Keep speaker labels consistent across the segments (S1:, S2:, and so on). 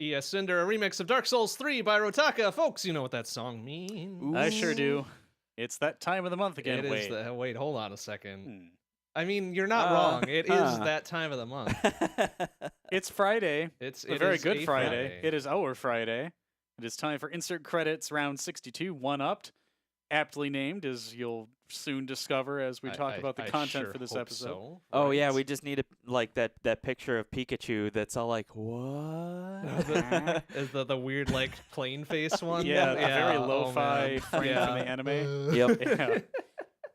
S1: ES Cinder, a remix of Dark Souls 3 by Rotaka. Folks, you know what that song means.
S2: I sure do. It's that time of the month again.
S1: Wait, hold on a second.
S2: Hmm.
S1: I mean, you're not wrong. It is that time of the month.
S2: It's Friday.
S1: It's
S2: a very good Friday. It is our Friday. It is time for Insert Credits Round 62, One-Upped. Aptly named, as you'll soon discover as we talk about the content
S1: sure
S2: for this
S1: hope
S2: episode.
S1: So.
S3: Oh
S1: Right.
S3: yeah, we just need that picture of Pikachu that's all like, what?
S1: Is the weird like plain face one?
S2: Yeah, the very
S1: oh,
S2: lo-fi
S1: man.
S2: frame
S1: Yeah.
S2: from the anime.
S3: Yep.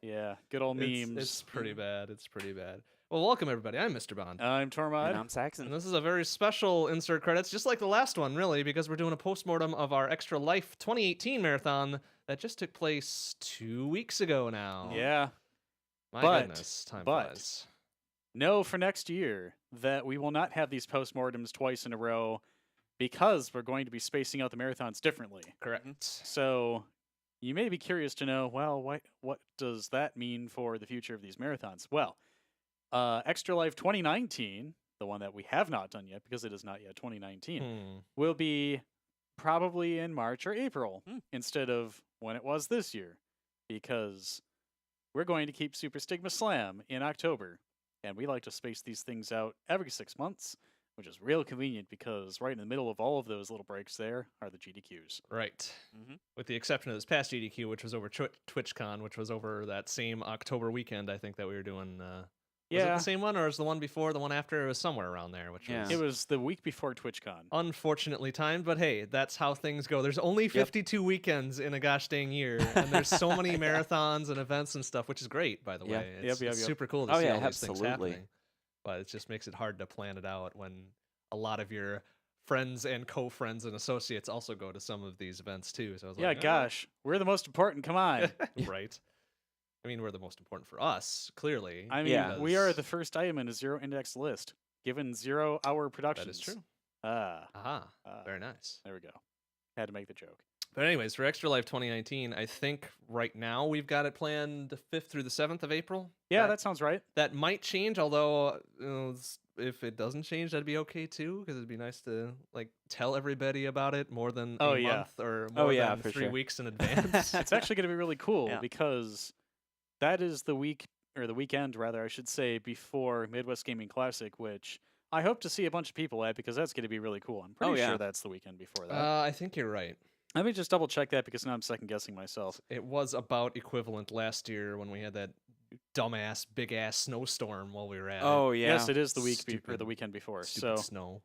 S2: Yeah, good old memes.
S1: It's pretty bad. It's pretty bad. Well, welcome everybody. I'm MrBond.
S2: I'm Tormod.
S3: And I'm Saxxon.
S1: And this is a very special insert credits, just like the last one, really, because we're doing a postmortem of our Extra Life 2018 marathon that just took place 2 weeks ago now.
S2: Yeah.
S1: My
S2: but-
S1: goodness, time
S2: but-
S1: flies.
S2: Know for next year that we will not have these postmortems twice in a row because we're going to be spacing out the marathons differently.
S1: Correct.
S2: So you may be curious to know, well, what does that mean for the future of these marathons? Well, Extra Life 2019, the one that we have not done yet because it is not yet 2019, will be probably in March or April instead of when it was this year, because we're going to keep Super Stigma Slam in October, and we like to space these things out every 6 months, which is real convenient because right in the middle of all of those little breaks there are the GDQs.
S1: Right.
S3: Mhm.
S1: With the exception of this past GDQ, which was over TwitchCon, which was over that same October weekend, I think that we were doing. Was it the same one, or was the one before, the one after? It was somewhere around there, which
S3: Yeah.
S1: was
S2: It was the week before TwitchCon.
S1: unfortunately timed, but hey, that's how things go. There's only 52 weekends in a gosh dang year, and there's so many marathons and events and stuff, which is great, by the
S3: Yeah.
S1: way.
S2: Yep,
S1: It's
S2: yep.
S1: super cool to
S3: Oh,
S1: see
S3: yeah,
S1: all these things
S3: absolutely.
S1: happening. But it just makes it hard to plan it out when a lot of your friends and co-friends and associates also go to some of these events too. So I was
S2: Yeah,
S1: like,
S2: gosh, we're the most important. Come on.
S1: right. I mean, we're the most important for us, clearly.
S2: I mean,
S3: Yeah.
S2: we are the first item in a zero index list, given 0 hour
S1: That
S2: productions.
S1: is true.
S2: Ah,
S1: Very nice.
S2: there we go. Had to make the joke.
S1: But anyways, for Extra Life 2019, I think right now we've got it planned the 5th through the 7th of April.
S2: Yeah, that sounds right.
S1: That might change, although if it doesn't change, that'd be okay too, because it'd be nice to like tell everybody about it more than a month or more than
S3: for
S1: 3
S3: sure.
S1: weeks in advance.
S2: It's actually going to be really cool
S3: Yeah.
S2: because that is the week, or the weekend rather, I should say, before Midwest Gaming Classic, which I hope to see a bunch of people at because that's going to be really cool. I'm pretty
S3: yeah.
S2: sure that's the weekend before that.
S1: I think you're right.
S2: Let me just double check that because now I'm second guessing myself.
S1: It was about equivalent last year when we had that dumbass big ass snowstorm while we were at
S3: Oh
S1: it.
S3: yeah.
S2: Yes, it is the week or
S1: Stupid-
S2: the weekend before.
S1: Stupid
S2: So
S1: snow.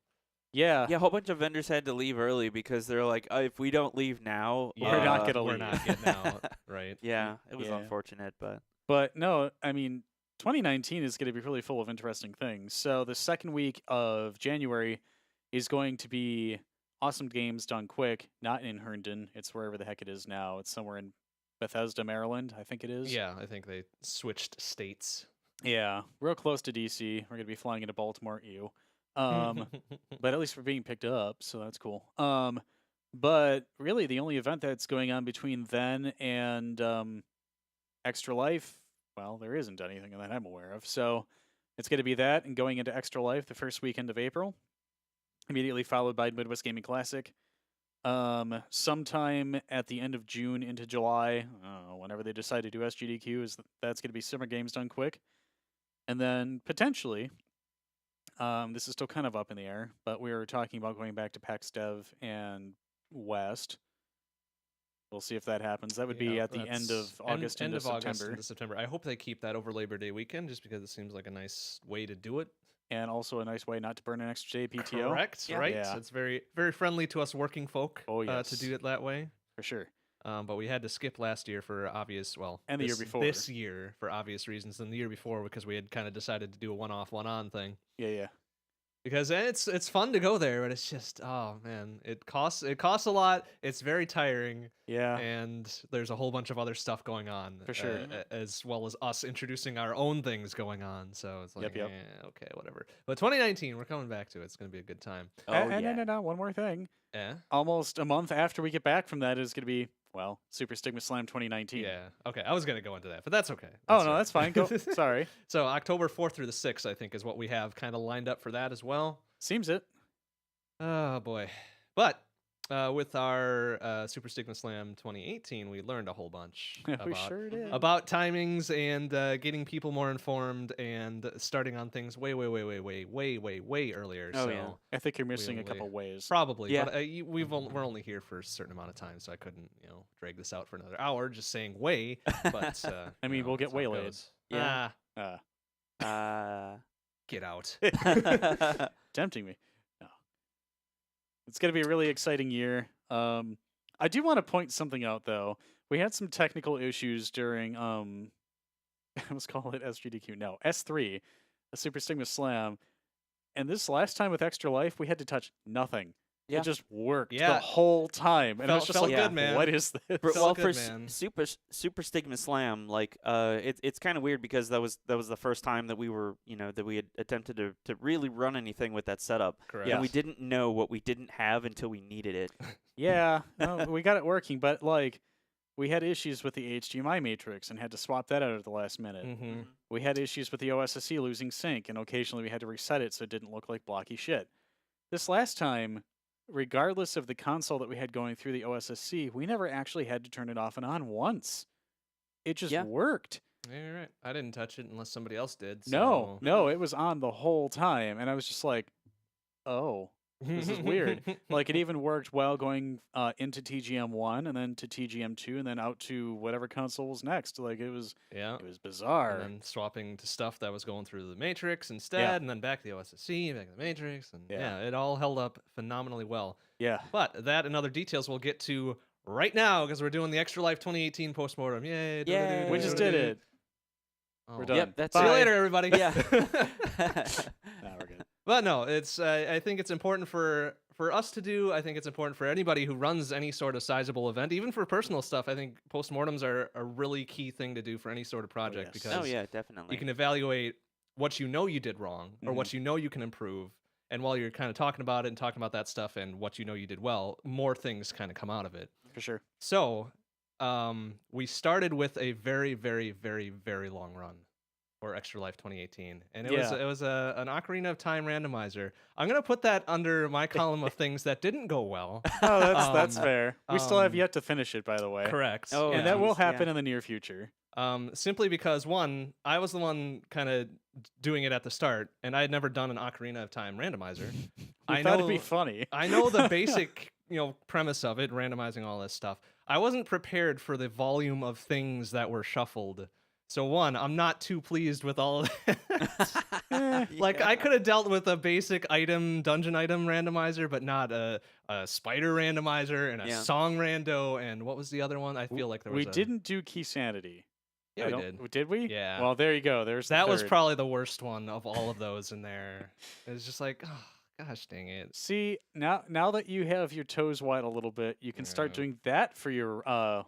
S2: yeah,
S3: Yeah, a whole bunch of vendors had to leave early because they're like, if we don't leave now,
S2: We're not gonna
S1: We're
S2: leave.
S1: not getting out, right?
S3: Yeah, it was
S2: Yeah.
S3: unfortunate, but
S2: But no, I mean, 2019 is going to be really full of interesting things. So the second week of January is going to be Awesome Games Done Quick, not in Herndon. It's wherever the heck it is now. It's somewhere in Bethesda, Maryland, I think it is.
S1: Yeah, I think they switched states.
S2: Yeah, real close to DC. We're going to be flying into Baltimore, ew. But at least we're being picked up, so that's cool. But really, the only event that's going on between then and Extra Life, well, there isn't anything that I'm aware of. So it's going to be that and going into Extra Life the first weekend of April, immediately followed by Midwest Gaming Classic. Sometime at the end of June into July, whenever they decide to do SGDQ, that's going to be Summer Games Done Quick. And then potentially, this is still kind of up in the air, but we were talking about going back to PAX Dev and West. We'll see if that happens. That would be
S1: Yeah,
S2: at the end
S1: that's
S2: of August
S1: end
S2: into
S1: of August
S2: September.
S1: into September. I hope they keep that over Labor Day weekend, just because it seems like a nice way to do it.
S2: And also a nice way not to burn an extra day PTO.
S1: Correct,
S3: Yeah.
S1: right?
S2: Yeah.
S1: It's very, very friendly to us working folk
S2: Oh,
S1: to
S2: yes.
S1: do it that way.
S2: For sure.
S1: But we had to skip last year for obvious,
S2: And the year
S1: this-
S2: before.
S1: This year for obvious reasons, and the year before because we had kind of decided to do a one-off, one-on thing.
S2: Yeah.
S1: Because it's fun to go there, but it's just, oh man, it costs a lot. It's very tiring,
S2: Yeah.
S1: and there's a whole bunch of other stuff going on
S2: For sure.
S1: as well as us introducing our own things going on. So it's like,
S2: Yep.
S1: okay, whatever. But 2019, we're coming back to it. It's gonna be a good time.
S3: oh
S2: and
S3: yeah.
S2: no, one more thing.
S1: Yeah.
S2: Almost a month after we get back from that is going to be, well, Super Stigma Slam 2019.
S1: Yeah. Okay. I was gonna go into that, but that's okay.
S2: Oh, no,
S1: all
S2: that's
S1: right.
S2: fine. Go. Sorry.
S1: So October 4th through the 6th, I think, is what we have kind of lined up for that as well.
S2: Seems it.
S1: Oh boy. But with our Super Stigma Slam 2018, we learned a whole bunch
S2: we
S1: about
S2: sure did.
S1: about timings and getting people more informed and starting on things way earlier.
S2: Oh
S1: so
S2: yeah. I think you're missing a
S1: only-
S2: couple ways.
S1: probably,
S3: Yeah.
S1: but we're only here for a certain amount of time, so I couldn't drag this out for another hour just saying way. But
S2: I mean, we'll get
S1: that's how it
S2: waylaid.
S1: goes.
S3: Yeah.
S1: Get out.
S2: Tempting me. No. It's going to be a really exciting year. I do want to point something out though. We had some technical issues during let's call it SGDQ. No, S3, the Super Stigma Slam. And this last time with Extra Life, we had to touch nothing.
S3: Yeah.
S2: It just worked
S1: Yeah.
S2: the whole time. And I was just
S1: Felt
S2: like,
S1: good, man.
S2: what is this?
S1: Felt
S3: for
S1: good, man.
S3: Super Stigma Slam, like it's kind of weird because that was the first time that we were that we had attempted to really run anything with that setup.
S1: Correct.
S3: And we didn't know what we didn't have until we needed it.
S2: Yeah, no, we got it working, but like we had issues with the HDMI matrix and had to swap that out at the last minute.
S1: Mm-hmm.
S2: We had issues with the OSSC losing sync, and occasionally we had to reset it so it didn't look like blocky shit. This last time, regardless of the console that we had going through the OSSC, we never actually had to turn it off and on once. It just
S3: Yeah.
S2: worked.
S1: Yeah, you're right. I didn't touch it unless somebody else did.
S2: No, it was on the whole time, and I was just like, oh. This is weird. Like, it even worked while going into TGM1 and then to TGM2 and then out to whatever console was next. Like, it was bizarre.
S1: And then swapping to stuff that was going through the Matrix instead, and then back to the OSSC, back to the Matrix, and it all held up phenomenally well.
S2: Yeah.
S1: But that and other details we'll get to right now because we're doing the Extra Life 2018 postmortem. Yay!
S3: Yay.
S2: We just did it. We're done.
S3: Yep, that's
S1: See you
S2: Bye.
S1: later, everybody.
S3: Yeah.
S2: Nah, we're good.
S1: But no, it's. I think it's important for us to do. I think it's important for anybody who runs any sort of sizable event, even for personal stuff. I think postmortems are a really key thing to do for any sort of project
S2: yes.
S1: because
S3: Oh yeah, definitely.
S1: you can evaluate what you know you did wrong or what you know you can improve. And while you're kind of talking about it and talking about that stuff and what you know you did well, more things kind of come out of it.
S2: For sure.
S1: So, we started with a very, very, very, very long run for Extra Life 2018, and it was an Ocarina of Time randomizer. I'm gonna put that under my column of things that didn't go well.
S2: Oh, that's fair. We still have yet to finish it, by the way.
S1: Correct.
S3: Oh,
S2: And that will
S3: geez,
S2: happen
S3: yeah.
S2: in the near future.
S1: Simply because one, I was the one kind of doing it at the start, and I had never done an Ocarina of Time randomizer.
S2: I thought it'd be funny.
S1: I know the basic, premise of it, randomizing all this stuff. I wasn't prepared for the volume of things that were shuffled. So one, I'm not too pleased with all of that. Like I could have dealt with a basic dungeon item randomizer, but not a spider randomizer and a song rando. And what was the other one? I feel like there was.
S2: We didn't do Key Sanity.
S1: Yeah, we did.
S2: Did we?
S1: Yeah.
S2: Well, there you go. There's
S1: that
S2: the
S1: was
S2: third.
S1: probably the worst one of all of those in there. It was just like, oh, gosh dang it.
S2: See, now that you have your toes wide a little bit, you can start doing that for your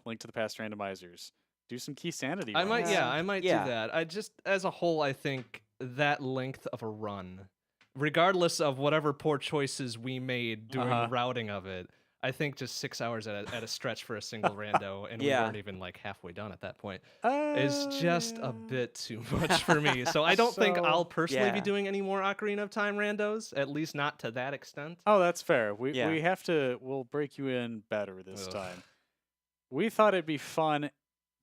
S2: Link to the Past randomizers. Do some Key Sanity.
S1: I might,
S2: runs.
S1: I might do that. I just, as a whole, I think that length of a run, regardless of whatever poor choices we made doing routing of it, I think just 6 hours at a stretch for a single rando, and we weren't even like halfway done at that point, is just a bit too much for me. So I don't think I'll personally be doing any more Ocarina of Time randos, at least not to that extent.
S2: Oh, that's fair. We have to. We'll break you in better this time. We thought it'd be fun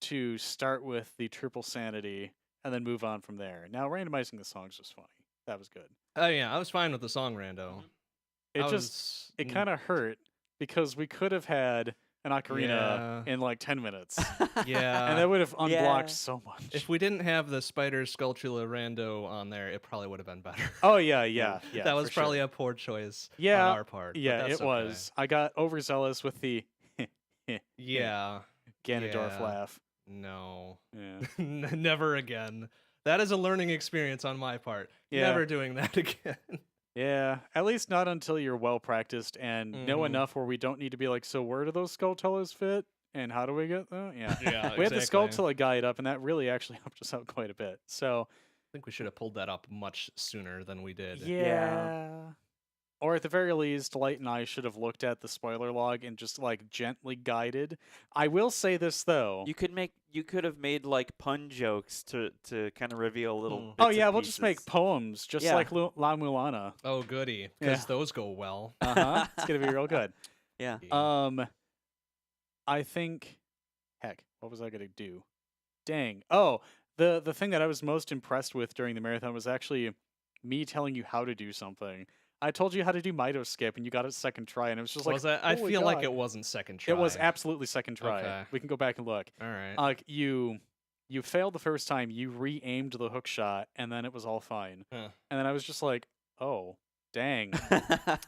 S2: to start with the triple sanity and then move on from there. Now randomizing the songs was funny. That was good.
S1: Oh yeah, I was fine with the song rando.
S2: It kind of hurt because we could have had an ocarina in like 10 minutes.
S1: Yeah.
S2: And that would have unblocked so much.
S1: If we didn't have the Spider Skulltula rando on there, it probably would have been better.
S2: Oh yeah.
S1: That was probably a poor choice on our part.
S2: Yeah, it was. I got overzealous with the Ganondorf laugh.
S1: No.
S2: Yeah.
S1: Never again. That is a learning experience on my part.
S2: Yeah.
S1: Never doing that again.
S2: Yeah, at least not until you're well practiced and know enough where we don't need to be like, so where do those Skulltulas fit? And how do we get them? Yeah. We had the Skulltula guide up, and that really actually helped us out quite a bit. So
S1: I think we should have pulled that up much sooner than we did.
S2: Yeah. Or at the very least, Light and I should have looked at the spoiler log and just like gently guided. I will say this though.
S3: You could have made like pun jokes to kind of reveal little bits
S2: Oh
S3: and
S2: yeah, we'll just make
S3: pieces.
S2: poems, just
S3: Yeah.
S2: like La Mulana.
S1: Oh, goody, because
S2: Yeah.
S1: those go well.
S2: It's gonna be real good.
S3: Yeah.
S2: I think, heck, what was I gonna do? Dang. Oh, the thing that I was most impressed with during the marathon was actually me telling you how to do something. I told you how to do Mito skip, and you got it second try, and it was just
S1: Was
S2: like,
S1: that? I
S2: holy
S1: feel like
S2: God.
S1: it wasn't second try.
S2: It was absolutely second try.
S1: Okay.
S2: We can go back and look.
S1: All right.
S2: Like you failed the first time, you re-aimed the hook shot, and then it was all fine.
S1: Huh.
S2: And then I was just like, oh, dang.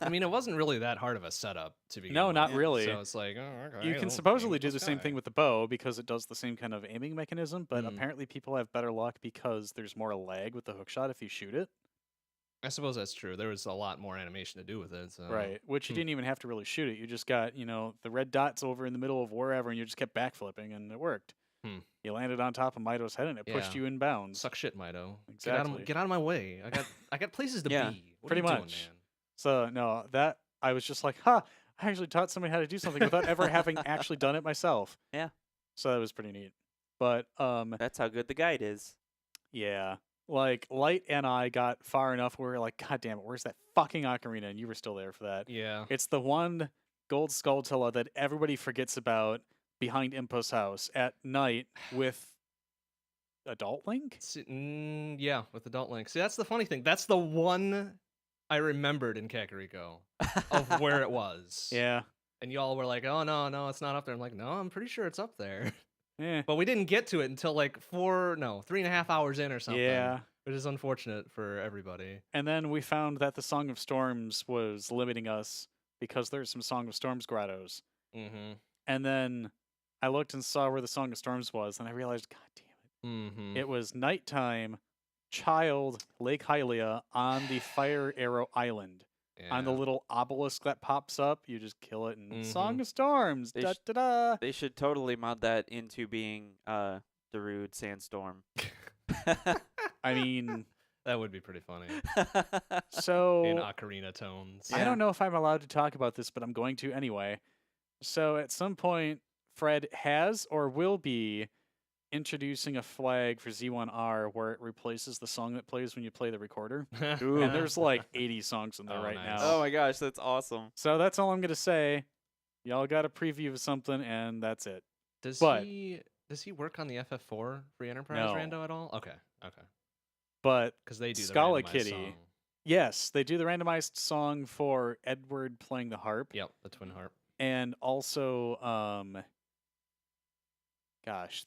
S1: I mean, it wasn't really that hard of a setup to begin
S2: No,
S1: with.
S2: not really.
S1: So it's like, oh, okay.
S2: You can
S1: well,
S2: supposedly
S1: aim
S2: do
S1: at
S2: the
S1: the
S2: same
S1: sky.
S2: thing with the bow because it does the same kind of aiming mechanism, but
S1: Mm.
S2: apparently people have better luck because there's more lag with the hook shot if you shoot it.
S1: I suppose that's true. There was a lot more animation to do with it. So.
S2: Right. Which you didn't even have to really shoot it. You just got, the red dots over in the middle of wherever and you just kept backflipping and it worked.
S1: Hmm.
S2: You landed on top of Mito's head and it pushed
S1: Yeah.
S2: you in bounds.
S1: Suck shit, Mito.
S2: Exactly.
S1: Get out of my way. I got places to
S3: Yeah,
S1: be. What
S2: pretty
S1: are you
S2: much.
S1: doing, man?
S2: So, no, that I was just like, I actually taught somebody how to do something without ever having actually done it myself.
S3: Yeah.
S2: So that was pretty neat. But
S3: That's how good the guide is.
S2: yeah. Like Light and I got far enough where we were like, God damn it, where's that fucking ocarina? And you were still there for that.
S1: Yeah.
S2: It's the one gold Skulltula that everybody forgets about behind Impo's house at night with Adult Link?
S1: Yeah, with Adult Link. See, that's the funny thing. That's the one I remembered in Kakariko of where it was.
S2: Yeah.
S1: And y'all were like, oh, no, it's not up there. I'm like, no, I'm pretty sure it's up there.
S2: Yeah.
S1: But we didn't get to it until like 3.5 hours in or something.
S2: Yeah.
S1: Which is unfortunate for everybody.
S2: And then we found that the Song of Storms was limiting us because there's some Song of Storms grottos.
S1: Mm-hmm.
S2: And then I looked and saw where the Song of Storms was, and I realized, God damn it.
S1: Mm-hmm.
S2: It was nighttime, Child, Lake Hylia on the Fire Arrow Island. On the little obelisk that pops up, you just kill it and Song of Storms.
S3: They
S2: Da
S3: sh-
S2: da da.
S3: They should totally mod that into being Darude Sandstorm.
S2: I mean,
S1: That would be pretty funny.
S2: so
S1: In ocarina tones.
S2: I don't know if I'm allowed to talk about this, but I'm going to anyway. So at some point, Fred has or will be introducing a flag for Z1R where it replaces the song that plays when you play the recorder.
S3: Ooh.
S2: And there's like 80 songs in there
S1: Oh,
S2: right
S1: nice.
S2: now.
S3: Oh my gosh, that's awesome.
S2: So that's all I'm going to say. Y'all got a preview of something, and that's it.
S1: Does
S2: But-
S1: he work on the FF4 Free Enterprise
S2: No.
S1: Rando at all? Okay.
S2: But
S1: Because they do the
S2: Scala
S1: randomized
S2: Kitty.
S1: song.
S2: yes, they do the randomized song for Edward playing the harp.
S1: Yep, the twin harp.
S2: And also,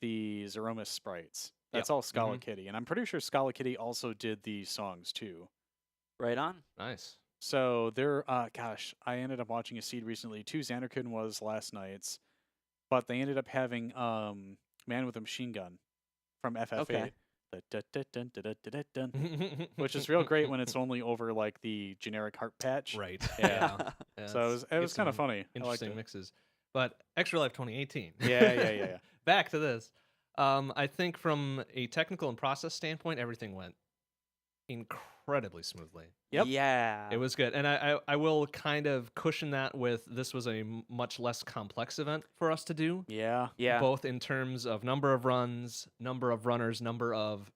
S2: the Zeromus sprites. That's all Scala
S1: Mhm.
S2: Kitty. And I'm pretty sure Scala Kitty also did the songs too.
S3: Right on.
S1: Nice.
S2: So they're, I ended up watching a seed recently. 2 Xanarkun was last night's. But they ended up having Man with a Machine Gun from FF8.
S3: Okay.
S2: The dun-dun-dun-dun-dun-dun, which is real great when it's only over like the generic harp patch.
S1: Right.
S2: Yeah.
S1: Yeah,
S2: So it
S1: gives
S2: was kind of
S1: some
S2: funny. I liked
S1: Interesting
S2: it.
S1: mixes. But Extra Life 2018.
S2: Yeah.
S1: Back to this. I think from a technical and process standpoint, everything went incredibly smoothly.
S2: Yep.
S3: Yeah.
S1: It was good. And I will kind of cushion that with this was a much less complex event for us to do.
S2: Yeah.
S3: Yeah.
S1: Both in terms of number of runs, number of runners, number of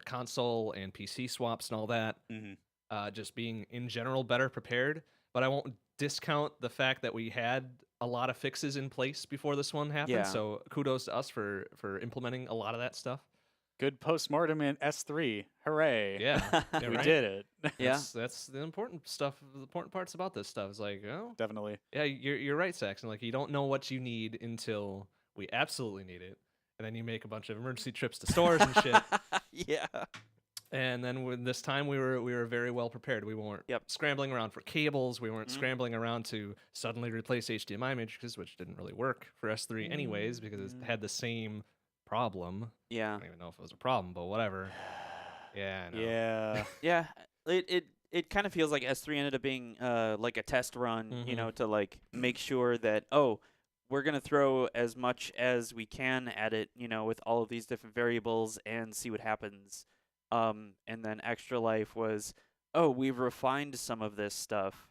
S1: console and PC swaps and all that.
S2: Mm-hmm.
S1: Just being in general better prepared. But I won't discount the fact that we had a lot of fixes in place before this one happened.
S3: Yeah.
S1: So kudos to us for implementing a lot of that stuff.
S2: Good postmortem in S3. Hooray.
S1: Yeah, yeah,
S2: We
S1: right?
S2: did it.
S3: Yeah.
S1: That's the important stuff. The important parts about this stuff is like, oh,
S2: Definitely.
S1: yeah, you're right, Saxxon. Like, you don't know what you need until we absolutely need it, and then you make a bunch of emergency trips to stores and shit.
S3: Yeah.
S1: And then with this time, we were very well prepared. We weren't
S3: Yep.
S1: scrambling around for cables. We weren't
S3: Mhm.
S1: scrambling around to suddenly replace HDMI matrices, which didn't really work for S3 anyways, because it had the same problem. I
S3: Yeah.
S1: don't even know if it was a problem, but whatever. Yeah, I know.
S2: Yeah.
S3: Yeah. It kind of feels like S3 ended up being like a test run, you know, to like make sure that we're gonna throw as much as we can at it, you know, with all of these different variables and see what happens. And then Extra Life was, we've refined some of this stuff.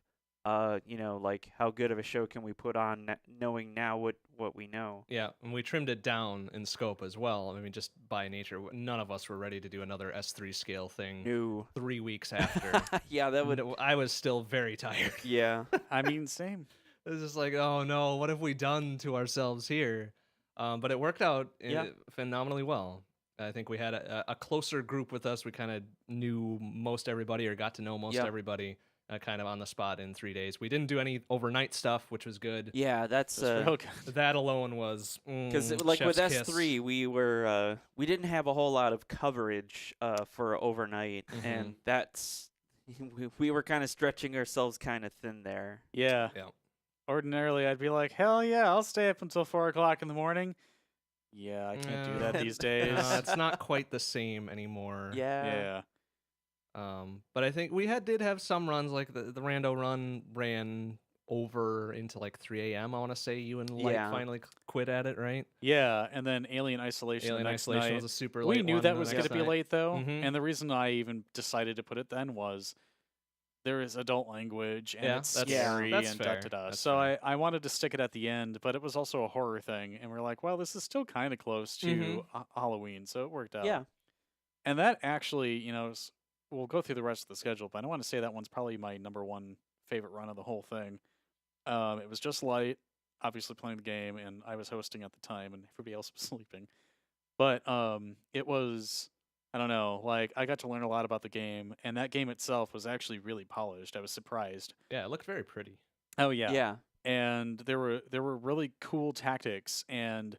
S3: like how good of a show can we put on, knowing now what we know.
S1: Yeah, and we trimmed it down in scope as well. I mean, just by nature, none of us were ready to do another S3 scale thing
S3: New.
S1: 3 weeks after.
S3: Yeah, that would.
S1: I was still very tired.
S3: Yeah.
S2: I mean, same.
S1: It was just like, oh no, what have we done to ourselves here? But it worked out phenomenally well. I think we had a closer group with us. We kind of knew most everybody, or got to know most everybody, kind of on the spot in 3 days. We didn't do any overnight stuff, which was good.
S3: Yeah, that's
S2: real good.
S1: That alone was
S3: because like with
S1: chef's
S3: S3, we didn't have a whole lot of coverage for overnight, and that's we were kind of stretching ourselves kind of thin there.
S2: Yeah.
S1: Yeah.
S2: Ordinarily, I'd be like, hell yeah, I'll stay up until 4 o'clock in the morning. Yeah, I can't do that these days.
S1: It's not quite the same anymore.
S3: Yeah.
S1: But I think we did have some runs, like the rando run ran over into like 3 a.m. I want to say you and Light finally quit at it, right?
S2: Yeah, and then Alien Isolation
S1: Alien
S2: the next
S1: Isolation
S2: night.
S1: was a super late
S2: We knew
S1: one
S2: that
S1: the
S2: was
S1: next
S2: going to be
S1: night.
S2: late, though.
S1: Mhm.
S2: And the reason I even decided to put it then was there is adult language, and
S1: Yeah,
S2: it's
S1: that's-
S2: scary,
S1: that's
S2: and
S1: fair.
S2: da-da-da.
S1: That's
S2: So
S1: fair.
S2: I wanted to stick it at the end, but it was also a horror thing. And we're like, well, this is still kind of close to Halloween, so it worked out.
S3: Yeah.
S2: And that actually, we'll go through the rest of the schedule, but I want to say that one's probably my number one favorite run of the whole thing. It was just Light, obviously playing the game, and I was hosting at the time, and everybody else was sleeping. But it was, I don't know, like I got to learn a lot about the game, and that game itself was actually really polished. I was surprised.
S1: Yeah, it looked very pretty.
S2: Oh yeah.
S3: Yeah.
S2: And there were really cool tactics, and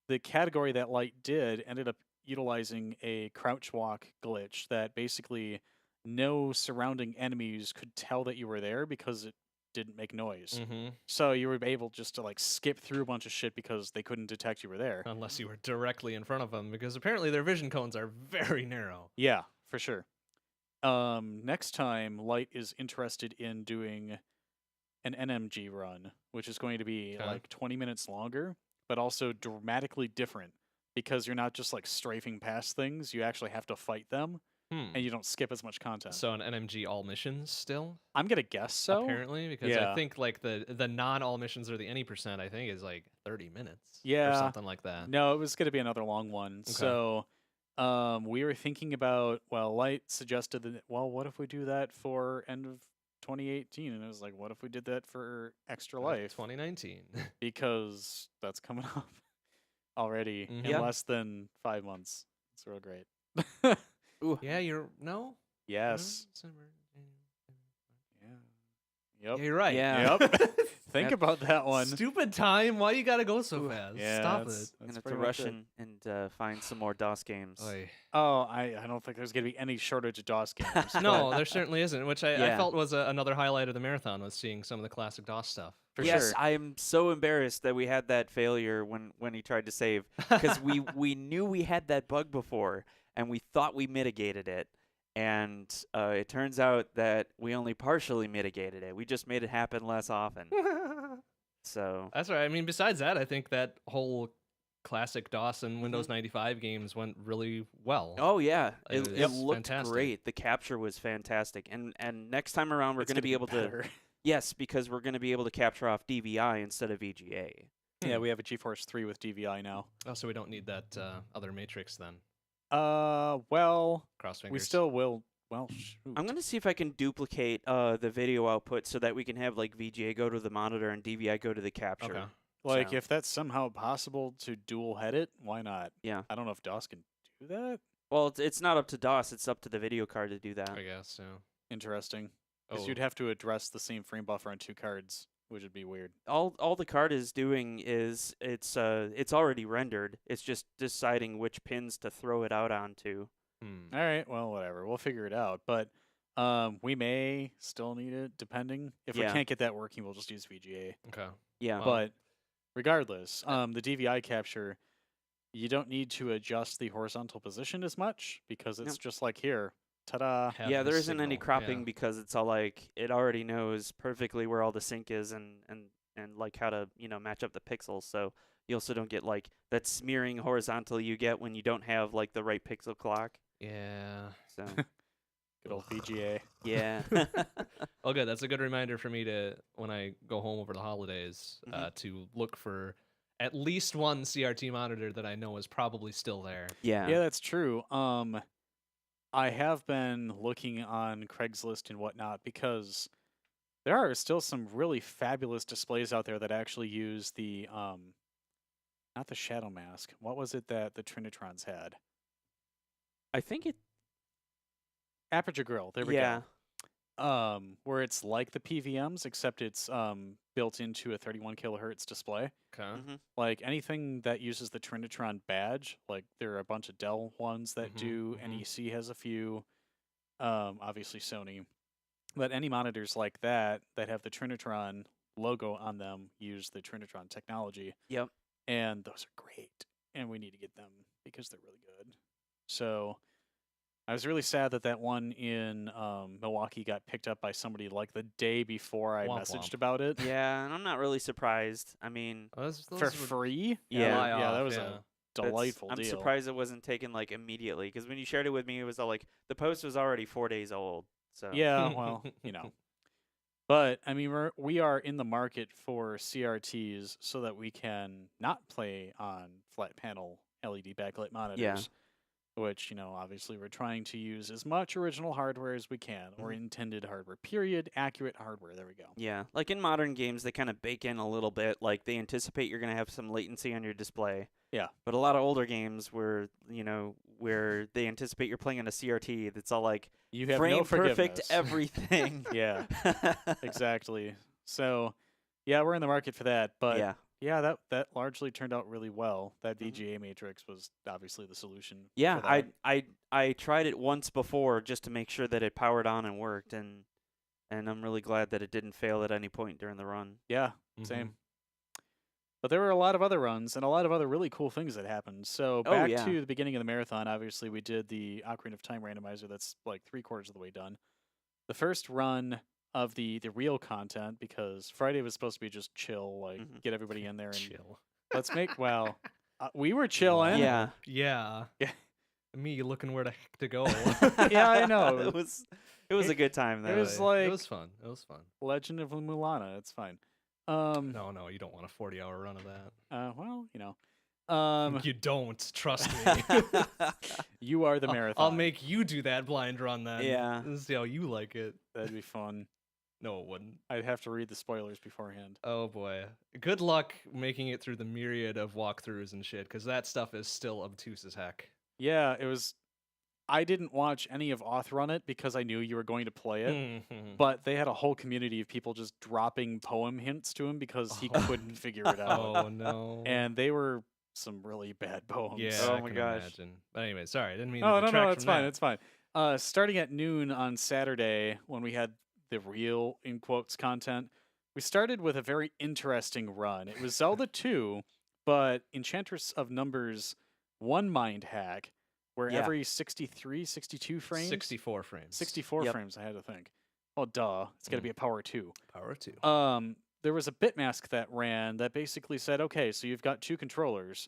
S2: the category that Light did ended up utilizing a crouch walk glitch that basically no surrounding enemies could tell that you were there because it didn't make noise. So you were able just to like skip through a bunch of shit because they couldn't detect you were there.
S1: Unless you were directly in front of them, because apparently their vision cones are very narrow.
S2: Yeah, for sure. Next time, Light is interested in doing an NMG run, which is going to be like 20 minutes longer, but also dramatically different because you're not just like strafing past things, you actually have to fight them, and you don't skip as much content.
S1: So an NMG all missions still?
S2: I'm going to guess so.
S1: Apparently, because I think like the non-all missions or the any percent, I think is like 30 minutes.
S2: Yeah.
S1: Or something like that.
S2: No, it was going to be another long one.
S1: Okay.
S2: So we were thinking about, Light suggested that, what if we do that for end of 2018? And it was like, what if we did that for Extra Life?
S1: 2019.
S2: Because that's coming up already in less than 5 months. It's real great.
S1: Yeah, no?
S2: Yes.
S1: Yeah,
S2: Yep.
S1: you're right.
S3: Yeah.
S2: Yep. Think about that one.
S1: Stupid time. Why you gotta go so fast?
S2: Yeah,
S1: Stop
S2: that's-
S1: it.
S3: I'm
S2: that's
S3: gonna have to
S2: pretty much
S3: rush
S2: it.
S3: and find some more DOS games.
S1: Oy.
S2: Oh, I don't think there's going to be any shortage of DOS games.
S1: No, there certainly isn't, which I
S3: Yeah.
S1: felt was another highlight of the marathon, was seeing some of the classic DOS stuff.
S2: For
S3: yes,
S2: sure.
S3: I am so embarrassed that we had that failure when he tried to save, because we knew we had that bug before and we thought we mitigated it, and it turns out that we only partially mitigated it. We just made it happen less often. So
S1: That's right. I mean, besides that, I think that whole classic DOS and Windows 95 games went really well.
S3: oh yeah,
S1: It
S3: it
S1: was
S3: looked
S1: fantastic.
S3: great. The capture was fantastic, and next time around we're
S2: It's
S3: going to be able to.
S2: better.
S3: Yes, because we're going to be able to capture off DVI instead of VGA.
S2: Yeah, we have a GeForce 3 with DVI now.
S1: Oh, so we don't need that other matrix then.
S2: Well,
S1: Cross fingers.
S2: we still will. Well, shoot.
S3: I'm going to see if I can duplicate the video output so that we can have like VGA go to the monitor and DVI go to the capture.
S1: Okay.
S2: Like,
S3: So-
S2: if that's somehow possible to dual head it, why not?
S3: Yeah.
S2: I don't know if DOS can do that.
S3: Well, it's not up to DOS. It's up to the video card to do that.
S1: I guess so.
S2: Interesting. Because
S1: Oh.
S2: you'd have to address the same frame buffer on two cards, which would be weird.
S3: All the card is doing is it's already rendered. It's just deciding which pins to throw it out onto.
S2: All right, well, whatever. We'll figure it out. But we may still need it, depending. If we
S3: Yeah.
S2: can't get that working, we'll just use VGA.
S1: Okay.
S3: Yeah.
S1: Wow.
S2: But regardless, the DVI capture, you don't need to adjust the horizontal position as much because it's
S3: Yep.
S2: just like here. Ta-da.
S1: Have
S3: Yeah,
S1: the
S3: there isn't any
S1: signal,
S3: cropping
S1: yeah.
S3: because it's all like it already knows perfectly where all the sync is and like how to match up the pixels. So you also don't get like that smearing horizontal you get when you don't have like the right pixel clock.
S1: Yeah.
S3: So
S2: Good old VGA.
S3: Yeah.
S1: Oh, good. That's a good reminder for me to, when I go home over the holidays, to look for at least one CRT monitor that I know is probably still there.
S3: Yeah.
S2: Yeah, that's true. I have been looking on Craigslist and whatnot because there are still some really fabulous displays out there that actually use the not the shadow mask. What was it that the Trinitrons had?
S3: I think it.
S2: Aperture grill. There we
S3: Yeah.
S2: go. Where it's like the PVMs except it's built into a 31 kilohertz display.
S1: Okay.
S3: Mm-hmm.
S2: Like anything that uses the Trinitron badge, like there are a bunch of Dell ones that do. NEC has a few. Obviously Sony. But any monitors like that have the Trinitron logo on them use the Trinitron technology.
S3: Yep.
S2: And those are great. And we need to get them because they're really good. So I was really sad that one in Milwaukee got picked up by somebody like the day before I
S1: Womp
S2: messaged
S1: womp.
S2: about it.
S3: Yeah, and I'm not really surprised. I mean,
S1: Those
S2: For
S1: were
S2: free?
S3: Yeah.
S2: Yeah, that was
S1: yeah.
S2: a
S3: that's-
S2: delightful
S3: I'm
S2: deal.
S3: surprised it wasn't taken like immediately because when you shared it with me, it was all like the post was already 4 days old. So
S2: Yeah, well, But I mean, we are in the market for CRTs so that we can not play on flat panel LED backlit monitors. Which, obviously we're trying to use as much original hardware as we can, or intended hardware, period, accurate hardware. There we go.
S3: Yeah, like in modern games, they kind of bake in a little bit. Like they anticipate you're going to have some latency on your display.
S2: Yeah.
S3: But a lot of older games where they anticipate you're playing on a CRT, that's all like
S2: You have
S3: frame
S2: no
S3: perfect
S2: forgiveness.
S3: everything.
S2: Yeah, exactly. So, yeah, we're in the market for that. But
S3: Yeah.
S2: yeah, that largely turned out really well. That VGA matrix was obviously the solution.
S3: Yeah,
S2: for that.
S3: I tried it once before just to make sure that it powered on and worked, and I'm really glad that it didn't fail at any point during the run.
S2: Yeah, same. But there were a lot of other runs and a lot of other really cool things that happened. So
S3: Oh,
S2: back
S3: yeah.
S2: to the beginning of the marathon, obviously we did the Ocarina of Time randomizer that's like 3/4 of the way done. The first run of the real content, because Friday was supposed to be just chill, like get everybody in there and
S1: Chill.
S2: let's make, we were chilling.
S3: Yeah.
S1: Yeah.
S2: Yeah.
S1: Me looking where the heck to go.
S2: Yeah, I know.
S3: it was a good time though.
S2: It was like
S1: it was fun. It was fun.
S2: Legend of Mulana. It's fine.
S1: No, you don't want a 40-hour run of that.
S2: Well,
S1: You don't, trust me.
S2: you are the marathon.
S1: I'll make you do that blind run then.
S3: Yeah.
S1: Let's see how you like it.
S2: That'd be fun.
S1: No, it wouldn't.
S2: I'd have to read the spoilers beforehand.
S1: Oh boy. Good luck making it through the myriad of walkthroughs and shit, because that stuff is still obtuse as heck.
S2: Yeah, it was. I didn't watch any of Auth run it because I knew you were going to play it. But they had a whole community of people just dropping poem hints to him because he couldn't figure it out.
S1: Oh no.
S2: And they were some really bad poems.
S1: Yeah,
S3: Oh
S1: I
S3: my
S1: can
S3: gosh.
S1: imagine. But anyway, sorry, I didn't mean
S2: Oh,
S1: to
S2: no,
S1: detract
S2: it's
S1: from
S2: fine.
S1: that.
S2: It's fine. Starting at noon on Saturday, when we had the real, in quotes, content, we started with a very interesting run. It was Zelda 2, but Enchantress of Numbers 1 mind hack, where
S3: Yeah.
S2: every 63, 62 frames?
S1: 64 frames.
S2: 64
S3: Yep.
S2: frames, I had to think. Well, duh. It's got to be a power 2.
S1: Power 2.
S2: There was a bit mask that ran that basically said, okay, so you've got 2 controllers,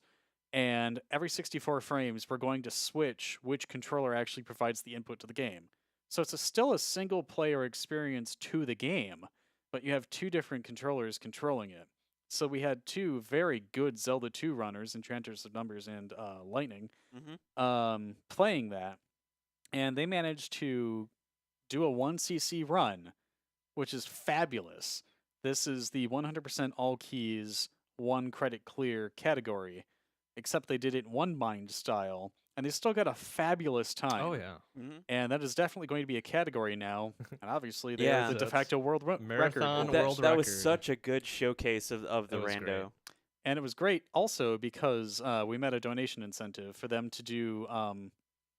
S2: and every 64 frames, we're going to switch which controller actually provides the input to the game. So it's still a single-player experience to the game, but you have 2 different controllers controlling it. So we had 2 very good Zelda 2 runners, Enchanters of Numbers and Lightning, playing that, and they managed to do a 1cc run, which is fabulous. This is the 100% all keys, 1 credit clear category, except they did it in 1 mind style, and they still got a fabulous time.
S1: Oh yeah.
S2: And that is definitely going to be a category now, and obviously they're
S3: Yeah.
S2: the de
S1: That's
S2: facto world
S1: marathon
S2: record.
S1: world
S3: That was
S1: record.
S3: such a good showcase of the
S1: That was
S3: rando.
S1: great.
S2: And it was great also because we met a donation incentive for them to do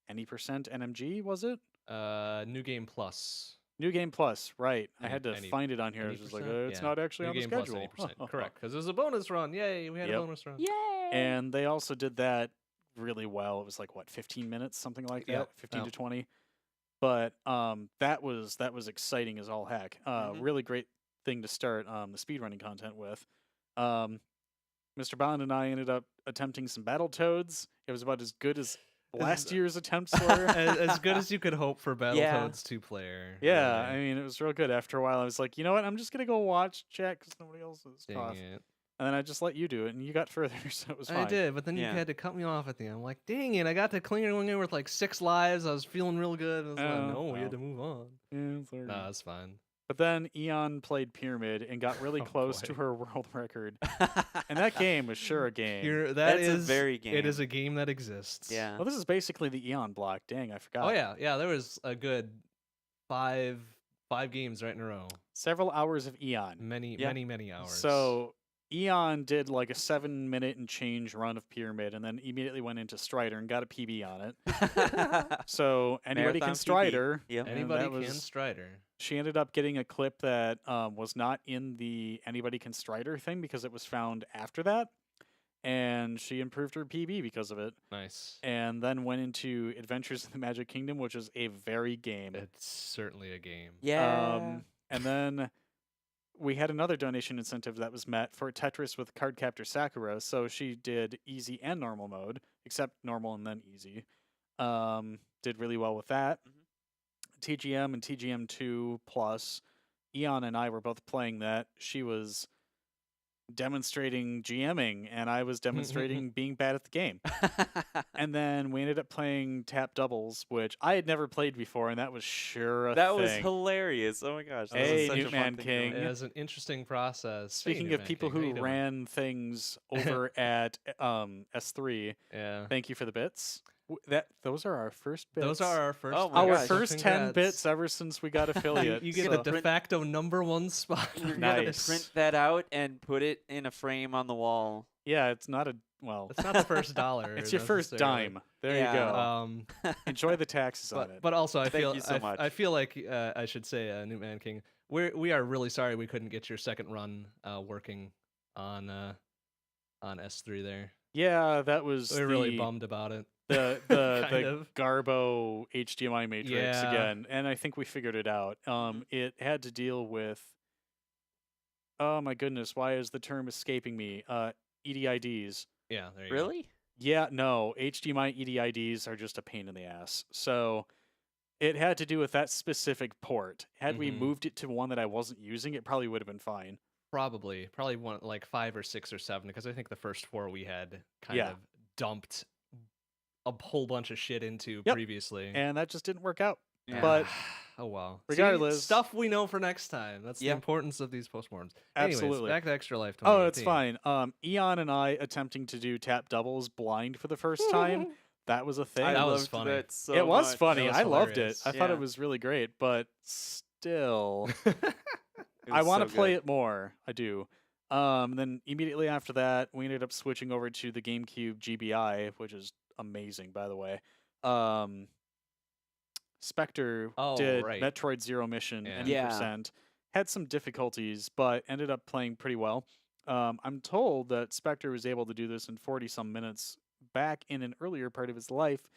S2: any percent NMG, was it?
S1: New Game Plus.
S2: New Game Plus, right. I
S1: Any-
S2: had to
S1: any-
S2: find it on here. I
S1: Any
S2: was just like,
S1: percent?
S2: it's
S1: Yeah.
S2: not actually
S1: New
S2: on the
S1: Game Plus,
S2: schedule.
S1: 80%. Correct, because it was a bonus run. Yay, we had
S2: Yep.
S1: a bonus run.
S3: Yay!
S2: And they also did that really well. It was like, what, 15 minutes, something like that?
S1: Yep,
S2: 15 to
S1: yep.
S2: 20. But that was exciting as all heck. Really great thing to start the speedrunning content with. MrBond and I ended up attempting some Battletoads. It was about as good as last year's attempts were.
S1: as good as you could hope for
S3: Yeah.
S1: Battletoads 2-player.
S2: Yeah,
S1: really.
S2: I mean, it was real good. After a while, I was like, you know what? I'm just gonna go watch chat because nobody else is.
S1: Dang
S2: Tough.
S1: it.
S2: And then I just let you do it, and you got further, so it was fine.
S1: I did, but then you
S3: Yeah.
S1: had to cut me off at the end. I'm like, dang it, I got to clinging in with like 6 lives. I was feeling real good. I was like,
S2: Oh,
S1: no, we
S2: well.
S1: had to move on.
S2: Yeah, it's all right.
S1: Nah, it's fine.
S2: But then Eon played Pyramid and got really
S1: Oh,
S2: close to
S1: boy.
S2: her world record. And that game was sure a game.
S1: That's
S3: a very game.
S1: It is a game that exists.
S3: Yeah.
S2: Well, this is basically the Eon block. Dang, I forgot.
S1: Oh yeah, yeah. There was a good five games right in a row.
S2: Several hours of Eon.
S1: Many hours.
S2: So Eon did like a 7-minute and change run of Pyramid and then immediately went into Strider and got a PB on it. So anybody
S3: Marathon
S2: can
S3: PB.
S2: Strider.
S3: Yep.
S2: and
S1: anybody
S2: that
S1: can
S2: was-
S1: Strider.
S2: She ended up getting a clip that was not in the Anybody Can Strider thing because it was found after that. And she improved her PB because of it.
S1: Nice.
S2: And then went into Adventures in the Magic Kingdom, which is a very game.
S1: It's certainly a game.
S3: Yeah.
S2: And then we had another donation incentive that was met for Tetris with Cardcaptor Sakura. So she did easy and normal mode, except normal and then easy. Did really well with that. TGM and TGM2 Plus. Eon and I were both playing that. She was demonstrating GMing, and I was demonstrating being bad at the game. And then we ended up playing tap doubles, which I had never played before, and that was sure a
S3: that
S2: thing.
S3: was hilarious. Oh my gosh. That
S2: Hey,
S3: was such a
S2: Newtman
S3: fun thing
S2: King.
S3: going.
S1: It was an interesting process.
S2: Speaking
S1: Hey,
S2: of
S1: Newman
S2: people
S1: King, how you
S2: who
S1: doing?
S2: ran things over at S3,
S1: Yeah.
S2: thank you for the bits. Those are our first bits.
S1: Those are our first.
S3: Oh my
S2: our
S3: gosh,
S1: bits,
S3: so
S2: first 10
S1: congrats.
S2: bits ever since we got affiliate.
S1: You get
S3: So
S1: the de facto #1 spot.
S3: You're
S2: Nice.
S3: gonna print that out and put it in a frame on the wall.
S2: Yeah, it's not a well.
S1: It's not the first dollar.
S2: It's your first
S1: necessarily.
S2: dime. There
S3: Yeah.
S2: you go. Enjoy the taxes on it.
S1: But also, I
S3: Thank
S1: feel
S3: you so much.
S1: I feel like I should say, Newman King, we are really sorry we couldn't get your second run working on S3 there.
S2: Yeah, that was
S1: We're really bummed about it.
S2: the
S1: Kind of.
S2: Garbo HDMI matrix
S1: Yeah.
S2: again, and I think we figured it out. It had to deal with. Oh my goodness, why is the term escaping me? EDIDs.
S1: Yeah, there you go.
S3: Really?
S2: Yeah, no, HDMI EDIDs are just a pain in the ass. So it had to do with that specific port. Had we
S1: Mhm.
S2: moved it to one that I wasn't using, it probably would have been fine.
S1: Probably one like 5 or 6 or 7, because I think the first 4 we had kind
S2: Yeah.
S1: of dumped a whole bunch of shit into
S2: Yep.
S1: previously.
S2: And that just didn't work out.
S3: Yeah.
S2: But
S1: oh well.
S2: regardless-
S1: stuff we know for next time. That's
S3: Yeah.
S1: the importance of these postmortems.
S2: Absolutely.
S1: Anyways, back to Extra Life.
S2: oh, it's
S1: 2018.
S2: fine. Eon and I attempting to do tap doubles blind for the first time. That was a thing.
S3: I
S1: That was
S3: loved
S1: funny.
S3: that so
S2: it was
S3: much.
S2: funny.
S1: was
S2: I loved it.
S1: hilarious.
S2: I thought
S3: Yeah.
S2: it was really great, but still,
S3: It
S2: I
S3: was
S2: want
S3: so
S2: to play
S3: good.
S2: it more. I do. Then immediately after that, we ended up switching over to the GameCube GBI, which is amazing, by the way. Spectre
S1: Oh,
S2: did
S1: right.
S2: Metroid Zero Mission
S1: Yeah.
S2: and
S3: Yeah.
S2: percent. Had some difficulties, but ended up playing pretty well. I'm told that Spectre was able to do this in 40-some minutes back in an earlier part of his life.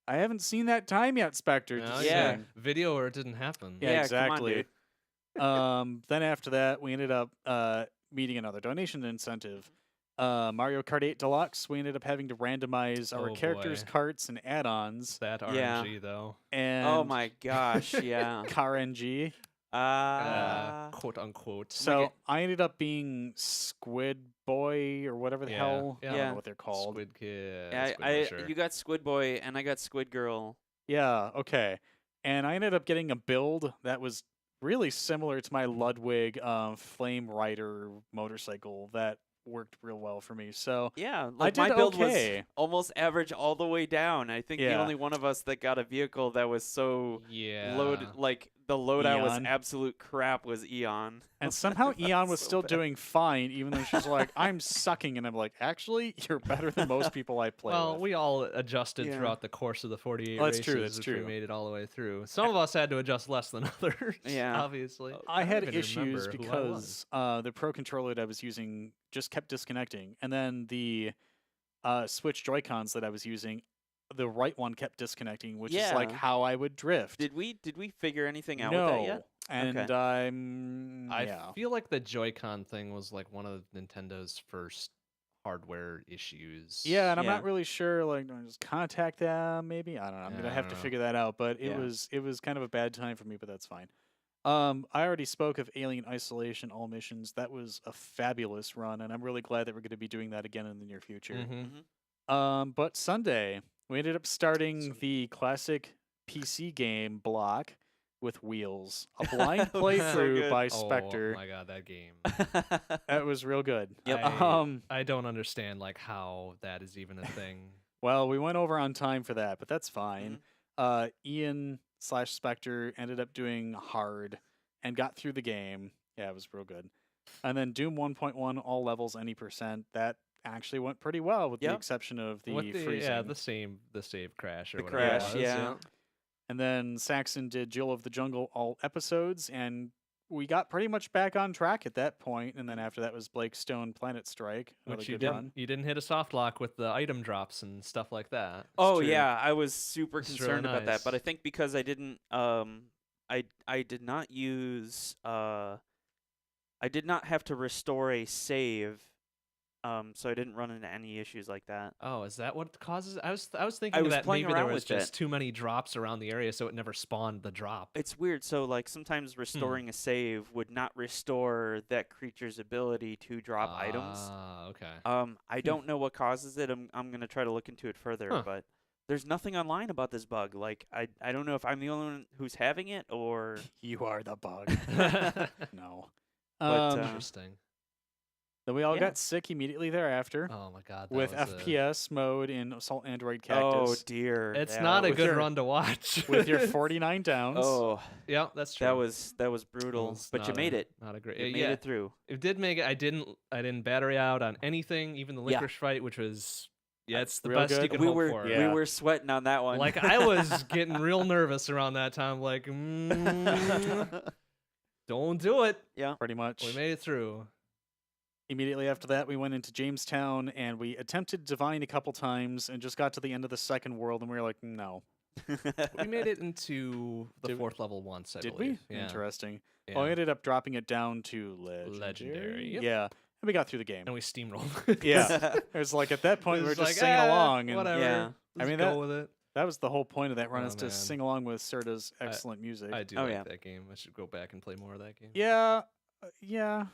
S2: I haven't seen that time yet, Spectre.
S1: No,
S2: just
S3: Yeah.
S2: saying.
S1: Video or it didn't happen.
S2: Yeah,
S3: Yeah, come on,
S2: exactly.
S3: dude.
S2: Then after that, we ended up meeting another donation incentive. Mario Kart 8 Deluxe, we ended up having to randomize our
S1: Oh,
S2: characters'
S1: boy.
S2: carts and add-ons.
S1: It's that
S3: Yeah.
S1: RNG though.
S2: And
S3: Oh my gosh, yeah.
S2: Car NG.
S1: Quote unquote.
S2: So I ended up being Squid Boy or whatever the
S1: Yeah,
S2: hell. I don't
S3: yeah.
S2: know what they're called.
S1: Squid Kid.
S3: Yeah,
S1: Squid Boy, sure.
S3: you got Squid Boy and I got Squid Girl.
S2: Yeah, okay. And I ended up getting a build that was really similar to my Ludwig Flame Rider motorcycle that worked real well for me. So
S3: Yeah,
S2: I
S3: like my
S2: did
S3: build
S2: okay.
S3: was almost average all the way down. I think the
S2: Yeah.
S3: only one of us that got a vehicle that was so
S1: yeah.
S3: loaded, like the loadout was
S2: Eon.
S3: absolute crap, was Eon.
S2: and somehow Eon was
S3: so
S2: still
S3: bad.
S2: doing fine, even though she's like, I'm sucking. And I'm like, actually, you're better than most people I play
S1: Well,
S2: with.
S1: we all adjusted
S3: Yeah.
S1: throughout the course of the 48
S2: Well, that's
S1: races.
S2: true, that's
S1: if
S2: true.
S1: We made it all the way through. Some of us had to adjust less than others.
S3: Yeah.
S1: obviously.
S2: I
S1: don't
S2: had
S1: even
S2: issues
S1: remember who I
S2: because the Pro controller that I was using just kept disconnecting. And then the Switch Joy-Cons that I was using, the right one kept disconnecting, which is like
S3: Yeah.
S2: how I would drift.
S3: Did we figure anything out
S2: no.
S3: with that yet?
S2: And
S3: Okay.
S2: I'm
S1: I
S2: yeah.
S1: feel like the Joy-Con thing was like one of Nintendo's first hardware issues.
S2: Yeah, and I'm
S3: Yeah.
S2: not really sure. Like, do I just contact them? Maybe I don't know. I'm
S1: Yeah,
S2: gonna
S1: I
S2: have to
S1: don't know.
S2: figure that out. But
S3: Yeah.
S2: it was kind of a bad time for me, but that's fine. I already spoke of Alien Isolation all missions. That was a fabulous run, and I'm really glad that we're going to be doing that again in the near future.
S1: Mm-hmm.
S2: But Sunday we ended up starting
S1: Sunday.
S2: the classic PC game block with wheels, a blind
S3: That was so
S2: playthrough
S3: good.
S2: by
S1: Oh
S2: Spectre.
S1: my god, that game.
S2: That was real good.
S3: Yep.
S1: I don't understand like how that is even a thing.
S2: Well, we went over on time for that, but that's fine.
S3: Mm-hmm.
S2: Ian/Spectre ended up doing hard and got through the game. Yeah, it was real good. And then Doom 1.1, all levels, any percent. That actually went pretty well, with the
S3: Yep.
S2: exception of the
S1: With
S2: freezing.
S1: the save crash or
S3: The
S1: whatever. it
S3: crash,
S1: was,
S3: yeah.
S2: And then Saxxon did Jill of the Jungle all episodes, and we got pretty much back on track at that point. And then after that was Blake Stone Planet Strike, another
S1: Which you
S2: good run.
S1: didn't hit a soft lock with the item drops and stuff like that.
S3: Oh
S2: true.
S3: yeah, I was super
S1: It's really
S3: concerned about that, but I
S1: nice.
S3: think because I didn't I did not use I did not have to restore a save, so I didn't run into any issues like that.
S1: Oh, is that what causes? I was thinking
S3: I was
S1: that
S3: playing
S1: maybe there
S3: around
S1: was
S3: with
S1: just
S3: it.
S1: too many drops around the area, so it never spawned the drop.
S3: It's weird. So like sometimes restoring a save would not restore that creature's ability to drop items.
S1: Ah, okay.
S3: I don't know what causes it. I'm gonna try to look into it further,
S1: Huh.
S3: but there's nothing online about this bug. Like I don't know if I'm the only one who's having it or
S2: You are the bug. No.
S3: But,
S1: Interesting.
S2: Then we all
S3: yeah.
S2: got sick immediately thereafter
S1: Oh my god. That
S2: with
S1: was a-
S2: FPS mode in Assault Android
S3: oh
S2: Cactus
S3: dear.
S1: It's
S3: that
S1: not a
S3: was-
S1: good
S2: your-
S1: run to watch.
S2: with your 49 downs.
S3: Oh,
S1: Yeah, that's true.
S3: that was brutal.
S1: It's
S3: But you
S1: not
S3: made
S1: a-
S3: it.
S1: Not a great.
S3: You made
S1: yeah,
S3: it through.
S1: it did make it. I didn't battery out on anything, even the
S3: Yeah.
S1: licorice fight, which was it's the
S2: real
S1: best
S2: good.
S1: you could
S3: We
S1: hope
S3: were
S1: for.
S2: Yeah.
S3: we were sweating on that one.
S1: Like I was getting real nervous around that time. Like, don't do it.
S3: yeah.
S2: Pretty much.
S1: We made it through.
S2: Immediately after that, we went into Jamestown and we attempted Divine a couple times and just got to the end of the second world and we were like, no.
S1: We made it into the
S2: Did-
S1: fourth level once. I
S2: Did
S1: believe.
S2: we?
S1: Yeah.
S2: Interesting.
S1: Yeah.
S2: Well, we ended up dropping it down to legendary.
S1: Legendary, yep.
S2: Yeah. And we got through the game.
S1: And we steamrolled.
S2: Yeah. It was like at that point, we were
S1: It's
S2: just
S1: like,
S2: singing along. And
S1: whatever.
S3: Yeah.
S1: Let's
S2: mean,
S1: go
S2: that-
S1: with it.
S2: that was the whole point of that run,
S1: Oh,
S2: is to
S1: man.
S2: sing along with Serta's excellent music.
S1: I do
S3: Oh,
S1: like
S3: yeah.
S1: that game. I should go back and play more of that game.
S2: Yeah. Yeah.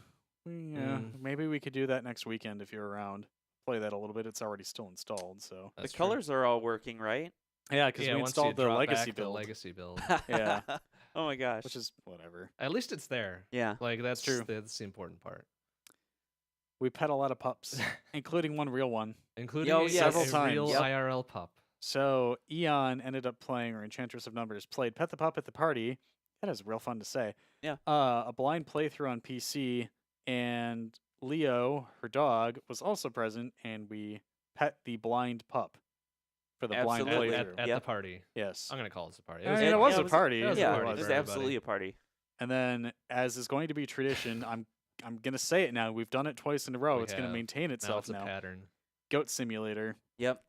S2: Yeah.
S1: Mm.
S2: Maybe we could do that next weekend if you're around. Play that a little bit. It's already still installed, so.
S1: That's
S3: The
S1: true.
S3: colors are all working, right?
S2: Yeah, because
S1: Yeah,
S2: we
S1: once you
S2: installed the
S1: drop
S2: legacy
S1: back the
S2: build,
S1: legacy build.
S2: Yeah.
S3: Oh my gosh.
S2: which is whatever.
S1: At least it's there.
S3: yeah.
S1: Like that's
S2: true.
S1: That's the important part.
S2: We pet a lot of pups, including one real one.
S1: Including
S3: Oh,
S1: a,
S3: yes.
S2: Several
S1: a real
S2: times.
S3: Yep.
S1: IRL pup.
S2: So Eon ended up playing, or Enchantress of Numbers played Pet the Pup at the party. That is real fun to say.
S3: Yeah.
S2: A blind playthrough on PC, and Leo, her dog, was also present, and we pet the blind pup for the blind
S3: Absolutely.
S2: playthrough.
S1: At
S3: Yep.
S1: the party.
S2: Yes.
S1: I'm gonna call this a party.
S2: I mean, it was
S3: yeah,
S2: a party.
S1: it was a
S3: yeah,
S1: party
S3: it
S1: for
S3: was
S1: everybody.
S3: absolutely a party.
S2: And then, as is going to be tradition, I'm gonna say it now. We've done it twice in a row.
S1: We
S2: it's gonna
S1: have.
S2: maintain
S1: Now
S2: itself
S1: it's a
S2: now.
S1: pattern.
S2: Goat Simulator.
S3: Yep.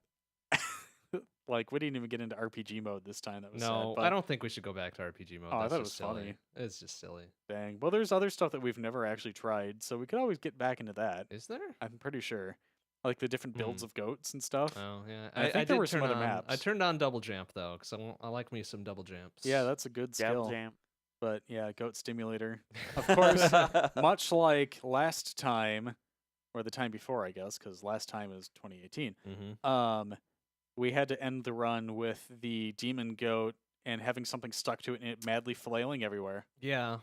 S2: Like, we didn't even get into RPG mode this time. That was
S1: No,
S2: sad, but
S1: I don't think we should go back to RPG mode.
S2: Oh, I
S1: That's
S2: thought it
S1: just
S2: was funny.
S1: silly. It's just silly.
S2: Dang. Well, there's other stuff that we've never actually tried, so we could always get back into that.
S1: Is there?
S2: I'm pretty sure. Like the different builds of goats and stuff.
S1: Oh yeah.
S2: And I think there
S1: did
S2: were some
S1: turn
S2: other
S1: on- I
S2: maps.
S1: turned on double jump though, because I like me some double jumps.
S2: Yeah, that's a good
S3: Dabble
S2: skill.
S3: jam.
S2: But yeah, Goat Stimulator. Of course, much like last time, or the time before, I guess, because last time was 2018.
S1: Mm-hmm.
S2: We had to end the run with the demon goat and having something stuck to it and it madly flailing everywhere.
S1: Yeah.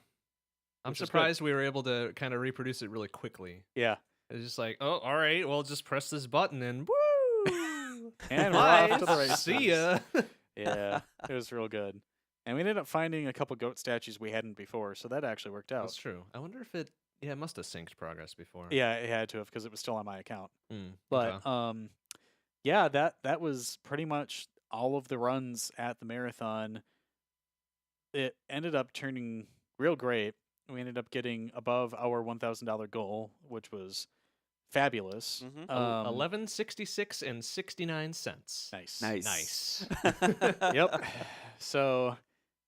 S1: I'm
S2: Which is good.
S1: surprised we were able to kind of reproduce it really quickly.
S2: Yeah.
S1: It's just like, oh, all right, well, just press this button and woo,
S2: And we're
S1: Bye.
S2: off to the races.
S1: See ya.
S2: Yeah, it was real good. And we ended up finding a couple goat statues we hadn't before, so that actually worked out.
S1: That's true. I wonder if it. Yeah, it must have synced progress before.
S2: Yeah, it had to have because it was still on my account.
S1: Mm,
S2: But
S1: okay.
S2: yeah, that was pretty much all of the runs at the marathon. It ended up turning real great. We ended up getting above our $1,000 goal, which was fabulous.
S3: Mhm.
S1: 11.66 and 69 cents.
S2: Nice.
S3: Nice.
S2: Yep. So,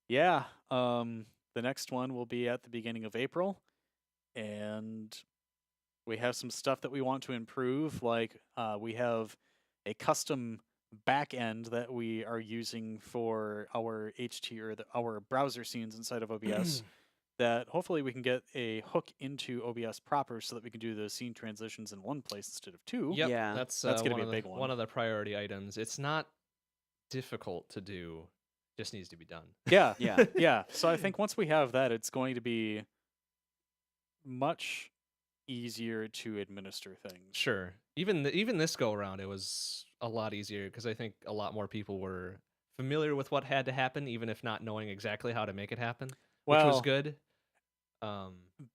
S2: yeah, the next one will be at the beginning of April, and We have some stuff that we want to improve, like we have a custom back end that we are using for our our browser scenes inside of OBS. That hopefully we can get a hook into OBS proper so that we can do the scene transitions in one place instead of two.
S1: Yep,
S3: Yeah.
S1: that's
S2: gonna
S1: one
S2: be a
S1: of
S2: big
S1: the,
S2: one.
S1: one of the priority items. It's not difficult to do, just needs to be done.
S2: Yeah,
S3: Yeah.
S2: yeah. So I think once we have that, it's going to be much easier to administer things.
S1: Sure. Even this go around, it was a lot easier because I think a lot more people were familiar with what had to happen, even if not knowing exactly how to make it happen, which was
S2: Well,
S1: good.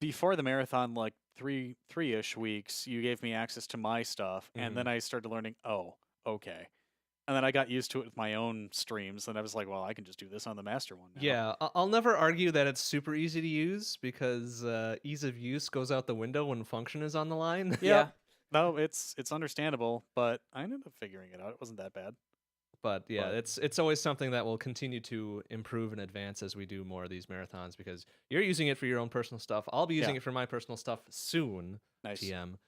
S2: before the marathon, like three-ish weeks, you gave me access to my stuff, and then I started learning, oh, okay. And then I got used to it with my own streams, and I was like, well, I can just do this on the master one now.
S1: Yeah, I'll never argue that it's super easy to use because ease of use goes out the window when function is on the line.
S3: Yeah.
S2: No, it's understandable, but I ended up figuring it out. It wasn't that bad.
S1: But yeah,
S2: But-
S1: it's always something that will continue to improve and advance as we do more of these marathons because you're using it for your own personal stuff. I'll be using
S2: Yeah.
S1: it for my personal stuff soon,
S2: Nice.
S1: TM.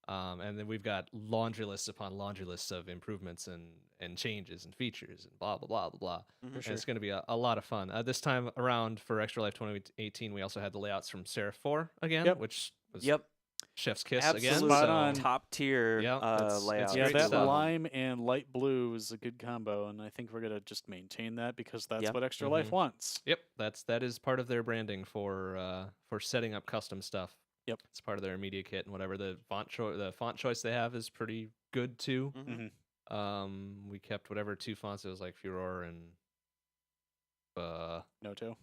S1: And then we've got laundry lists upon laundry lists of improvements and changes and features and blah, blah, blah, blah, blah.
S3: Mhm.
S2: For
S1: And
S2: sure.
S1: it's going to be a lot of fun. This time around for Extra Life 2018, we also had the layouts from Seraph 4 again,
S2: Yep.
S1: which was
S3: Yep.
S1: chef's kiss
S3: Absolute
S1: again.
S2: Spot
S1: so
S2: on.
S3: top tier
S1: Yeah, it's
S3: layout.
S2: Yeah,
S1: great
S2: that
S1: stuff.
S2: lime and light blue is a good combo, and I think we're gonna just maintain that because that's
S3: Yep.
S2: what Extra Life
S1: Mhm.
S2: wants.
S1: Yep, that is part of their branding for setting up custom stuff.
S2: Yep.
S1: It's part of their media kit and whatever. The font choice they have is pretty good too.
S3: Mhm.
S1: We kept whatever two fonts it was like Furor and
S2: Noto.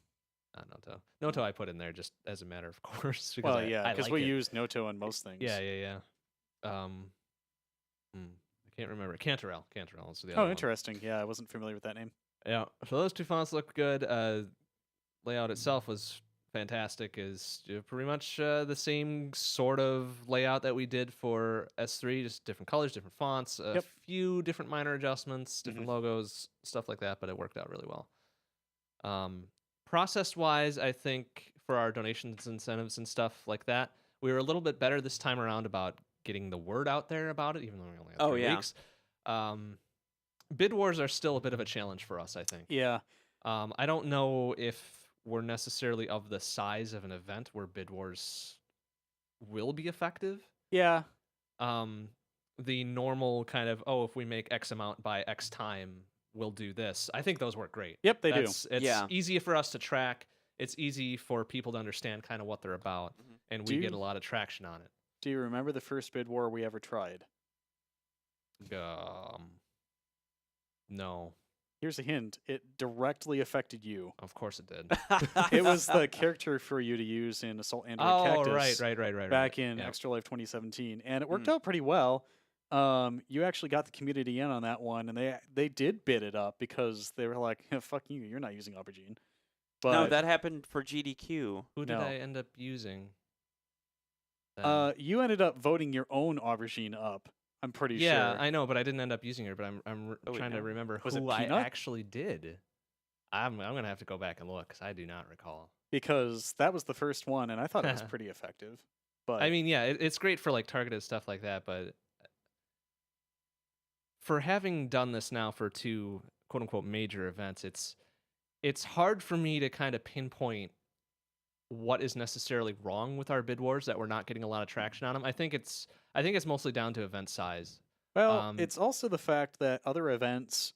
S1: Noto I put in there just as a matter of course because
S2: Well, yeah,
S1: I
S2: because
S1: like
S2: we
S1: it.
S2: use Noto on most things.
S1: Yeah. I can't remember. Cantarell is the other
S2: Oh,
S1: one.
S2: interesting. Yeah, I wasn't familiar with that name.
S1: Yeah, so those two fonts look good. Layout itself was fantastic. Is pretty much the same sort of layout that we did for S3, just different colors, different fonts, a
S2: Yep.
S1: few different minor adjustments, different logos, stuff like that. But it worked out really well. Process-wise, I think for our donations, incentives, and stuff like that, we were a little bit better this time around about getting the word out there about it, even though we only had 3
S3: yeah.
S1: weeks. Bid wars are still a bit of a challenge for us, I think.
S2: Yeah.
S1: I don't know if we're necessarily of the size of an event where bid wars will be effective.
S2: Yeah.
S1: The normal kind of, if we make X amount by X time, we'll do this. I think those work great.
S2: Yep, they do.
S1: It's
S3: Yeah.
S1: easy for us to track. It's easy for people to understand kind of what they're about,
S3: Mhm.
S1: and
S2: Do
S1: we get
S2: you-
S1: a lot of traction on it.
S2: Do you remember the first bid war we ever tried?
S1: No,
S2: Here's a hint. It directly affected you.
S1: of course it did.
S2: It was the character for you to use in Assault Android Cactus
S1: right.
S2: back in
S1: Yep.
S2: Extra Life 2017, and it worked out pretty well. You actually got the community in on that one, and they did bid it up because they were like, "Fuck you, you're not using Aubergine." But
S3: No, that happened for GDQ.
S1: Who did
S2: No.
S1: I end up using? then?
S2: you ended up voting your own Aubergine up. I'm pretty
S1: Yeah,
S2: sure.
S1: I know, but I didn't end up using her. But I'm
S3: Oh, wait,
S1: trying to
S3: no.
S1: remember
S2: Was it
S1: who I
S2: Peanut?
S1: actually did. I'm gonna have to go back and look because I do not recall.
S2: Because that was the first one, and I thought it was pretty effective. But
S1: I mean, yeah, it's great for like targeted stuff like that, but for having done this now for 2 quote unquote major events, it's hard for me to kind of pinpoint what is necessarily wrong with our bid wars that we're not getting a lot of traction on them. I think it's mostly down to event size.
S2: well, it's also the fact that other events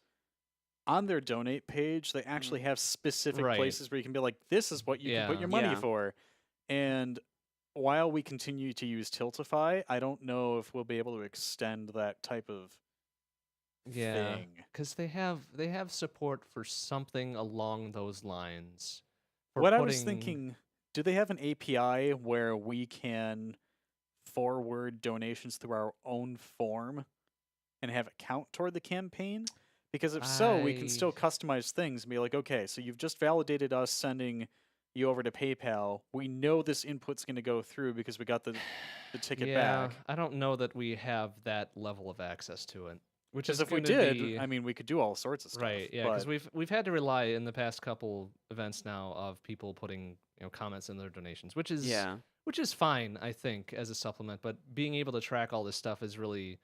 S2: on their donate page, they actually have specific
S1: Right.
S2: places where you can be like, "This is what you can put
S1: Yeah.
S2: your money
S3: Yeah.
S2: for." And while we continue to use Tiltify, I don't know if we'll be able to extend that type of
S1: Yeah,
S2: thing.
S1: because they have support for something along those lines. For
S2: What I was
S1: putting-
S2: thinking, do they have an API where we can forward donations through our own form and have it count toward the campaign? Because if so, we can still customize things and be like, okay, so you've just validated us sending you over to PayPal. We know this input's going to go through because we got the ticket back.
S1: I don't know that we have that level of access to it. Which
S2: Because
S1: is
S2: if we
S1: gonna
S2: did,
S1: be-
S2: I mean, we could do all sorts of stuff.
S1: right, yeah, because
S2: but-
S1: we've had to rely in the past couple events now of people putting comments in their donations, which is
S3: Yeah.
S1: which is fine, I think, as a supplement. But being able to track all this stuff is really,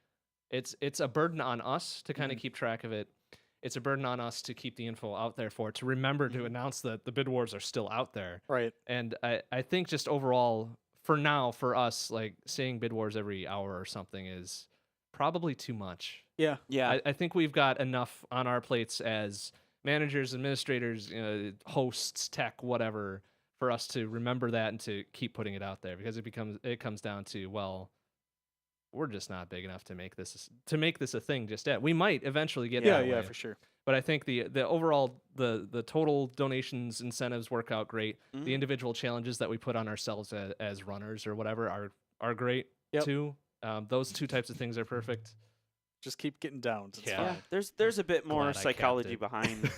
S1: it's a burden on us to kind of keep track of it. It's a burden on us to keep the info out there for it, to remember to announce that the bid wars are still out there.
S2: Right.
S1: And I think just overall, for now, for us, like saying bid wars every hour or something is probably too much.
S2: Yeah.
S3: Yeah.
S1: I think we've got enough on our plates as managers, administrators, hosts, tech, whatever, for us to remember that and to keep putting it out there, because it comes down to, well, we're just not big enough to make this a thing just yet. We might eventually get that
S2: Yeah,
S1: way.
S2: for sure.
S1: But I think the overall the total donations incentives work out great.
S3: Mhm.
S1: The individual challenges that we put on ourselves as runners or whatever are great
S2: Yep.
S1: too. Those two types of things are perfect.
S2: Just keep getting downs. It's
S1: Yeah.
S2: fine.
S3: There's a bit more
S1: Glad I capped
S3: psychology
S1: it.
S3: behind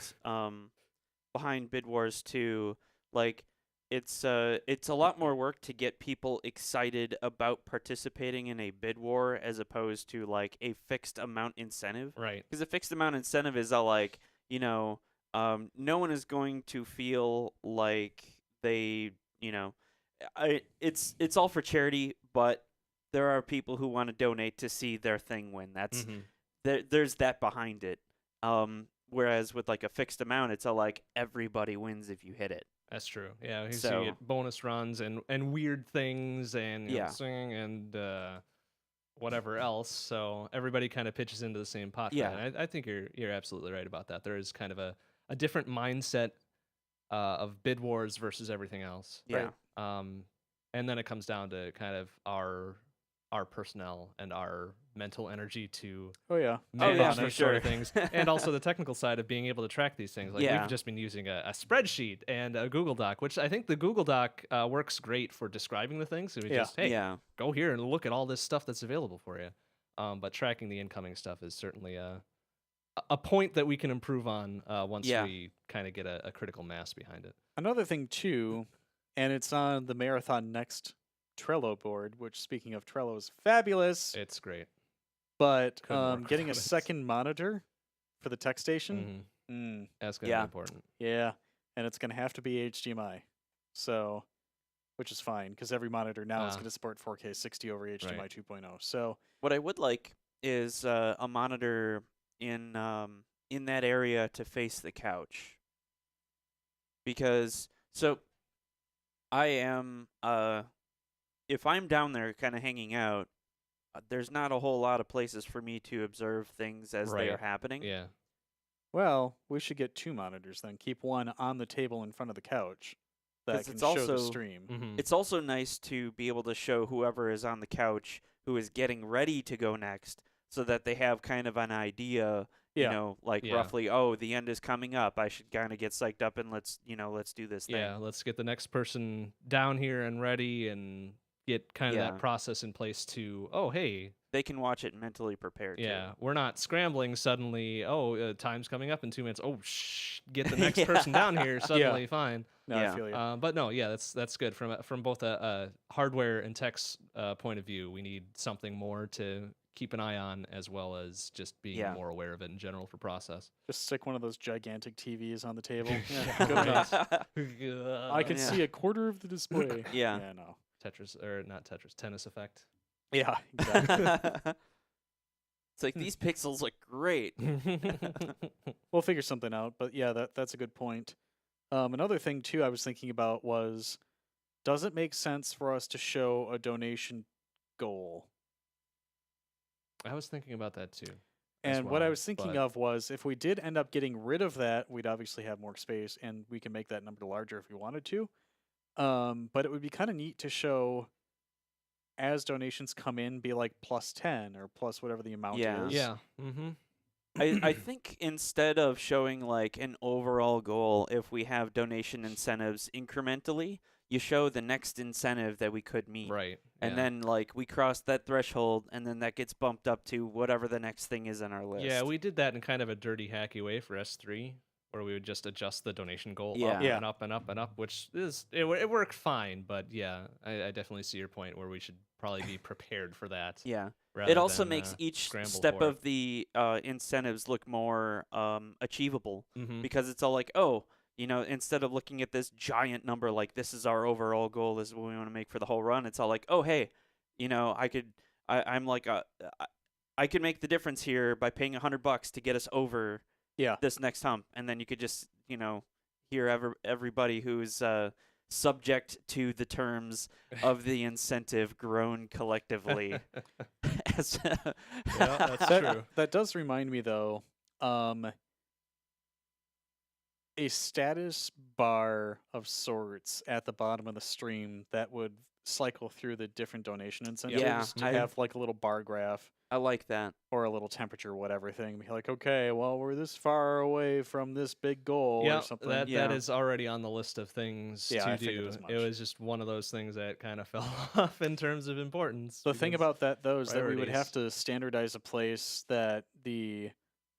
S3: behind bid wars too. Like it's a lot more work to get people excited about participating in a bid war as opposed to like a fixed amount incentive.
S1: Right.
S3: Because a fixed amount incentive is like, no one is going to feel like they, it's all for charity, but there are people who want to donate to see their thing win. That's
S1: Mhm.
S3: there's that behind it. Whereas with like a fixed amount, it's all like everybody wins if you hit it.
S1: That's true. Yeah. So
S3: So-
S1: you get bonus runs and weird things and
S3: Yeah.
S1: singing and whatever else. So everybody kind of pitches into the same pot. for
S3: Yeah.
S1: that. I think you're absolutely right about that. There is kind of a different mindset of bid wars versus everything else.
S3: Yeah.
S1: And then it comes down to kind of our personnel and our mental energy to
S2: Oh yeah.
S1: manage
S3: yeah,
S1: these
S3: for
S1: sort of
S3: sure.
S1: things, and also the technical side of being able to track these things. Like
S3: Yeah.
S1: we've just been using a spreadsheet and a Google Doc, which I think the Google Doc works great for describing the things. So we
S2: Yeah.
S1: just, hey,
S3: Yeah.
S1: go here and look at all this stuff that's available for you. But tracking the incoming stuff is certainly a point that we can improve on once
S3: Yeah.
S1: we kind of get a critical mass behind it.
S2: Another thing too, and it's on the Marathon Next Trello board, which, speaking of Trello, is fabulous.
S1: It's great.
S2: But
S1: couldn't work
S2: getting a
S1: without it.
S2: second monitor for the tech station,
S1: That's going to
S3: Yeah.
S1: be important.
S2: yeah, and it's going to have to be HDMI. So, which is fine because every monitor now is
S1: Ah.
S2: going to support 4K 60 over HDMI
S1: Right.
S2: 2.0. So,
S3: What I would like is a monitor in that area to face the couch. Because I am if I'm down there kind of hanging out, there's not a whole lot of places for me to observe things as they are
S1: Right.
S3: happening.
S1: Yeah.
S2: well, we should get two monitors then. Keep one on the table in front of the couch that
S3: 'Cause
S2: can
S3: it's
S2: show the
S3: also-
S2: stream.
S1: Mhm.
S3: It's also nice to be able to show whoever is on the couch who is getting ready to go next so that they have kind of an idea,
S2: Yeah.
S3: like
S1: Yeah.
S3: roughly, oh, the end is coming up. I should kind of get psyched up and let's do this thing.
S1: Yeah, let's get the next person down here and ready and get kind of
S3: Yeah.
S1: that process in place to, oh, hey,
S3: They can watch it mentally prepared.
S1: yeah,
S3: too.
S1: we're not scrambling suddenly. Oh, time's coming up in 2 minutes. Oh, get the next
S3: Yeah.
S1: person down here suddenly. Fine.
S2: No,
S3: Yeah.
S2: I feel you.
S1: But no, yeah, that's good from both a hardware and tech's point of view. We need something more to keep an eye on, as well as just being
S3: Yeah.
S1: more aware of it in general for process.
S2: Just stick one of those gigantic TVs on the table.
S1: Yeah,
S2: Good enough. I can
S3: Yeah.
S2: see a quarter of the display.
S3: Yeah.
S2: Yeah, no.
S1: Tetris, or not Tetris, tennis effect.
S2: Yeah, exactly.
S3: It's like these pixels look great.
S2: We'll figure something out, but yeah, that's a good point. Another thing too I was thinking about was, does it make sense for us to show a donation goal?
S1: I was thinking about that too. as
S2: And what I
S1: well,
S2: was thinking
S1: but-
S2: of was, if we did end up getting rid of that, we'd obviously have more space, and we can make that number larger if we wanted to. But it would be kind of neat to show, as donations come in, be like +10 or plus whatever the amount
S3: Yeah.
S2: is.
S1: Yeah. Mm-hmm.
S3: I think instead of showing like an overall goal, if we have donation incentives incrementally, you show the next incentive that we could meet.
S1: Right.
S3: And
S1: yeah.
S3: then like we cross that threshold and then that gets bumped up to whatever the next thing is on our list.
S1: Yeah, we did that in kind of a dirty, hacky way for S3, where we would just adjust the donation goal
S3: Yeah.
S1: up
S2: Yeah.
S1: and up and up and up, which it worked fine. But yeah, I definitely see your point where we should probably be prepared for that.
S3: Yeah.
S1: rather
S3: It also
S1: than,
S3: makes each
S1: scramble
S3: step
S1: for it.
S3: of the incentives look more achievable
S1: Mhm.
S3: because it's all like, oh, instead of looking at this giant number, like this is our overall goal, this is what we want to make for the whole run, it's all like, oh, hey, I'm like, I could make the difference here by paying $100 to get us over this next hump. And then you could just, hear everybody who's subject to the terms of the incentive groan collectively.
S1: Yeah, that's true.
S2: That does remind me, though, a status bar of sorts at the bottom of the stream that would cycle through the different donation incentives to have like a little bar graph.
S3: I like that.
S2: Or a little temperature, whatever thing. Be like, okay, well, we're this far away from this big goal or something.
S1: That is already on the list of things to
S2: I
S1: do.
S2: figured as much.
S1: It was just one of those things that kind of fell off in terms of importance.
S2: The thing about that, though, is that we would
S1: priorities.
S2: have to standardize a place that the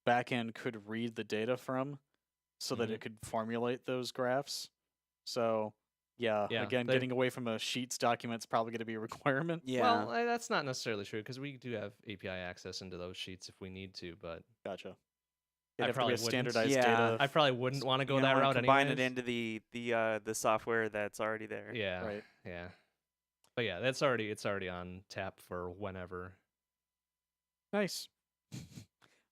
S2: backend could read the data from so that it could formulate those graphs. So, again, getting away from a Sheets document is probably going to be a requirement.
S3: Yeah.
S1: Well, that's not necessarily true because we do have API access into those sheets if we need to, but
S2: Gotcha.
S1: I
S2: It'd have to be
S1: probably
S2: a standardized
S3: wouldn't. Yeah.
S2: data.
S1: I probably wouldn't want to go
S3: You
S1: that
S3: don't wanna
S1: route
S3: combine
S1: anyways.
S3: it into the software that's already there.
S1: Yeah.
S2: Right.
S1: Yeah. But yeah, it's already on tap for whenever.
S2: Nice.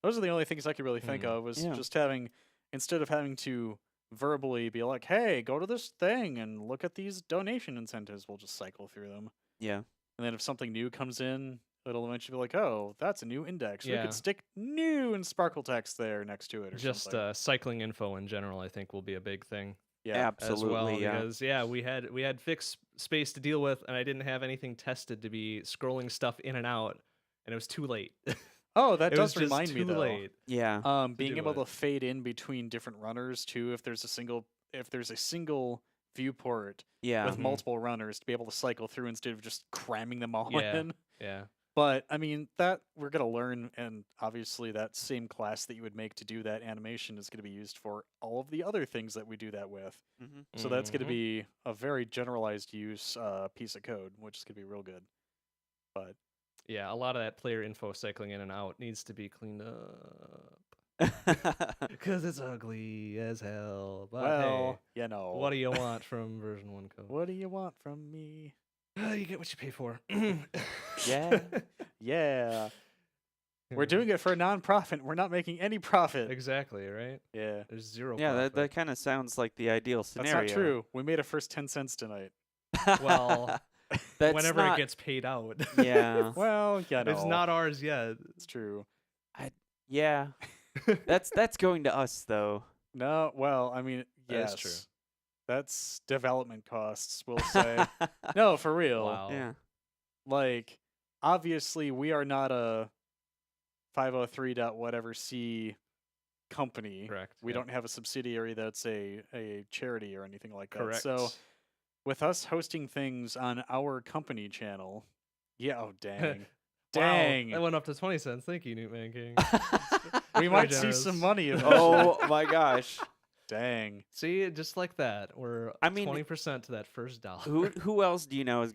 S2: Those are the only things I could really think of was just having, instead of having to verbally be like, hey, go to this thing and look at these donation incentives, we'll just cycle through them.
S3: Yeah.
S2: And then if something new comes in, it'll eventually be like, oh, that's a new index. We
S1: Yeah.
S2: could stick new and sparkle text there next to it or
S1: Just
S2: something.
S1: cycling info in general, I think, will be a big thing.
S2: Yeah.
S3: Absolutely.
S1: As well,
S3: yeah.
S1: because we had fixed space to deal with, and I didn't have anything tested to be scrolling stuff in and out, and it was too late.
S2: Oh, that
S1: It was
S2: does remind
S1: just
S2: me
S1: too
S2: though.
S1: late.
S3: Yeah.
S2: Being
S1: do
S2: able
S1: it.
S2: to fade in between different runners too, if there's a single viewport
S3: Yeah.
S2: with multiple runners, to be able to cycle through instead of just cramming them all
S1: Yeah.
S2: in.
S1: Yeah.
S2: But I mean, that we're gonna learn, and obviously that same class that you would make to do that animation is gonna be used for all of the other things that we do that with.
S3: Mm-hmm.
S2: So that's gonna
S1: Mhm.
S2: be a very generalized use piece of code, which is gonna be real good. But
S1: Yeah, a lot of that player info cycling in and out needs to be cleaned up because it's ugly as hell. But
S2: well,
S1: hey, what do you want from version 1 code?
S2: what do you want from me?
S1: You get what you pay for.
S3: Yeah.
S2: Yeah, we're doing it for a non-profit. We're not making any profit.
S1: Exactly, right?
S2: Yeah,
S1: There's zero.
S3: Yeah,
S1: profit.
S3: that kind of sounds like the ideal
S2: that's
S3: scenario.
S2: not true. We made our first 10 cents tonight.
S1: Well,
S3: that's
S1: whenever
S3: not,
S1: it gets paid out.
S3: Yeah.
S2: Well, yeah, no,
S1: It's not ours yet.
S2: It's true.
S3: Yeah. That's going to us though.
S2: No, well, I mean,
S1: That
S2: yes,
S1: is true.
S2: That's development costs, we'll say. No, for real.
S1: Wow.
S3: Yeah.
S2: Like, obviously, we are not a 503 whatever C company.
S1: Correct.
S2: We
S1: yep.
S2: don't have a subsidiary that's a charity or anything like that.
S1: Correct.
S2: So, with us hosting things on our company channel, oh dang, dang,
S1: Wow, that went up to 20 cents. Thank you, Newtman King.
S2: we
S1: very
S2: might see
S1: generous.
S2: some money eventually.
S3: Oh my gosh.
S2: Dang.
S1: See, just like that, we're
S3: I mean,
S1: 20% to that first dollar.
S3: Who else do you know is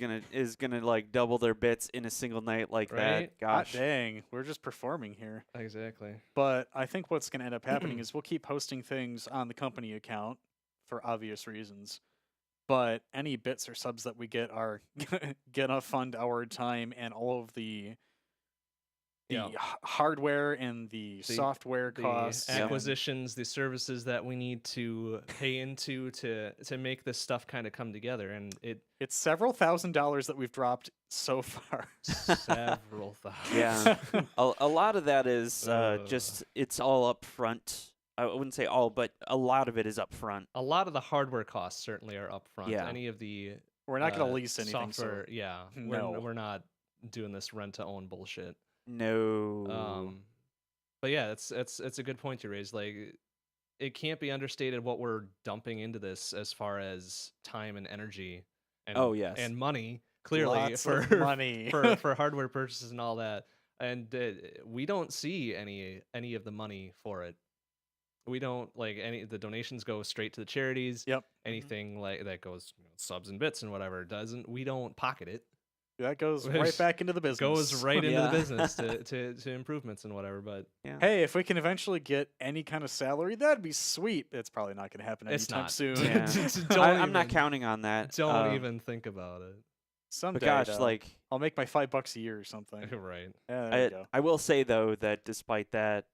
S3: gonna like double their bits in a single night like
S1: Right?
S3: that?
S2: Hot
S3: Gosh.
S2: dang, we're just performing here.
S1: Exactly.
S2: But I think what's going to end up happening is we'll keep posting things on the company account for obvious reasons. But any bits or subs that we get are gonna fund our time and all of the
S1: Yeah.
S2: hardware and the software
S1: The
S2: costs, and-
S1: acquisitions, the services that we need to pay into to make this stuff kind of come together, and
S2: It's several $1,000s that we've dropped so far.
S1: several thousand.
S3: Yeah. a lot of that is
S1: Ugh.
S3: just it's all up front. I wouldn't say all, but a lot of it is up front.
S1: A lot of the hardware costs certainly are upfront.
S3: Yeah.
S1: Any of the
S2: We're not going to lease anything.
S1: software,
S2: So
S1: yeah,
S2: No.
S1: we're not doing this rent to own bullshit.
S3: No.
S1: But yeah, it's a good point you raised. Like, it can't be understated what we're dumping into this as far as time and energy. And,
S3: Oh, yes.
S1: and money clearly
S2: lots
S1: for
S2: of money.
S1: for hardware purchases and all that. And we don't see any of the money for it. We don't like the donations go straight to the charities.
S2: Yep.
S1: Anything like that goes subs and bits and whatever doesn't. We don't pocket it.
S2: That goes right back into the business.
S1: Goes right into the
S3: Yeah.
S1: business to improvements and whatever. But
S2: Hey, if we can eventually get any kind of salary, that'd be sweet. It's probably not going to happen
S1: it's
S2: anytime
S1: not.
S2: soon.
S3: Yeah.
S1: Don't
S3: I'm not
S1: even-
S3: counting on that.
S1: Don't even think about it.
S2: Someday,
S3: But gosh,
S2: though,
S3: like
S2: I'll make my $5 a year or something.
S1: Right.
S2: Yeah, there you go.
S3: I will say though that despite that,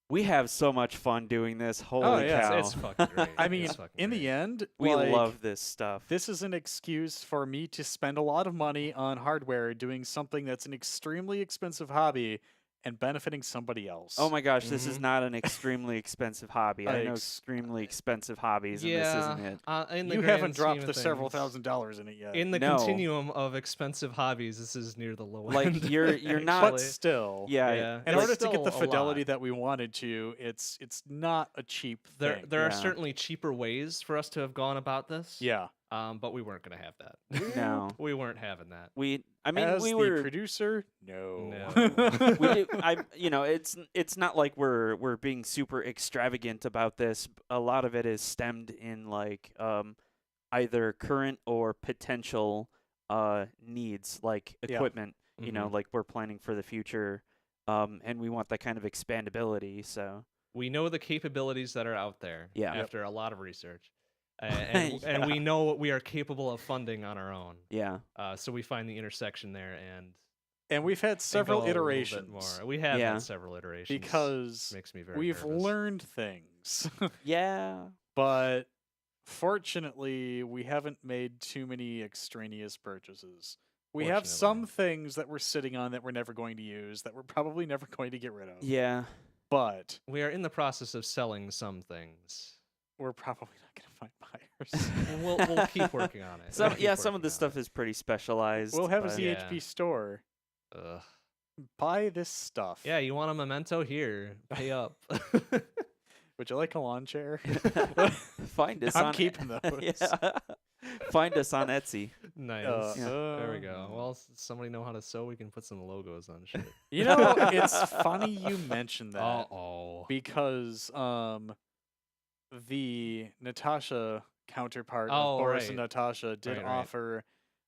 S3: we have so much fun doing this. Holy
S2: yeah,
S3: cow!
S1: It's fucking great.
S2: I mean,
S1: It's fucking
S2: in
S1: great.
S2: the end,
S3: we
S2: like,
S3: love this stuff.
S2: this is an excuse for me to spend a lot of money on hardware doing something that's an extremely expensive hobby and benefiting somebody else.
S3: Oh my gosh, this is
S1: Mhm.
S3: not an extremely expensive hobby. I know
S2: Ex-
S3: extremely expensive hobbies, and this
S1: Yeah,
S3: isn't it.
S1: in the
S2: You
S1: grand
S2: haven't dropped
S1: scheme
S2: the
S1: of
S2: several
S1: things,
S2: $1,000s in it yet.
S1: In the
S3: No.
S1: continuum of expensive hobbies, this is near the low
S3: Like,
S1: end.
S3: you're not-
S2: but
S1: actually.
S2: still,
S3: Yeah,
S1: Yeah.
S2: in
S1: It's
S2: order to get
S1: still
S2: the
S1: a
S2: fidelity
S1: lot.
S2: that we wanted to, it's not a cheap
S1: There
S2: thing.
S1: are
S3: Yeah.
S1: certainly cheaper ways for us to have gone about this.
S2: Yeah.
S1: But we weren't gonna have that.
S3: No.
S1: We weren't having that.
S3: I mean,
S2: As
S3: we
S2: the
S3: were.
S2: producer, no.
S1: No.
S3: We do, it's not like we're being super extravagant about this. A lot of it is stemmed in like either current or potential needs, like
S2: Yeah.
S3: equipment. You know,
S1: Mhm.
S3: like we're planning for the future, and we want that kind of expandability. So
S1: We know the capabilities that are out there.
S3: Yeah. Yep.
S1: After a lot of research, and
S3: Yeah.
S1: we know what we are capable of funding on our own.
S3: yeah,
S1: So we find the intersection there and
S2: And we've had several
S1: go a little bit
S2: iterations
S1: more. We have
S3: Yeah.
S1: had several iterations
S2: because
S1: makes me very
S2: we've
S1: nervous.
S2: learned things.
S3: yeah.
S2: But fortunately, we haven't made too many extraneous purchases. We have some things that we're sitting on that we're never going to use, that we're probably never going to get rid of.
S3: Yeah.
S2: But
S1: We are in the process of selling some things.
S2: we're probably not going to find buyers.
S1: And we'll keep working on it.
S3: Some
S1: We'll keep
S3: some of
S1: working
S3: this
S1: on
S3: stuff
S1: it.
S3: is pretty specialized.
S2: We'll have a
S3: but-
S2: CHP
S1: Yeah.
S2: store.
S1: Ugh.
S2: Buy this stuff.
S1: Yeah, you want a memento here? Pay up.
S2: Would you like a lawn chair?
S3: Find us
S2: I'm
S3: on
S2: keeping those.
S3: Yeah. Find us on Etsy.
S1: Nice.
S3: Yeah.
S1: There we go. Well, somebody know how to sew. We can put some logos on shit.
S2: You know, it's funny you mentioned that.
S1: Oh.
S2: Because the Natasha counterpart
S1: Oh,
S2: of Boris
S1: right.
S2: and Natasha did
S1: Right, right.
S2: offer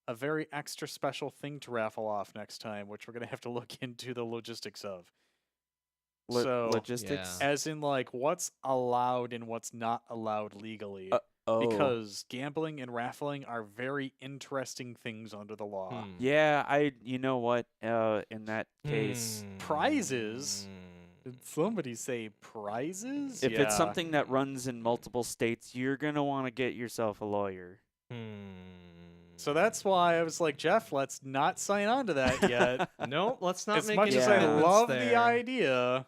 S2: a very extra special thing to raffle off next time, which we're going to have to look into the logistics of. So,
S3: Logistics.
S1: Yeah.
S2: as in, like, what's allowed and what's not allowed legally.
S3: Oh.
S2: Because gambling and raffling are very interesting things under the law.
S1: Hmm.
S3: Yeah, you know what? In that case,
S2: Prizes?
S1: Hmm.
S2: Did somebody say prizes?
S3: if
S2: Yeah.
S3: it's something that runs in multiple states, you're gonna want to get yourself a lawyer.
S2: So that's why I was like, Jeff, let's not sign on to that yet.
S1: No, let's not
S2: As
S1: make
S2: much
S1: any
S2: as I
S1: commitments
S2: love
S1: there.
S2: the idea,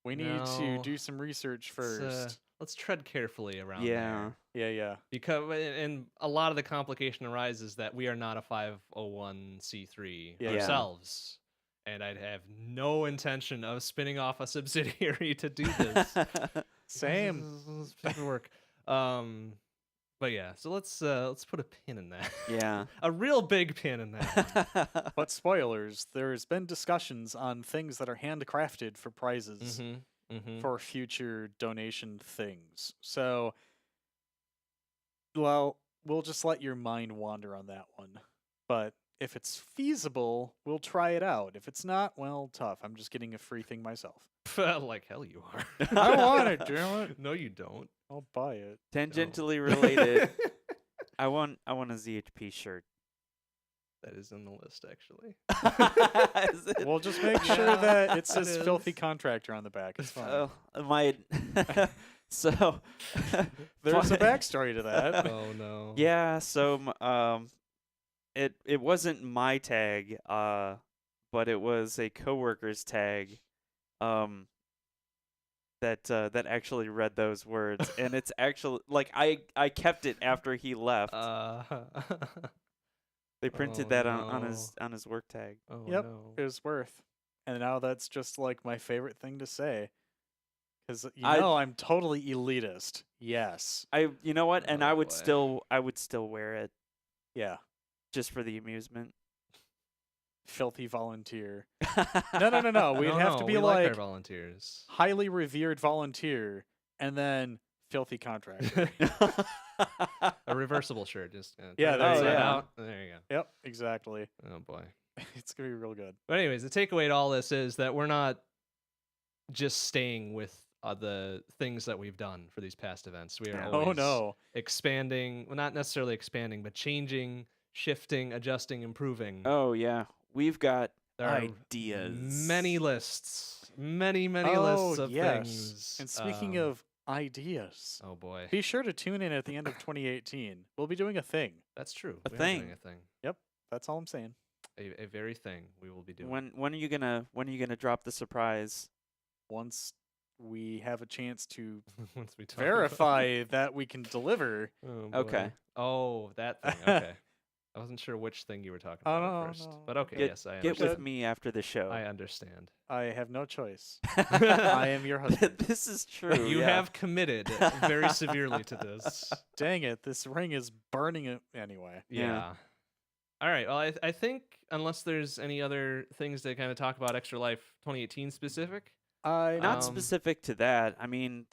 S2: we need to
S1: No.
S2: do some research
S1: Let's,
S2: first.
S1: let's tread carefully around
S3: Yeah.
S1: there.
S2: Yeah.
S1: Because and a lot of the complication arises that we are not a 501c3
S2: Yeah.
S1: ourselves. And I'd have no intention of spinning off a subsidiary to do this.
S2: Same.
S1: This is paperwork. But yeah, so let's put a pin in that.
S3: Yeah.
S1: A real big pin in that.
S2: But spoilers, there's been discussions on things that are handcrafted for prizes for future donation things. So, well, we'll just let your mind wander on that one. But if it's feasible, we'll try it out. If it's not, well, tough. I'm just getting a free thing myself.
S1: Like hell you are.
S2: I want it, damn it.
S1: No, you don't.
S2: I'll buy it.
S3: Tangentially related, I want a ZHP shirt.
S1: That is in the list, actually.
S3: Is it?
S2: We'll just make sure that it says
S1: is.
S2: filthy contractor on the back. It's fine.
S3: Oh, my. So
S2: There's a backstory to that.
S1: Oh no.
S3: yeah, so it wasn't my tag, but it was a coworker's tag, that actually read those words, and it's actually like I kept it after he left. They printed
S1: oh,
S3: that
S1: no.
S3: on his work tag.
S1: Oh
S2: Yep.
S1: no.
S2: It was worth. And now that's just like my favorite thing to say. Because
S3: I-
S2: I'm totally elitist. Yes.
S3: You know what? And
S1: Oh,
S3: I would
S1: boy.
S3: still wear it
S2: Yeah.
S3: just for the amusement.
S2: Filthy volunteer. No. We'd
S1: No,
S2: have
S1: no,
S2: to be
S1: we like our
S2: like
S1: volunteers.
S2: highly revered volunteer and then filthy contractor.
S1: A reversible shirt, just
S2: Yeah,
S1: turn it
S2: there you
S1: inside
S3: go.
S1: out. There you go.
S2: Yep, exactly.
S1: Oh boy.
S2: It's gonna be real good.
S1: But anyways, the takeaway to all this is that we're not just staying with the things that we've done for these past events. We are
S3: Yeah.
S1: always
S2: Oh no.
S1: expanding. Well, not necessarily expanding, but changing, shifting, adjusting, improving.
S3: Oh yeah, we've got
S1: There are
S3: ideas.
S1: many lists, many
S2: Oh,
S1: lists of
S2: yes.
S1: things.
S2: And speaking of ideas,
S1: oh boy,
S2: be sure to tune in at the end of 2018. We'll be doing a thing.
S1: that's true.
S3: A
S1: We are doing
S3: thing.
S1: a thing,
S2: That's all I'm saying.
S1: a very thing we will be doing.
S3: When are you gonna drop the surprise?
S2: Once we have a chance to
S1: Once we talk about-
S2: verify that we can deliver.
S1: Oh, boy.
S3: Okay.
S1: Oh, that thing. Okay. I wasn't sure which thing you were talking
S2: Oh,
S1: about
S2: no,
S1: at first,
S2: no.
S1: but okay.
S3: Get-
S1: Yes, I
S3: Get
S1: understand.
S3: with me after the show.
S1: I understand.
S2: I have no choice. I am your husband.
S3: This is true.
S1: You
S3: yeah.
S1: have committed very severely to this.
S2: Dang it, this ring is burning it anyway.
S1: Yeah.
S3: Yeah.
S1: All right. Well, I think unless there's any other things to kind of talk about Extra Life 2018 specific.
S2: I'm
S3: Not
S1: Um,
S3: specific to that. I mean,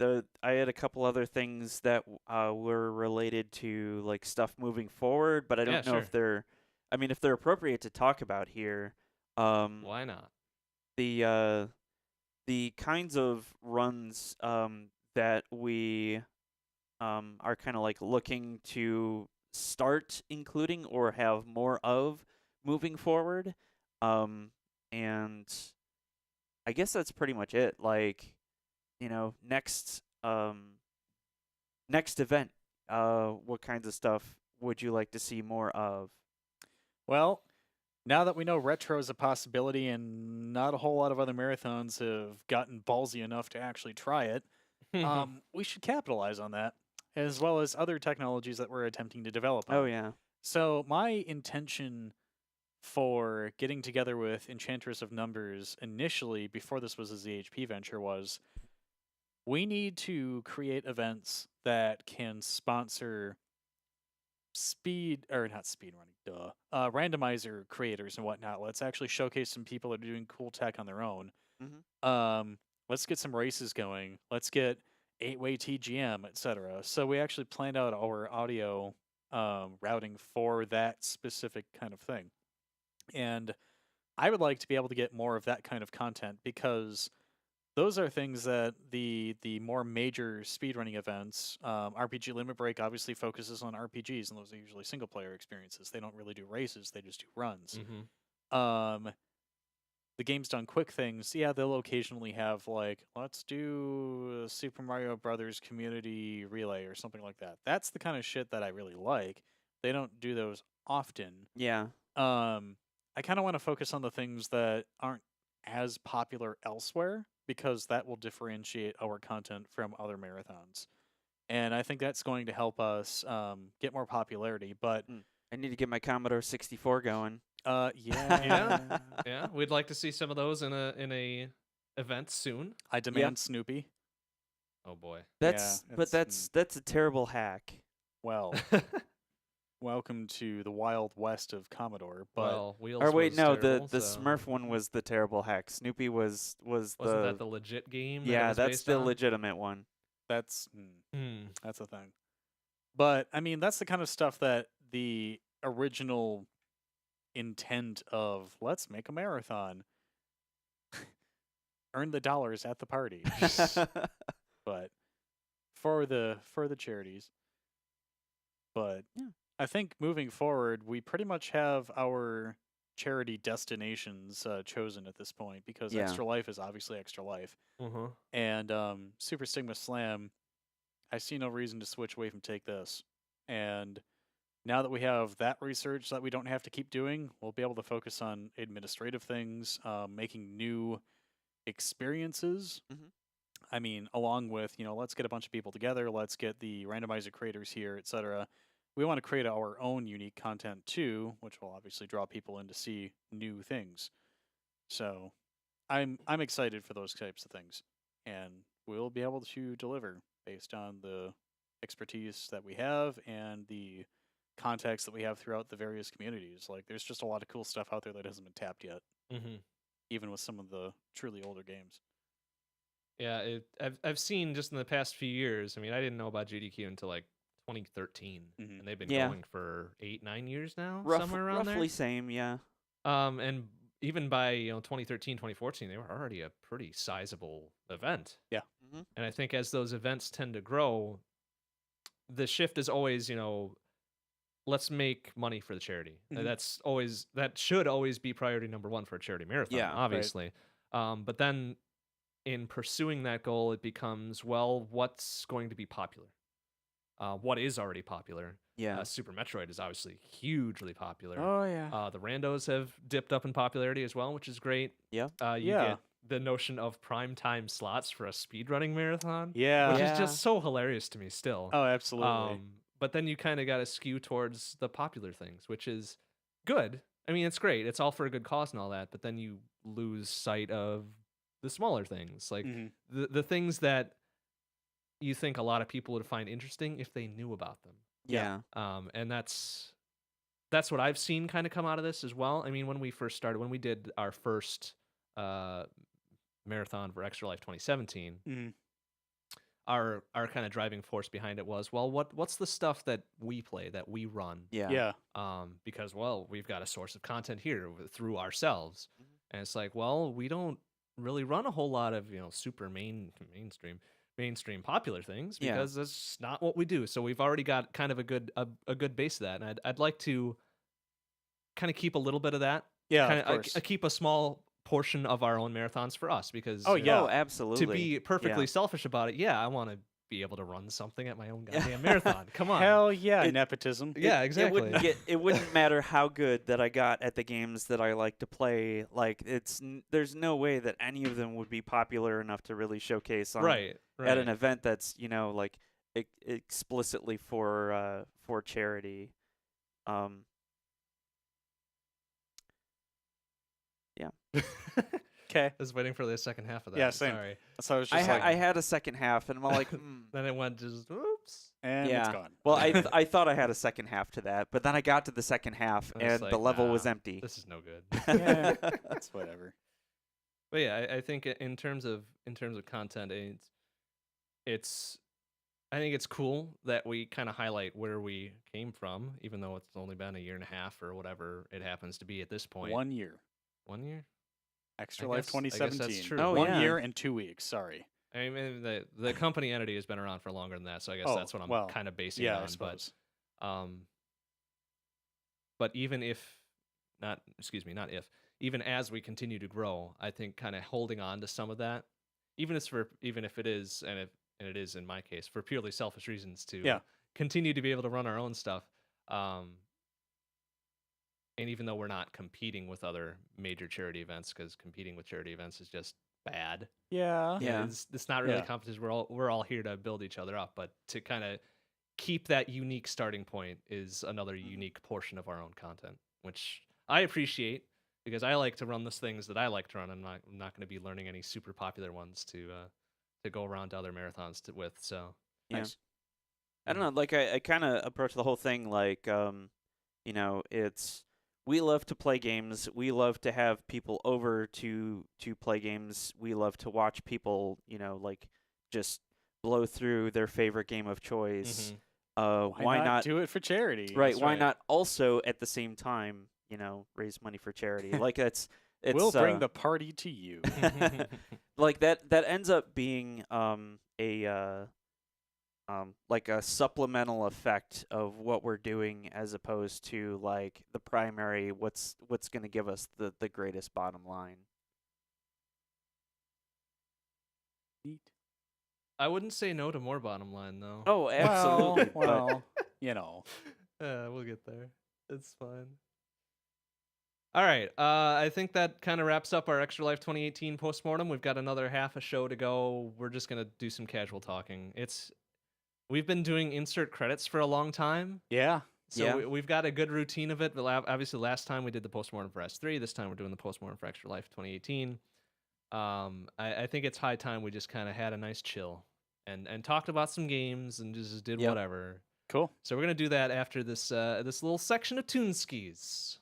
S3: I had a couple other things that were related to like stuff moving forward, but I don't
S1: Yeah,
S3: know
S1: sure.
S3: if they're. I mean, if they're appropriate to talk about here.
S1: Why not?
S3: The kinds of runs that we are kind of like looking to start including or have more of moving forward. And I guess that's pretty much it. Like, next event, what kinds of stuff would you like to see more of?
S2: Well, now that we know retro is a possibility and not a whole lot of other marathons have gotten ballsy enough to actually try it, we should capitalize on that, as well as other technologies that we're attempting to develop.
S3: Oh
S2: on.
S3: yeah.
S2: So my intention for getting together with Enchantress of Numbers initially, before this was a ZHP venture, was we need to create events that can sponsor randomizer creators and whatnot. Let's actually showcase some people that are doing cool tech on their own.
S3: Mhm.
S2: Let's get some races going. Let's get 8-way TGM, etc. So we actually planned out our audio routing for that specific kind of thing. And I would like to be able to get more of that kind of content because those are things that the more major speedrunning events, RPG Limit Break obviously focuses on RPGs, and those are usually single player experiences. They don't really do races; they just do runs. The Games Done Quick things, yeah, they'll occasionally have like, let's do a Super Mario Brothers community relay or something like that. That's the kind of shit that I really like. They don't do those often.
S3: Yeah.
S2: I kind of want to focus on the things that aren't as popular elsewhere because that will differentiate our content from other marathons. And I think that's going to help us get more popularity. But
S3: I need to get my Commodore 64 going.
S2: yeah,
S1: Yeah, we'd like to see some of those in a event soon.
S2: I demand Snoopy.
S1: Oh boy.
S3: But that's a terrible hack.
S2: Well, welcome to the wild west of Commodore. But
S1: Well, Wheels
S3: Or wait,
S1: was
S3: no,
S1: terrible,
S3: the
S1: so-
S3: Smurf one was the terrible hack. Snoopy was
S1: Wasn't that the legit game? that it
S3: yeah,
S1: was
S3: that's
S1: based
S3: the
S1: on?
S3: legitimate one.
S2: that's
S1: Hmm.
S2: that's a thing. But I mean, that's the kind of stuff that the original intent of let's make a marathon earn the dollars at the party. But for the charities. But
S3: Yeah.
S2: I think moving forward, we pretty much have our charity destinations chosen at this point because
S3: Yeah.
S2: Extra Life is obviously Extra Life, and Super Stigma Slam. I see no reason to switch away from Take This, and now that we have that research that we don't have to keep doing, we'll be able to focus on administrative things, making new experiences.
S3: Mhm.
S2: I mean, along with, let's get a bunch of people together, let's get the randomizer creators here, etc. We want to create our own unique content too, which will obviously draw people in to see new things. So I'm excited for those types of things. And we'll be able to deliver based on the expertise that we have and the context that we have throughout the various communities. Like, there's just a lot of cool stuff out there that hasn't been tapped yet, even with some of the truly older games.
S1: Yeah, I've seen just in the past few years. I mean, I didn't know about GDQ until like 2013, and they've been
S3: Yeah.
S1: going for 8-9 years now,
S3: Rough,
S1: somewhere around
S3: roughly same, yeah.
S1: And even by 2013, 2014, they were already a pretty sizable event.
S2: Yeah.
S3: hmm
S1: And I think as those events tend to grow, the shift is always, let's make money for the charity.
S2: Mhm.
S1: That should always be priority number one for a charity marathon,
S3: Yeah, right.
S1: obviously. But then in pursuing that goal, it becomes, well, what's going to be popular? What is already popular?
S3: Yeah.
S1: Super Metroid is obviously hugely popular.
S2: Oh yeah.
S1: The randos have dipped up in popularity as well, which is great.
S3: Yeah.
S1: You
S2: Yeah.
S1: get the notion of prime time slots for a speedrunning marathon,
S2: Yeah.
S1: which
S3: Yeah.
S1: is just so hilarious to me still.
S2: Oh, absolutely.
S1: But then you kind of got to skew towards the popular things, which is good. I mean, it's great. It's all for a good cause and all that, but then you lose sight of the smaller things, like
S2: Mhm.
S1: the things that you think a lot of people would find interesting if they knew about them.
S3: Yeah.
S1: And that's what I've seen kind of come out of this as well. I mean, when we first started, when we did our first marathon for Extra Life 2017,
S2: Mhm.
S1: our kind of driving force behind it was, well, what's the stuff that we play, that we run?
S3: Yeah.
S2: Yeah.
S1: Because, well, we've got a source of content here through ourselves,
S3: Mhm.
S1: and it's like, well, we don't really run a whole lot of super mainstream popular things,
S3: Yeah.
S1: because that's just not what we do. So we've already got kind of a good base of that, and I'd like to kind of keep a little bit of that.
S2: Yeah.
S1: Kind
S2: Of course.
S1: keep a small portion of our own marathons for us, because
S2: Oh, yeah.
S3: Oh, absolutely.
S1: to be perfectly
S3: Yeah.
S1: selfish about it, I want to be able to run something at my own goddamn marathon. Come on.
S2: Hell yeah,
S3: It-
S2: nepotism.
S1: Yeah, exactly.
S3: It wouldn't matter how good that I got at the games that I like to play. Like there's no way that any of them would be popular enough to really showcase on
S1: right.
S3: at an event that's like explicitly for charity.
S2: Okay.
S1: I was waiting for the second half of that.
S2: Yeah, same.
S1: Sorry.
S2: So I was
S3: I
S2: just like,
S3: I had a second half, and I'm like,
S1: Then it went just oops.
S2: and it's
S3: yeah.
S2: gone.
S3: Well, I thought I had a second half to that, but then I got to the second half,
S1: I was
S3: and
S1: like,
S3: the level was
S1: nah,
S3: empty.
S1: This is no good.
S2: Yeah. That's whatever.
S1: But yeah, I think in terms of content, it's I think it's cool that we kind of highlight where we came from, even though it's only been a year and a half or whatever it happens to be at this point.
S2: 1 year.
S1: 1 year?
S2: Extra
S1: I
S2: Life
S1: guess that's
S2: 2017.
S1: true.
S3: Oh,
S2: 1
S3: yeah.
S2: year and 2 weeks. Sorry.
S1: I mean, the company entity has been around for longer than that, so I guess
S2: Oh,
S1: that's what I'm
S2: well,
S1: kind of basing
S2: Yeah,
S1: it
S2: I
S1: on.
S2: suppose.
S1: But even even as we continue to grow, I think kind of holding on to some of that, even if it is, and it is in my case, for purely selfish reasons, to
S2: Yeah.
S1: continue to be able to run our own stuff. And even though we're not competing with other major charity events, because competing with charity events is just bad.
S2: Yeah.
S3: Yeah.
S1: It's not really
S2: Yeah.
S1: competition. We're all here to build each other up, but to kind of keep that unique starting point is another unique portion of our own content, which I appreciate, because I like to run those things that I like to run. I'm not going to be learning any super popular ones to go around to other marathons with. So
S3: Yeah.
S2: Nice.
S3: I don't know. Like I kind of approach the whole thing like, it's we love to play games. We love to have people over to play games. We love to watch people, like just blow through their favorite game of choice. Why not
S2: do it for charity?
S3: Right?
S2: That's
S3: Why not also at the same time, raise money for charity? Like it's
S2: We'll bring the party to you.
S3: like that ends up being like a supplemental effect of what we're doing, as opposed to like the primary what's going to give us the greatest bottom line.
S2: Neat.
S1: I wouldn't say no to more bottom line though.
S3: Oh, absolutely. but-
S2: Well,
S1: We'll get there. It's fine. All right. I think that kind of wraps up our Extra Life 2018 postmortem. We've got another half a show to go. We're just gonna do some casual talking. We've been doing insert credits for a long time,
S2: yeah.
S1: so
S3: Yeah.
S1: we've got a good routine of it. But obviously, last time we did the postmortem for S3. This time we're doing the postmortem for Extra Life 2018. I think it's high time we just kind of had a nice chill and talked about some games and just did
S3: Yep.
S1: whatever.
S2: Cool.
S1: So we're gonna do that after this little section of Toonskis.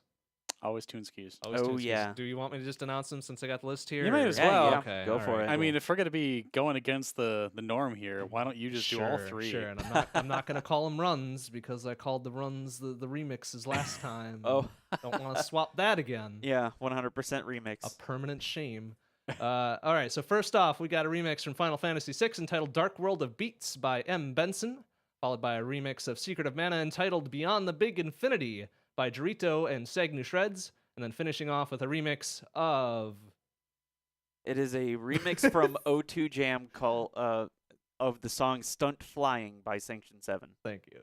S2: Always tune skis.
S1: Always
S3: Oh,
S1: tunes.
S3: yeah.
S1: Do you want me to just announce them since I got the list here?
S2: You might
S1: or-
S2: as well.
S3: Yeah,
S1: Okay,
S3: go
S1: all
S3: for
S1: right,
S3: it.
S2: I mean,
S1: cool.
S2: if we're gonna be going against the norm here, why don't you just do all three?
S1: Sure, and I'm not gonna call them runs because I called the runs the remixes last time.
S3: Oh,
S1: Don't want to swap that again.
S3: yeah, 100% remix.
S1: A permanent shame. All right, so first off, we got a remix from Final Fantasy VI entitled Dark World of Beats by M. Benson, followed by a remix of Secret of Mana entitled Beyond the Big Infinity by Dorito and Segnu Shreds, and then finishing off with a remix of...
S3: It is a remix from O2 Jam called of the song Stunt Flying by Sanction 7.
S1: Thank you.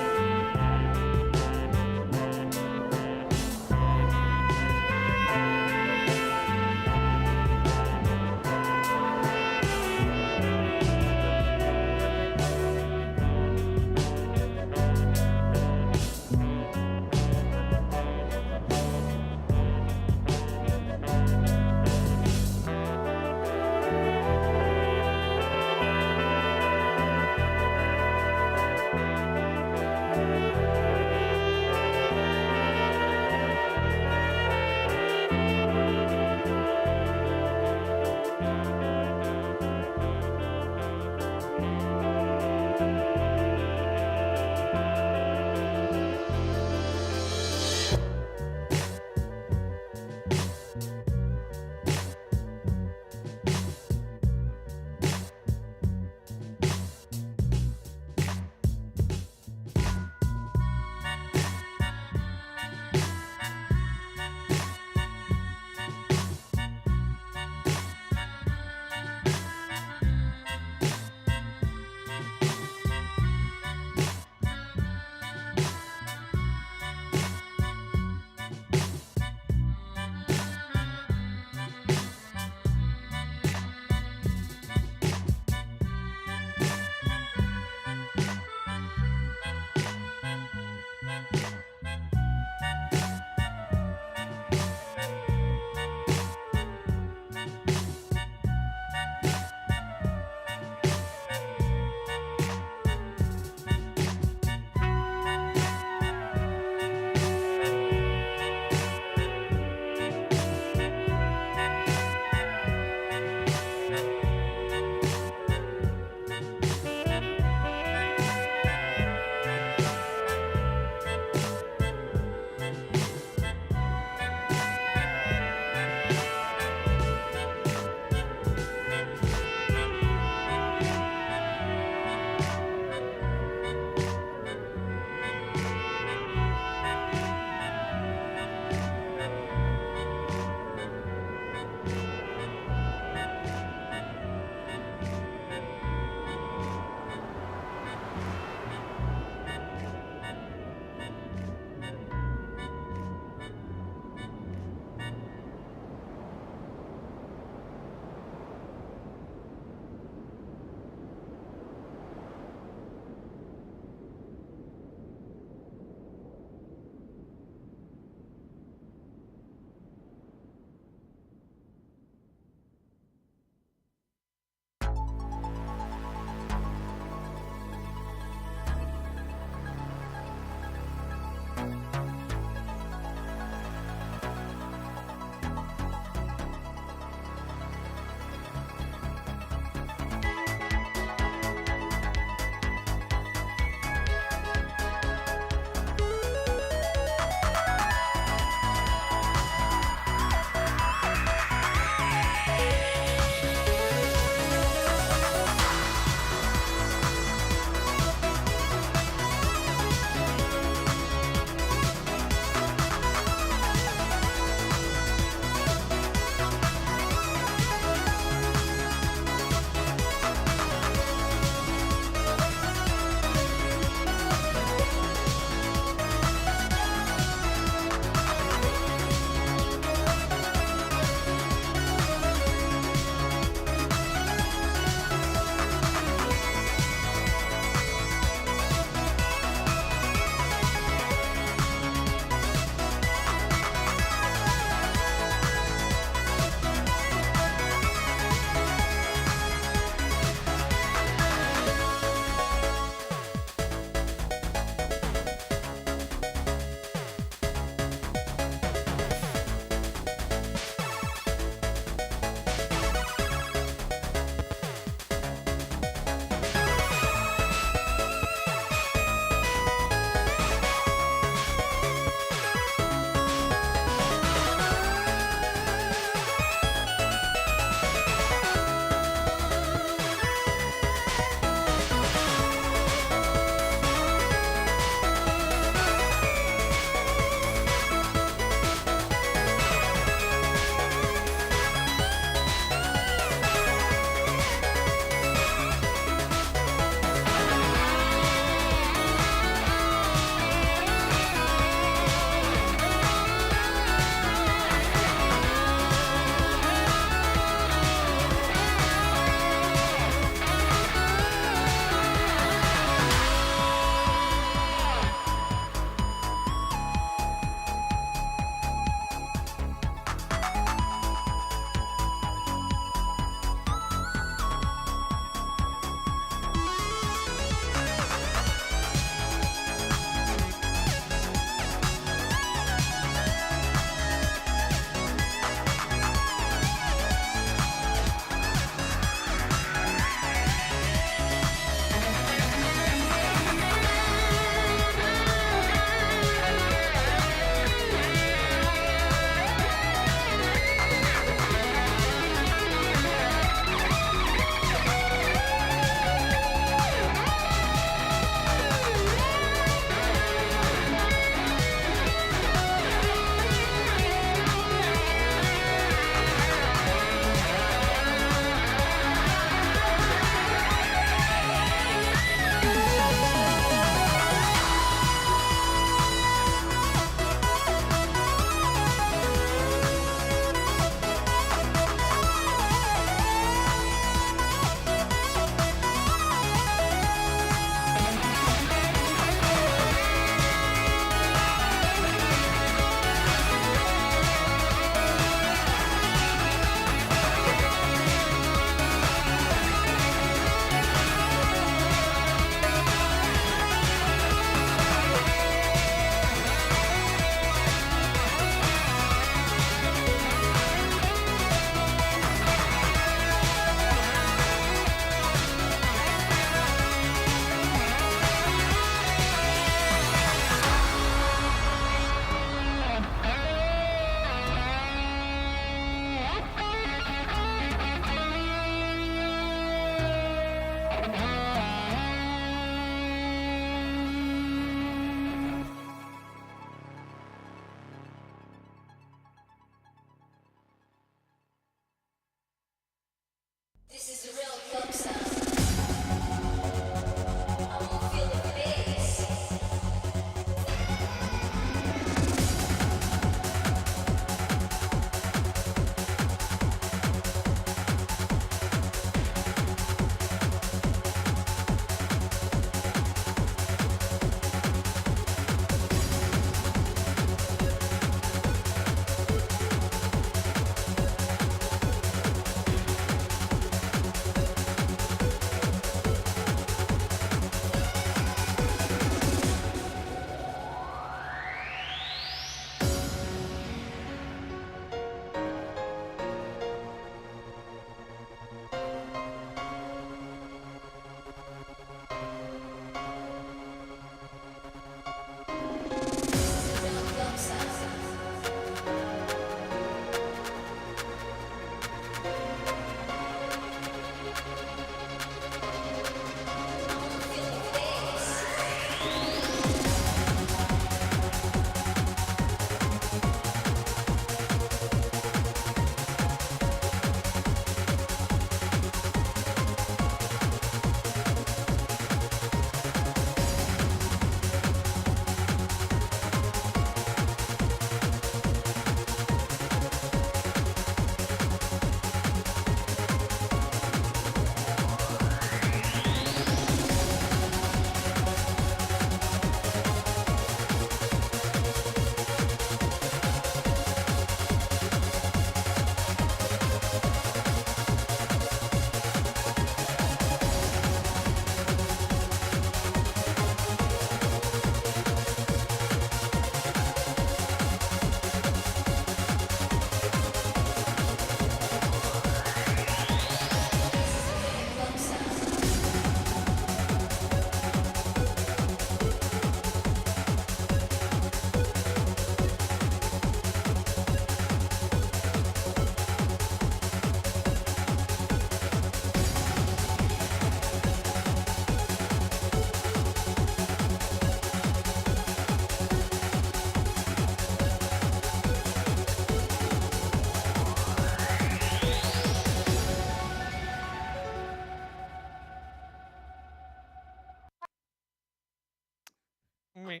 S2: Me,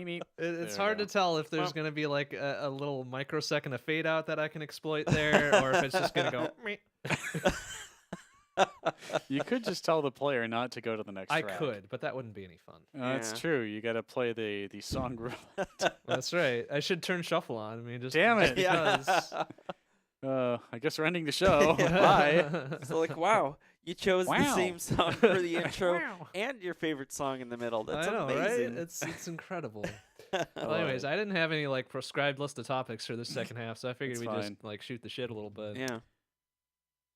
S2: me.
S1: It's
S2: There we
S1: hard to
S2: go.
S1: tell if there's
S2: Well-
S1: gonna be like a little microsecond of fade out that I can exploit there, or if it's just gonna go. "Meh."
S2: You could just tell the player not to go to the next
S1: I
S2: track.
S1: could, but that wouldn't be any fun.
S2: That's
S3: Yeah.
S2: true. You got to play the song roulette.
S1: That's right. I should turn shuffle on. I mean, just
S2: Damn
S1: just
S2: it.
S1: because.
S2: I guess we're ending the show. Bye.
S3: So like, wow, you chose the
S2: Wow.
S3: same song for the intro
S2: Wow.
S3: and your favorite song in the middle. That's
S1: I know,
S3: amazing.
S1: right? It's incredible.
S2: I
S1: Well,
S2: love
S1: anyways,
S2: it.
S1: I didn't have any like prescribed list of topics for this second half, so I figured
S2: It's
S1: we'd
S2: fine.
S1: just like shoot the shit a little bit.
S3: Yeah.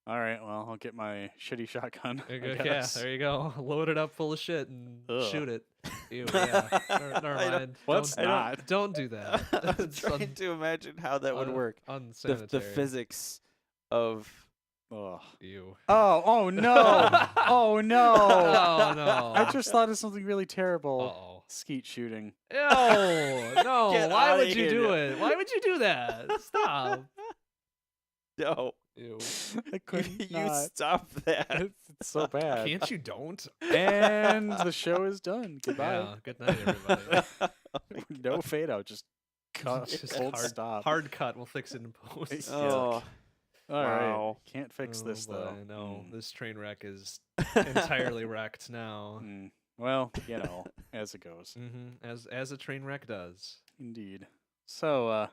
S2: All right. Well, I'll get my shitty shotgun.
S1: There
S2: I
S1: you go. Yeah,
S2: guess.
S1: there you go. Load it up full of shit and
S2: Ugh.
S1: shoot it. Ew, yeah. Never
S3: I don't-
S1: mind.
S2: Let's
S1: Don't-
S2: not.
S1: Don't do that.
S3: I'm
S1: It's
S3: trying to imagine how that would work. The
S1: Unsanitary.
S3: physics of
S2: Ugh.
S1: Ew.
S2: Oh no! Oh no!
S1: Oh no.
S2: I just thought of something really terrible.
S1: Uh-oh.
S2: Skeet shooting.
S1: Ew. No.
S3: Get
S1: Why
S3: outta
S1: would you
S3: here.
S1: do it? Why would you do that? Stop.
S3: no.
S1: Ew.
S2: I couldn't
S3: you
S2: not.
S3: stop that.
S2: It's so bad.
S1: Can't you don't?
S2: And the show is done. Goodbye.
S1: Yeah. Good night, everybody.
S2: No fade out. Just cut.
S1: Just
S2: Hold
S1: hard,
S2: stop.
S1: hard cut. We'll fix it in post.
S3: Oh.
S2: All right.
S3: Wow.
S2: Can't fix
S1: Oh,
S2: this though.
S1: boy, No,
S2: Mm.
S1: this train wreck is entirely wrecked now.
S2: Mm. Well, you know, as it goes.
S1: As a train wreck does.
S2: Indeed. So,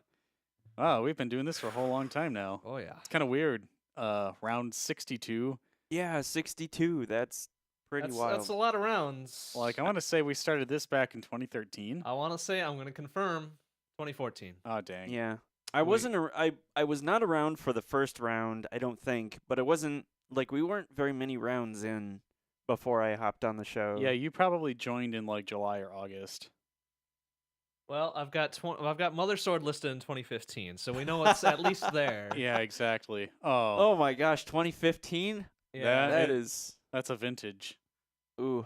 S2: wow, we've been doing this for a whole long time now.
S1: Oh yeah.
S2: It's kind of weird. Round 62.
S3: Yeah, 62. That's pretty wild.
S1: That's a lot of rounds.
S2: Like, I want to say we started this back in 2013.
S1: I want to say I'm going to confirm 2014.
S2: Oh, dang.
S3: Yeah. I wasn't I was not around for the first round, I don't think, but it wasn't like we weren't very many rounds in before I hopped on the show.
S2: Yeah, you probably joined in like July or August.
S1: Well, I've got Mother Sword listed in 2015, so we know it's at least there.
S2: Yeah, exactly. Oh,
S3: Oh my gosh, 2015?
S1: Yeah.
S3: That is
S2: that's a vintage.
S3: ooh.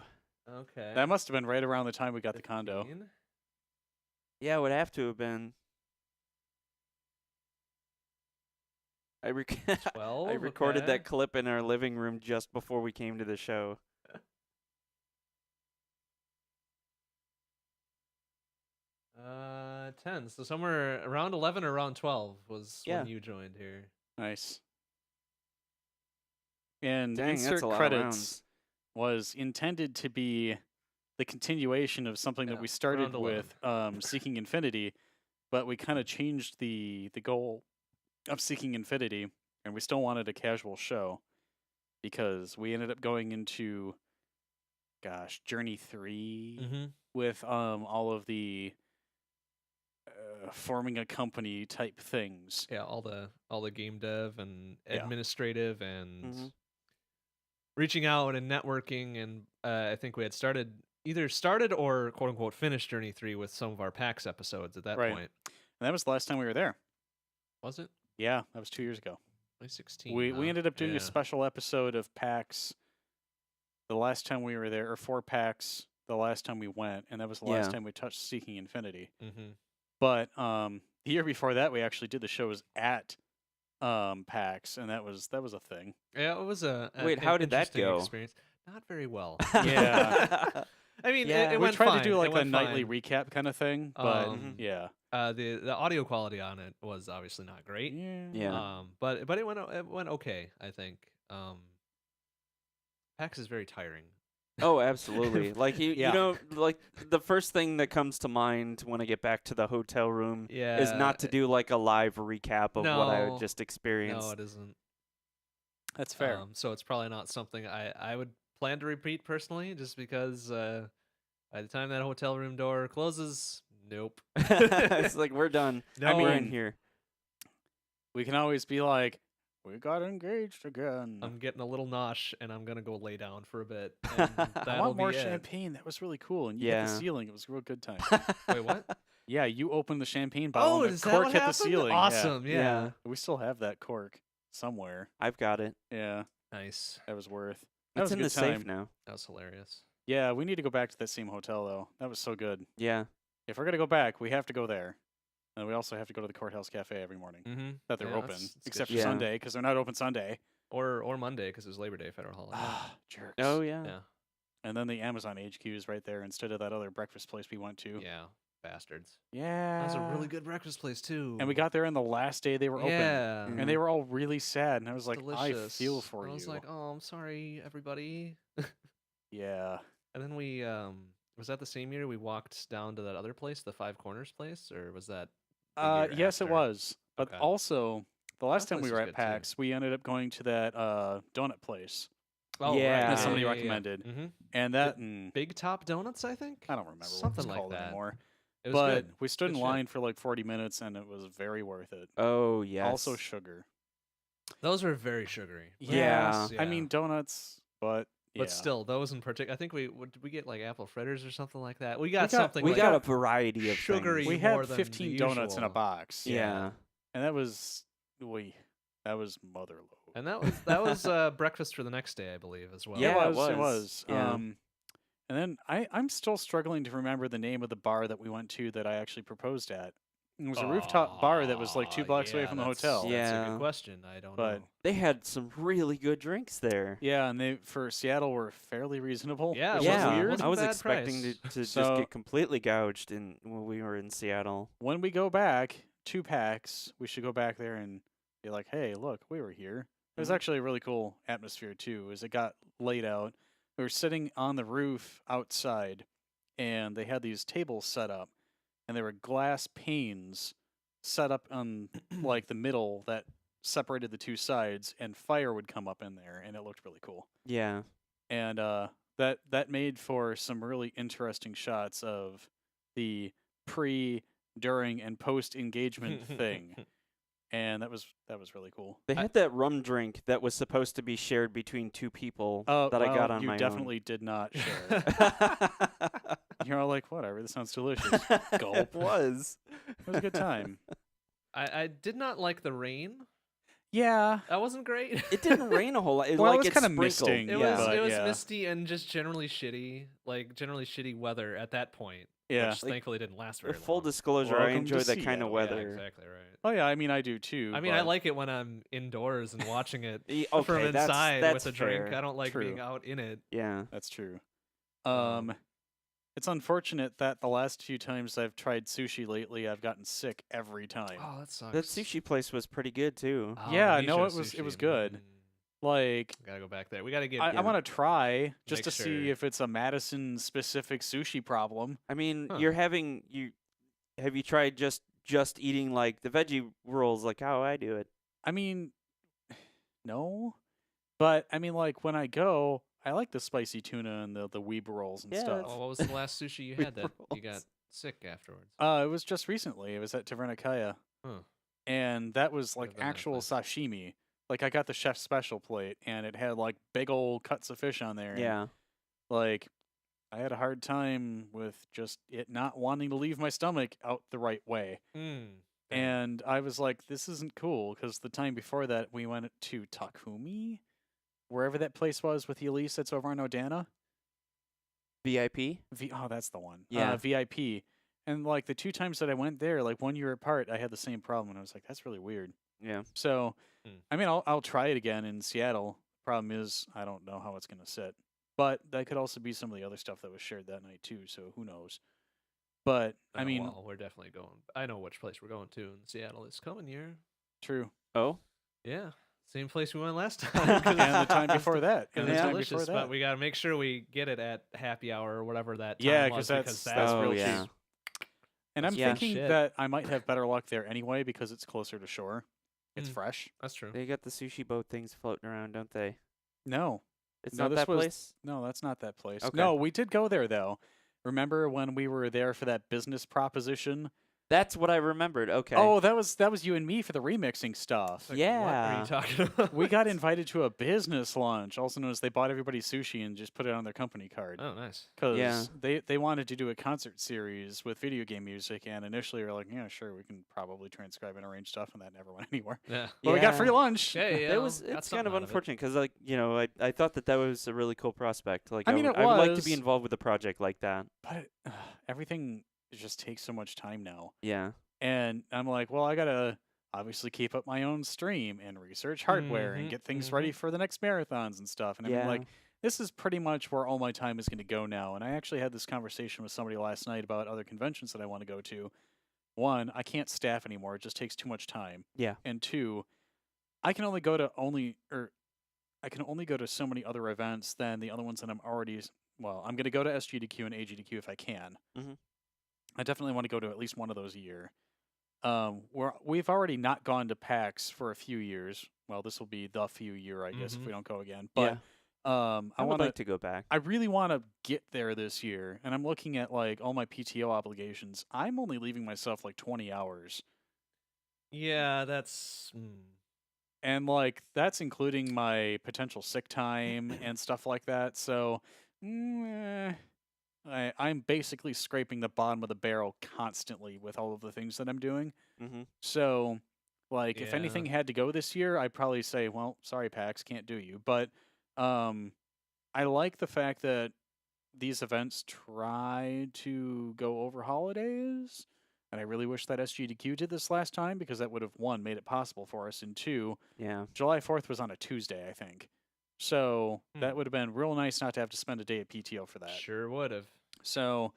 S1: Okay.
S2: That must have been right around the time we got the condo.
S1: 15?
S3: Yeah, it would have to have been. I
S1: 12.
S3: I recorded
S1: okay.
S3: that clip in our living room just before we came to the show.
S1: 10. So somewhere around 11 or around 12 was
S3: Yeah.
S1: when you joined here.
S2: Nice. And
S3: Dang, that's
S2: insert
S3: a lot of
S2: credits
S3: rounds.
S2: was intended to be the continuation of something
S1: Yeah,
S2: that we started
S1: round 11.
S2: with Seeking Infinity, but we kind of changed the goal of Seeking Infinity, and we still wanted a casual show because we ended up going into, gosh, Journey 3
S1: Mm-hmm.
S2: with all of the forming a company type things.
S1: Yeah, all the game dev and
S2: Yeah.
S1: administrative and
S3: Mhm.
S1: reaching out and networking, and I think we had either started or quote unquote finished Journey 3 with some of our PAX episodes at that
S2: Right.
S1: point.
S2: And that was the last time we were there.
S1: Was it
S2: Yeah, that was 2 years ago.
S1: 2016?
S2: We ended up doing
S1: yeah.
S2: a special episode of PAX the last time we were there, or 4 PAX the last time we went, and that was the last
S3: Yeah.
S2: time we touched Seeking Infinity.
S1: Mm-hmm.
S2: But the year before that, we actually did the shows at PAX, and that was a thing.
S1: Yeah, it was a
S3: Wait, how did that
S1: interesting
S3: go?
S1: Experience. Not very well.
S2: Yeah.
S1: I mean,
S3: Yeah.
S1: it
S2: We
S1: went
S2: tried
S1: fine.
S2: to do
S1: It
S2: like a
S1: went
S2: nightly
S1: fine.
S2: recap kind of thing, but
S1: Mhm.
S2: yeah.
S1: The audio quality on it was obviously not great.
S3: Yeah.
S1: But it went okay, I think. PAX is very tiring.
S3: Oh, absolutely. Like
S2: Yeah.
S3: you know, like the first thing that comes to mind when I get back to the hotel room
S1: Yeah.
S3: is not to do like a live recap of what I
S1: No.
S3: had just experienced.
S1: No, it isn't.
S2: That's fair.
S1: So it's probably not something I would plan to repeat personally, just because by the time that hotel room door closes, nope.
S3: It's like we're done.
S1: No.
S3: We're
S2: I
S3: in
S2: mean,
S3: here.
S2: we can always be like, we got engaged again.
S1: I'm getting a little nosh, and I'm gonna go lay down for a bit. And
S2: I
S1: that'll
S2: want more
S1: be it.
S2: champagne. That was really cool. And you hit
S3: Yeah.
S2: the ceiling. It was a real good time.
S1: Wait, what?
S2: Yeah, you opened the champagne bottle
S1: Oh,
S2: and
S1: is
S2: the
S1: that
S2: cork
S1: what
S2: hit
S1: happened?
S2: the ceiling. Yeah.
S1: Awesome. Yeah.
S3: Yeah.
S2: We still have that cork somewhere.
S3: I've got it.
S2: Yeah,
S1: Nice.
S2: that was worth. That
S3: It's
S2: was a
S3: in
S2: good
S3: the safe
S2: time.
S3: now.
S1: That was hilarious.
S2: Yeah, we need to go back to that same hotel though. That was so good.
S3: Yeah.
S2: If we're gonna go back, we have to go there. And we also have to go to the Courthouse Cafe every morning
S1: Mm-hmm.
S2: that they're
S1: Yeah,
S2: open,
S1: that's good
S2: except for
S1: shit.
S3: Yeah.
S2: Sunday because they're not open Sunday.
S1: Or Monday because it was Labor Day federal holiday.
S2: Ah, jerks.
S3: Oh yeah.
S1: Yeah.
S2: And then the Amazon HQ is right there instead of that other breakfast place we went to.
S1: Yeah, bastards.
S2: Yeah.
S1: That was a really good breakfast place too.
S2: And we got there on the last day they were open.
S1: Yeah.
S2: And they were all really sad. And I was like,
S1: delicious.
S2: I feel for you.
S1: I was like, oh, I'm sorry, everybody.
S2: yeah.
S1: And then we was that the same year we walked down to that other place, the Five Corners place, or was that? the year
S2: Yes, it
S1: after?
S2: was. But
S1: Okay.
S2: also, the last
S1: That
S2: time we
S1: place
S2: were
S1: was
S2: at
S1: good, too.
S2: PAX, we ended up going to that donut place
S1: Oh,
S3: Yeah.
S2: that somebody recommended.
S1: Mm-hmm.
S2: And that,
S1: Big Top Donuts, I think.
S2: I don't remember
S1: Something
S2: what it's
S1: like
S2: called
S1: that.
S2: anymore.
S1: It was
S2: But
S1: good.
S2: we stood
S1: Good
S2: in
S1: shit.
S2: line for like 40 minutes and it was very worth it.
S3: Oh, yes.
S2: Also sugar.
S1: Those were very sugary.
S3: Yeah.
S2: Yes, I mean donuts, but
S1: But
S2: yeah.
S1: still, those in particular, I think did we get like apple fritters or something like that? We got something.
S3: we
S1: like
S3: got a variety of
S1: sugary.
S3: things.
S2: we
S1: more
S2: had
S1: than
S2: 15
S1: the
S2: donuts in a
S1: usual.
S2: box.
S3: Yeah.
S2: And that was mother load.
S1: And that was breakfast for the next day, I believe, as well.
S3: Yeah,
S2: it
S3: it
S2: was.
S3: was. Yeah.
S2: And then I'm still struggling to remember the name of the bar that we went to that I actually proposed at. It was a rooftop bar that was like 2 blocks away from the hotel.
S1: That's a
S3: Yeah.
S1: good question. I don't
S2: But
S1: know.
S3: They had some really good drinks there.
S2: yeah, and they for Seattle were fairly reasonable.
S1: Yeah,
S2: which
S1: it
S2: was
S3: Yeah,
S2: weird.
S1: wasn't
S3: I was
S1: bad
S3: expecting
S1: price.
S3: to just
S2: So-
S3: get completely gouged when we were in Seattle.
S2: When we go back to PAX, we should go back there and be like, hey, look, we were here. It was
S3: Mhm.
S2: actually a really cool atmosphere too, as it got laid out. We were sitting on the roof outside, and they had these tables set up, and there were glass panes set up on like the middle that separated the two sides, and fire would come up in there, and it looked really cool.
S3: Yeah.
S2: And that made for some really interesting shots of the pre, during, and post engagement thing, and that was really cool.
S3: They had that rum drink that was supposed to be shared between 2 people that I got on
S2: you
S3: my
S2: definitely did not share.
S3: own.
S2: You're all like, whatever, this sounds delicious. Gulp.
S3: It was.
S2: It was a good time.
S1: I did not like the rain.
S2: Yeah.
S1: That wasn't great.
S3: It didn't rain a whole lot.
S2: Well, it
S3: like
S2: was kinda
S3: sprinkled.
S2: misting,
S1: It
S3: yeah.
S1: was
S2: but
S1: it was
S2: yeah.
S1: misty and just generally shitty, weather at that point.
S2: Yeah.
S1: Which thankfully didn't last very
S3: Full
S1: long.
S3: disclosure, I
S2: Welcome to
S3: enjoy that kind
S2: Seattle.
S3: of
S1: Yeah,
S3: weather.
S1: exactly right.
S2: Oh yeah, I mean I do too.
S1: I mean, I
S2: but-
S1: like it when I'm indoors and watching it
S3: Okay,
S1: from inside
S3: that's
S1: with a drink.
S3: fair.
S1: I don't like
S2: True.
S1: being out in it.
S3: Yeah.
S2: That's true.
S1: Um,
S2: It's unfortunate that the last few times I've tried sushi lately, I've gotten sick every time.
S1: Oh, that sucks.
S3: That sushi place was pretty good too.
S1: Oh,
S2: Yeah,
S1: the
S2: no,
S1: Nisho
S2: it was
S1: sushi,
S2: good. Like,
S1: Gotta go back there. We gotta get.
S2: I want to try just
S1: Make
S2: to see
S1: sure.
S2: if it's a Madison specific sushi problem.
S3: I mean,
S1: Huh.
S3: have you tried just eating like the veggie rolls like how I do it?
S2: I mean, no, but I mean, like when I go, I like the spicy tuna and the weeb rolls and
S3: Yeah,
S2: stuff.
S1: Oh, what was the last sushi you
S3: We
S1: had that you got
S3: rolls.
S1: sick afterwards?
S2: It was just recently. It was at Taverna,
S1: Huh.
S2: and that was like
S1: been that
S2: actual
S1: place.
S2: sashimi. Like I got the chef's special plate, and it had like big old cuts of fish on there. and,
S3: Yeah.
S2: like I had a hard time with just it not wanting to leave my stomach out the right way.
S1: Mm.
S2: And I was like, this isn't cool, because the time before that we went to Takumi, wherever that place was with Elise that's over on Odana.
S3: VIP?
S2: Oh, that's the one.
S3: Yeah.
S2: VIP. And like the 2 times that I went there, like 1 year apart, I had the same problem, and I was like, that's really weird.
S3: Yeah.
S2: So,
S1: Hmm.
S2: I mean, I'll try it again in Seattle. Problem is, I don't know how it's gonna sit. But that could also be some of the other stuff that was shared that night too. So who knows? But I
S1: Oh,
S2: mean,
S1: well, we're definitely going. I know which place we're going to in Seattle this coming year.
S2: true.
S3: Oh?
S1: Yeah, same place we went last time.
S2: And the time before that.
S1: Because
S2: And the
S1: it's
S2: time
S1: delicious,
S2: before that.
S1: but we gotta make sure we get it at happy hour or whatever that time
S2: Yeah,
S1: was,
S2: 'cause
S1: because
S2: that's
S3: oh,
S2: real
S3: yeah.
S2: cheap. And I'm
S3: Yeah.
S2: thinking
S1: Shit.
S2: that I might have better luck there anyway because it's closer to shore. It's
S1: Mm.
S2: fresh.
S1: That's true.
S3: They got the sushi boat things floating around, don't they?
S2: No,
S3: It's
S2: No,
S3: not
S2: this
S3: that
S2: was-
S3: place?
S2: no, that's not that place.
S3: Okay.
S2: No, we did go there though. Remember when we were there for that business proposition?
S3: That's what I remembered. Okay.
S2: Oh, that was you and me for the remixing stuff.
S1: Like,
S3: yeah.
S1: What are you talking about?
S2: We got invited to a business lunch, also known as they bought everybody sushi and just put it on their company card.
S1: Oh, nice.
S2: Because
S3: Yeah.
S2: they wanted to do a concert series with video game music, and initially we were like, yeah, sure, we can probably transcribe and arrange stuff, and that never went anywhere.
S1: Yeah.
S2: But we got
S3: Yeah.
S2: free lunch.
S1: Yeah, yeah.
S3: It was.
S1: got
S3: It's kind
S1: something
S3: of
S1: out it.
S3: unfortunate because, like, I thought that was a really cool prospect. Like,
S2: I mean,
S3: would,
S2: it
S3: I would like to be
S2: was.
S3: involved with a project like that.
S2: But everything just takes so much time now.
S3: Yeah.
S2: And I'm like, well, I got to obviously keep up my own stream and research hardware and
S1: Mhm,
S2: get things ready for the next marathons and stuff. And I
S3: Yeah.
S2: mean, like, this is pretty much where all my time is going to go now. And I actually had this conversation with somebody last night about other conventions that I want to go to. One, I can't staff anymore. It just takes too much time.
S3: Yeah.
S2: And two, I can only go to so many other events than the other ones that I'm already. Well, I'm going to go to SGDQ and AGDQ if I can.
S3: Mm-hmm.
S2: I definitely want to go to at least one of those a year. We've already not gone to PAX for a few years. Well, this will be the few year, I guess, if we don't go again. But
S3: I would
S2: want
S3: like to go back.
S2: I really want to get there this year, and I'm looking at like all my PTO obligations. I'm only leaving myself like 20 hours,
S1: Yeah, that's.
S2: and like that's including my potential sick time and stuff like that. So, I'm basically scraping the bottom of the barrel constantly with all of the things that I'm doing.
S3: Mm-hmm.
S2: So, like, if
S1: Yeah.
S2: anything had to go this year, I'd probably say, well, sorry, PAX, can't do you. But I like the fact that these events try to go over holidays. And I really wish that SGDQ did this last time because that would have, one, made it possible for us, and two,
S3: Yeah.
S2: July 4th was on a Tuesday, I think. So that would have been real nice not to have to spend a day at PTO for that.
S1: Sure would have.
S2: So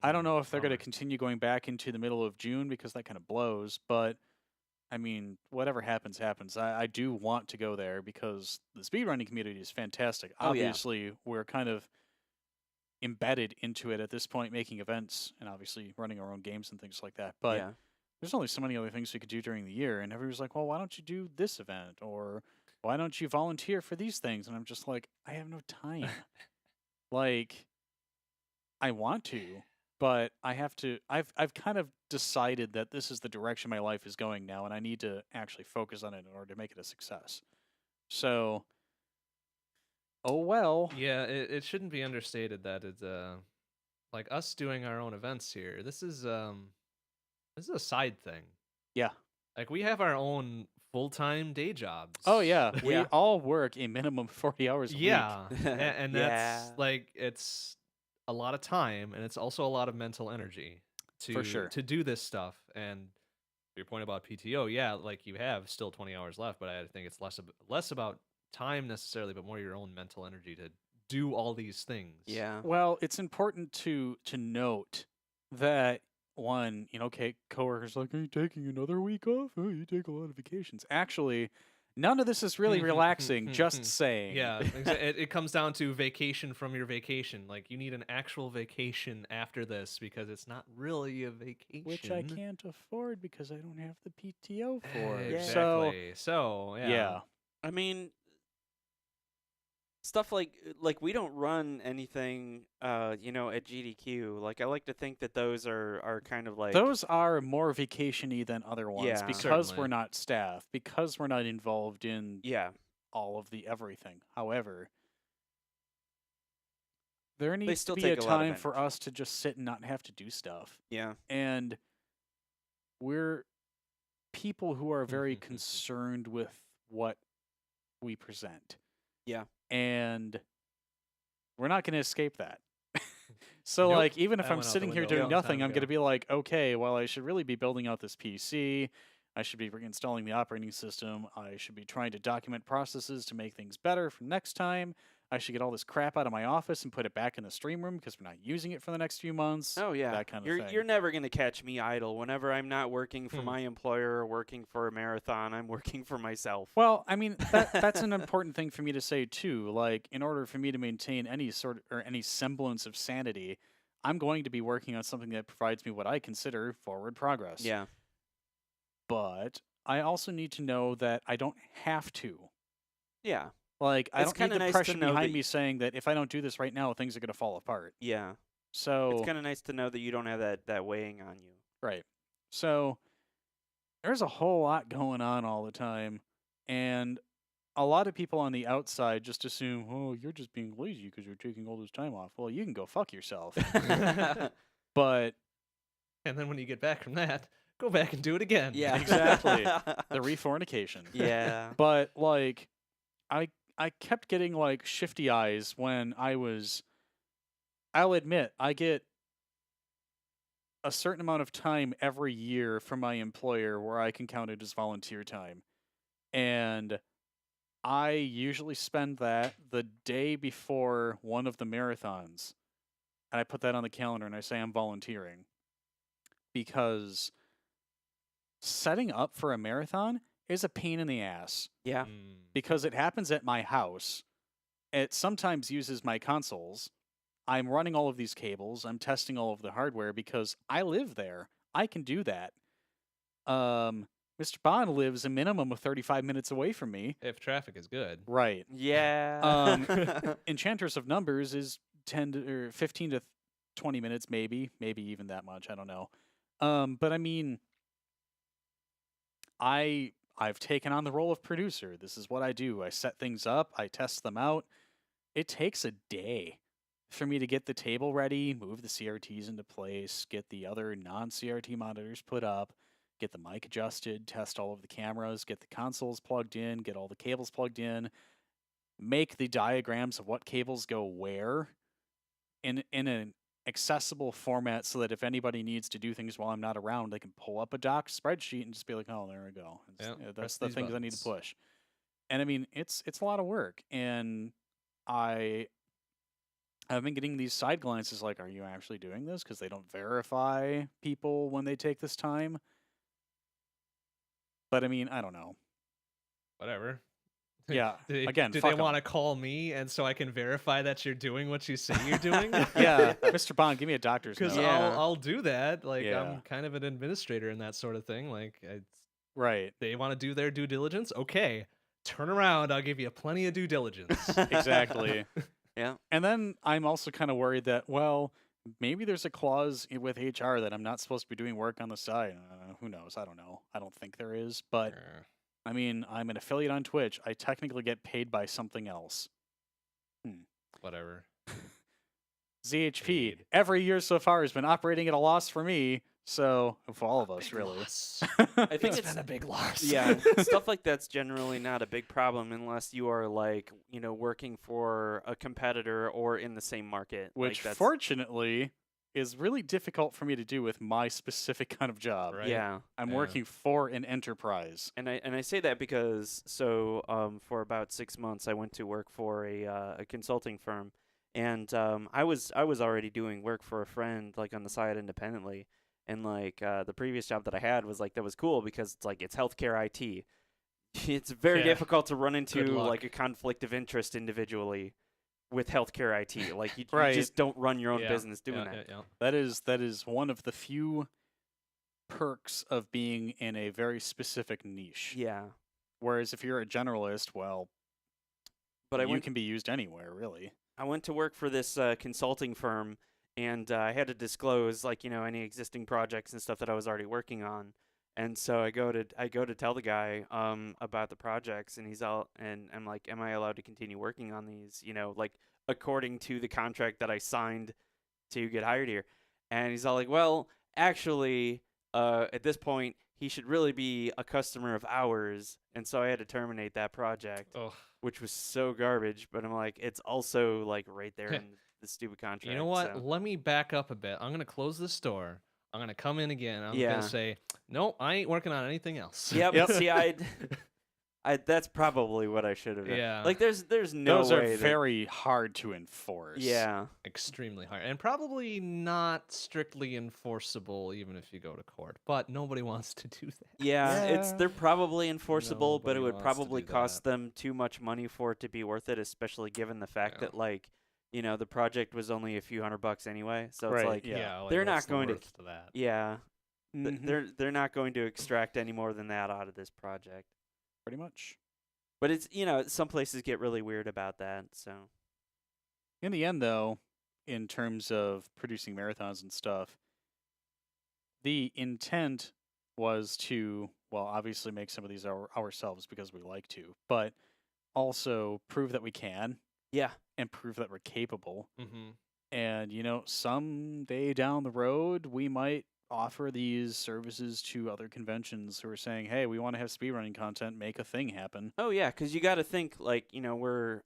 S2: I don't know if they're going to
S1: Bummer.
S2: continue going back into the middle of June because that kind of blows. But, I mean, whatever happens, happens. I do want to go there because the speedrunning community is fantastic.
S3: Oh, yeah.
S2: Obviously, we're kind of embedded into it at this point, making events and obviously running our own games and things like that. But
S3: yeah.
S2: there's only so many other things we could do during the year. And everyone's like, well, why don't you do this event? Or why don't you volunteer for these things? And I'm just like, I have no time. Like, I want to, but I have to. I've kind of decided that this is the direction my life is going now, and I need to actually focus on it in order to make it a success. So, oh well.
S1: Yeah, it shouldn't be understated that it's like us doing our own events here. This is a side thing.
S2: Yeah.
S1: Like we have our own full-time day jobs.
S2: Oh yeah. We
S3: Yeah.
S2: all work a minimum 40 hours a week.
S1: Yeah, and that's
S3: Yeah.
S1: like it's a lot of time, and it's also a lot of mental energy
S2: For sure.
S1: to do this stuff. And your point about PTO, yeah, like you have still 20 hours left, but I think it's less about time necessarily, but more your own mental energy to do all these things.
S3: Yeah.
S2: Well, it's important to note that one, coworkers like, are you taking another week off? Oh, you take a lot of vacations. Actually, none of this is really relaxing. Just saying.
S1: Yeah, it comes down to vacation from your vacation. Like you need an actual vacation after this because it's not really a vacation,
S2: Which I can't afford because I don't have the PTO for.
S1: Exactly. So
S2: Yeah.
S3: I mean, stuff like we don't run anything, at GDQ. Like I like to think that those are kind of like
S2: Those are more vacation-y than other ones
S3: Yeah.
S2: because
S1: Certainly.
S2: we're not staff, because we're not involved in
S3: yeah.
S2: all of the everything. However, there needs to
S3: still
S2: be
S3: take
S2: a
S3: a lot of
S2: time for
S3: energy.
S2: us to just sit and not have to do stuff.
S3: Yeah.
S2: And we're people who are very concerned with what we present.
S3: Yeah.
S2: And we're not going to escape that. So,
S1: Nope.
S2: like, even if
S1: That
S2: I'm
S1: went out the
S2: sitting here
S1: window a
S2: doing
S1: long
S2: nothing,
S1: time
S2: I'm going to
S1: ago.
S2: be like, okay, well, I should really be building out this PC. I should be reinstalling the operating system. I should be trying to document processes to make things better for next time. I should get all this crap out of my office and put it back in the stream room because we're not using it for the next few months.
S3: Oh yeah.
S2: That kind of thing.
S3: You're never gonna catch me idle. Whenever I'm not working for my employer or working for a marathon, I'm working for myself.
S2: Well, I mean, that's an important thing for me to say, too. Like, in order for me to maintain any sort or any semblance of sanity, I'm going to be working on something that provides me what I consider forward progress.
S3: Yeah.
S2: But I also need to know that I don't have to.
S3: Yeah.
S2: Like, I
S3: It's
S2: don't need
S3: kinda
S2: the
S3: nice to
S2: pressure
S3: know
S2: behind
S3: that
S2: me saying that if I don't do this right now, things are going to fall apart.
S3: Yeah.
S2: So,
S3: It's kind of nice to know that you don't have that weighing on you.
S2: right. So, there's a whole lot going on all the time. And a lot of people on the outside just assume, oh, you're just being lazy because you're taking all this time off. Well, you can go fuck yourself. But
S1: And then when you get back from that, go back and do it again.
S3: Yeah.
S2: Exactly. the refornication.
S3: Yeah.
S2: But, like, I kept getting, like, shifty eyes when I'll admit, I get a certain amount of time every year from my employer where I can count it as volunteer time. And I usually spend that the day before one of the marathons. And I put that on the calendar and I say I'm volunteering. Because setting up for a marathon is a pain in the ass.
S3: Yeah.
S2: Because it happens at my house. It sometimes uses my consoles. I'm running all of these cables. I'm testing all of the hardware because I live there. I can do that. Mr. Bond lives a minimum of 35 minutes away from me.
S1: If traffic is good.
S2: Right.
S3: Yeah.
S2: Enchantress of Numbers is 10 to, or 15 to 20 minutes, maybe even that much. I don't know. But I mean, I've taken on the role of producer. This is what I do. I set things up. I test them out. It takes a day for me to get the table ready, move the CRTs into place, get the other non-CRT monitors put up, get the mic adjusted, test all of the cameras, get the consoles plugged in, get all the cables plugged in, make the diagrams of what cables go where in an accessible format so that if anybody needs to do things while I'm not around, they can pull up a doc spreadsheet and just be like, oh, there we go. That's the things I need to push. And I mean, it's a lot of work. And I've been getting these side glances like, are you actually doing this? Because they don't verify people when they take this time. But I mean, I don't know.
S1: Whatever.
S2: Yeah.
S1: Do
S2: Again,
S1: they
S2: fuck 'em.
S1: want to call me and so I can verify that you're doing what you say you're doing?
S2: Yeah, Mr. Bond, give me a doctor's
S1: Because
S2: note.
S3: Yeah.
S1: I'll do that. Like
S2: Yeah.
S1: I'm kind of an administrator in that sort of thing. Like
S2: Right.
S1: they want to do their due diligence. Okay, turn around. I'll give you plenty of due diligence.
S2: Exactly.
S3: Yeah.
S2: And then I'm also kind of worried that, well, maybe there's a clause with HR that I'm not supposed to be doing work on the side. Who knows? I don't know. I don't think there is. But, I mean, I'm an affiliate on Twitch. I technically get paid by something else.
S1: Whatever.
S2: ZHP,
S1: Paid.
S2: every year so far has been operating at a loss for me. So, for all of us,
S1: Big
S2: really.
S1: loss.
S3: I think
S1: It's been a big loss.
S3: Yeah, stuff like that's generally not a big problem unless you are like, working for a competitor or in the same market.
S2: Which,
S3: like that's,
S2: fortunately, is really difficult for me to do with my specific kind of job.
S1: Right.
S3: yeah.
S2: I'm
S1: Yeah.
S2: working for an enterprise.
S3: And I say that because for about 6 months I went to work for a consulting firm, and I was already doing work for a friend like on the side independently, and like the previous job that I had was like that was cool because it's healthcare IT. It's very
S1: Yeah.
S3: difficult to run
S1: Good
S3: into
S1: luck.
S3: like a conflict of interest individually with healthcare IT. Like you
S2: Right.
S3: just don't run your own
S1: Yeah.
S3: business doing
S1: Yeah,
S3: that.
S1: yeah.
S2: That is one of the few perks of being in a very specific niche.
S3: Yeah.
S2: Whereas if you're a generalist, well,
S3: But I
S2: you
S3: went
S2: can be used anywhere, really.
S3: I went to work for this consulting firm, and I had to disclose any existing projects and stuff that I was already working on. And so I go to tell the guy about the projects, and I'm like, am I allowed to continue working on these? Like according to the contract that I signed to get hired here. And he's all like, well, actually, at this point, he should really be a customer of ours. And so I had to terminate that project,
S1: Oh,
S3: which was so garbage. But I'm like, it's also like right there in the stupid contract.
S1: you know what?
S3: so-
S1: Let me back up a bit. I'm gonna close this store. I'm gonna come in again. I'm
S3: Yeah.
S1: gonna say, no, I ain't working on anything else.
S3: Yep. See, that's probably what I should have done.
S1: Yeah.
S3: Like, there's no
S2: Those
S3: way
S2: are
S3: that-
S2: very hard to enforce.
S3: Yeah.
S1: Extremely hard, and probably not strictly enforceable, even if you go to court. But nobody wants to do that.
S3: Yeah,
S2: Yeah.
S3: they're probably enforceable, but it
S1: Nobody
S3: would
S1: wants to
S3: probably
S1: do
S3: cost
S1: that.
S3: them too much money for it to be worth it, especially given the fact
S1: Yeah.
S3: that the project was only a few $100 anyway. So
S2: Right,
S3: it's like,
S2: yeah.
S1: like,
S3: They're
S1: what's
S3: not going
S1: the
S3: to-
S1: worth to that.
S3: yeah,
S2: Mhm.
S3: they're not going to extract any more than that out of this project.
S2: Pretty much.
S3: But it's some places get really weird about that. So
S2: In the end, though, in terms of producing marathons and stuff, the intent was to, well, obviously make some of these ourselves because we like to, but also prove that we can
S3: yeah,
S2: and prove that we're capable.
S1: Mm-hmm.
S2: And, someday down the road, we might offer these services to other conventions who are saying, hey, we want to have speedrunning content, make a thing happen.
S3: oh yeah, because you got to think we're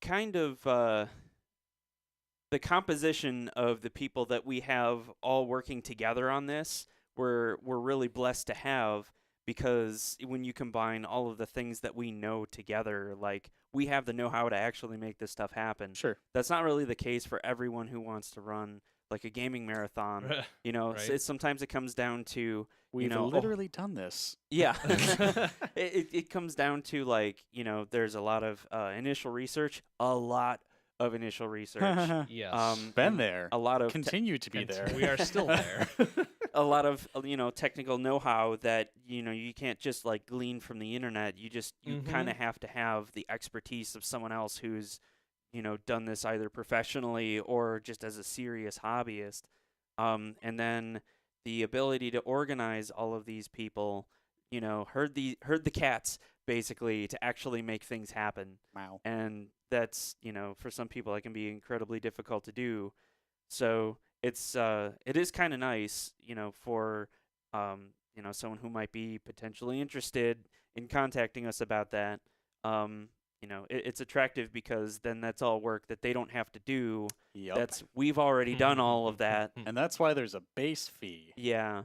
S3: kind of the composition of the people that we have all working together on this. We're really blessed to have because when you combine all of the things that we know together, like we have the know-how to actually make this stuff happen.
S2: Sure.
S3: That's not really the case for everyone who wants to run like a gaming marathon. You know,
S1: Right.
S3: sometimes it comes down to,
S2: We've
S3: know,
S2: literally done this.
S3: yeah. It comes down to, like, you know, there's a lot of initial research, a lot of initial research.
S1: Yes.
S2: Been
S3: and
S2: there.
S3: A lot of
S2: Continue to be there.
S1: We are still there.
S3: a lot of technical know-how that you can't just like glean from the internet. You kind of have to have the expertise of someone else who's done this either professionally or just as a serious hobbyist, and then the ability to organize all of these people, herd the cats basically to actually make things happen.
S2: Wow.
S3: And that's for some people that can be incredibly difficult to do. So it is kind of nice, for someone who might be potentially interested in contacting us about that. It's attractive because then that's all work that they don't have to do.
S2: Yep.
S3: We've already done all of that.
S2: And that's why there's a base fee.
S3: Yeah.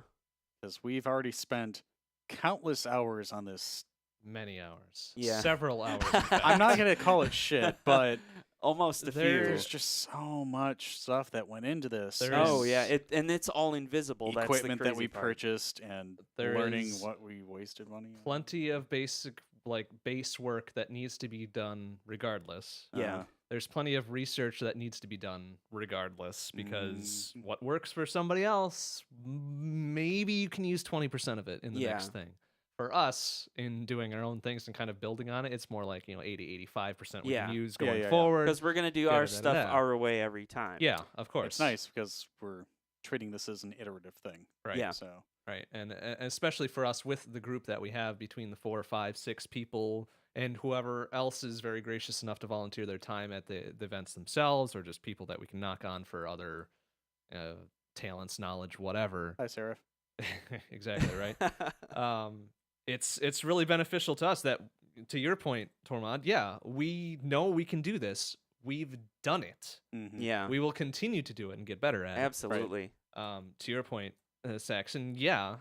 S2: Because we've already spent countless hours on this.
S1: Many hours.
S3: Yeah.
S1: Several hours. in fact.
S2: I'm not going to call it shit, but
S3: Almost a few.
S2: there's just so much stuff that went into this.
S1: There
S3: Oh
S1: is
S3: yeah, and it's all invisible.
S2: Equipment
S3: That's the
S2: that we
S3: crazy part.
S2: purchased and
S1: There
S2: learning
S1: is
S2: what we wasted money on.
S1: Plenty of base work that needs to be done regardless.
S3: Yeah.
S1: There's plenty of research that needs to be done regardless, because what works for somebody else, maybe you can use 20% of it in the
S3: Yeah.
S1: next thing. For us, in doing our own things and kind of building on it, it's more like 80, 85% we
S3: Yeah.
S1: can use
S2: Yeah,
S1: going
S2: yeah, yeah.
S1: forward.
S3: Because we're gonna do
S1: Da,
S3: our
S1: da, da,
S3: stuff
S1: da.
S3: our way every time.
S1: Yeah, of course.
S2: It's nice because we're treating this as an iterative thing.
S1: Right.
S3: Yeah.
S2: So
S1: Right, and especially for us with the group that we have between the 4, 5, 6 people and whoever else is very gracious enough to volunteer their time at the events themselves, or just people that we can knock on for other talents, knowledge, whatever.
S2: hi, Sarah.
S1: Exactly right. It's really beneficial to us that, to your point, Tormod. Yeah, we know we can do this. We've done it.
S2: Mhm.
S3: Yeah.
S1: We will continue to do it and get better at it.
S3: Absolutely.
S1: To your point, Saxxon, yeah,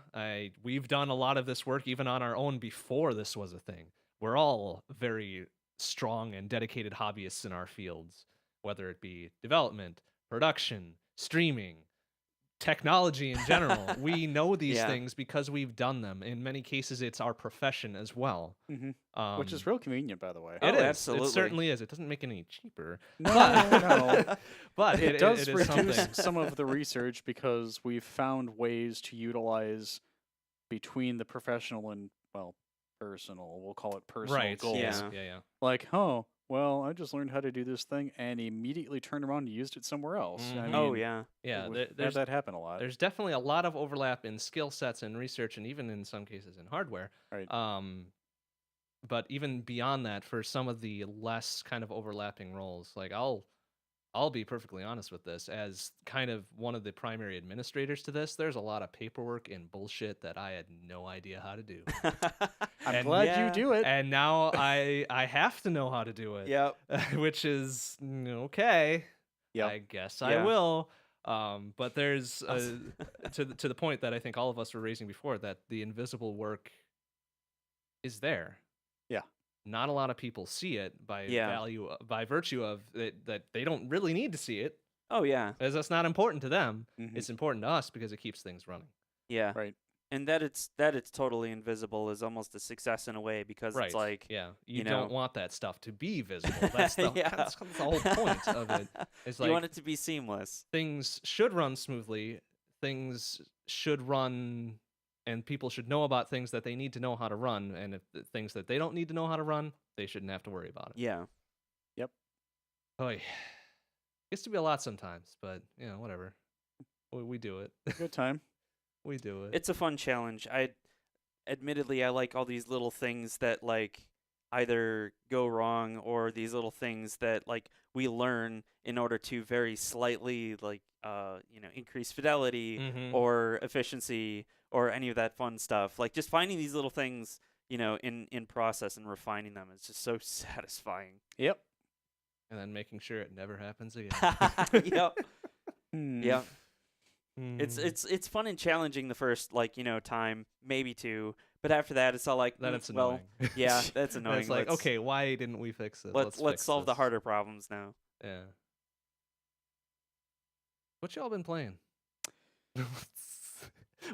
S1: we've done a lot of this work even on our own before this was a thing. We're all very strong and dedicated hobbyists in our fields, whether it be development, production, streaming, technology in general. We know these
S3: Yeah.
S1: things because we've done them. In many cases, it's our profession as well.
S2: Mhm.
S1: Um,
S2: Which is real convenient, by the way.
S3: Oh,
S1: it is.
S3: absolutely.
S1: It certainly is. It doesn't make it any cheaper.
S2: No, no.
S1: But
S2: It does
S1: it is
S2: reduce
S1: something.
S2: some of the research because we've found ways to utilize between the professional and, well, personal. We'll call it personal
S1: Right.
S2: goals.
S3: Yeah.
S1: Yeah.
S2: Like, oh, well, I just learned how to do this thing and immediately turned around and used it somewhere else. I
S1: Mhm.
S2: mean,
S3: Oh yeah.
S1: Yeah.
S2: we've had
S1: There's
S2: that happen a lot.
S1: There's definitely a lot of overlap in skill sets and research, and even in some cases in hardware.
S2: Right.
S1: But even beyond that, for some of the less kind of overlapping roles, like I'll be perfectly honest with this, as kind of one of the primary administrators to this, there's a lot of paperwork and bullshit that I had no idea how to do.
S2: I'm
S1: and
S2: glad
S3: yeah.
S2: you do it.
S1: And now I have to know how to do it.
S3: Yep.
S1: Which is okay.
S2: Yep.
S1: I guess
S3: Yeah.
S1: I will. But there's to the point that I think all of us were raising before, that the invisible work is there.
S2: Yeah.
S1: Not a lot of people see it by
S3: Yeah.
S1: by virtue of it, that they don't really need to see it,
S3: Oh yeah.
S1: as that's not important to them.
S2: Mhm.
S1: It's important to us because it keeps things running.
S3: Yeah.
S2: Right.
S3: And that it's totally invisible is almost a success in a way, because
S1: Right.
S3: it's like
S1: Yeah. You,
S3: you
S1: don't
S3: know-
S1: want that stuff to be visible. That's the
S3: Yeah.
S1: that's the whole point of it. It's
S3: you
S1: like
S3: want it to be seamless.
S1: things should run smoothly. Things should run, and people should know about things that they need to know how to run. And if the things that they don't need to know how to run, they shouldn't have to worry about it.
S3: Yeah.
S1: Oy. Gets to be a lot sometimes, but whatever. We do it.
S2: Good time.
S1: We do it.
S3: It's a fun challenge. Admittedly I like all these little things that like either go wrong, or these little things that like we learn in order to very slightly like increase fidelity
S1: Mhm.
S3: or efficiency or any of that fun stuff. Like just finding these little things, in process and refining them is just so satisfying.
S2: Yep.
S1: And then making sure it never happens again.
S3: Yep.
S2: Hmm.
S3: Yep.
S1: Mm.
S3: It's fun and challenging the first time, maybe two, But after that, it's all like,
S1: Then it's
S3: well,
S1: annoying.
S3: yeah, that's
S1: And
S3: annoying.
S1: it's like,
S3: Let's-
S1: okay, why didn't we fix it?
S3: let's
S1: fix
S3: solve the
S1: this.
S3: harder problems now.
S1: Yeah. What y'all been playing?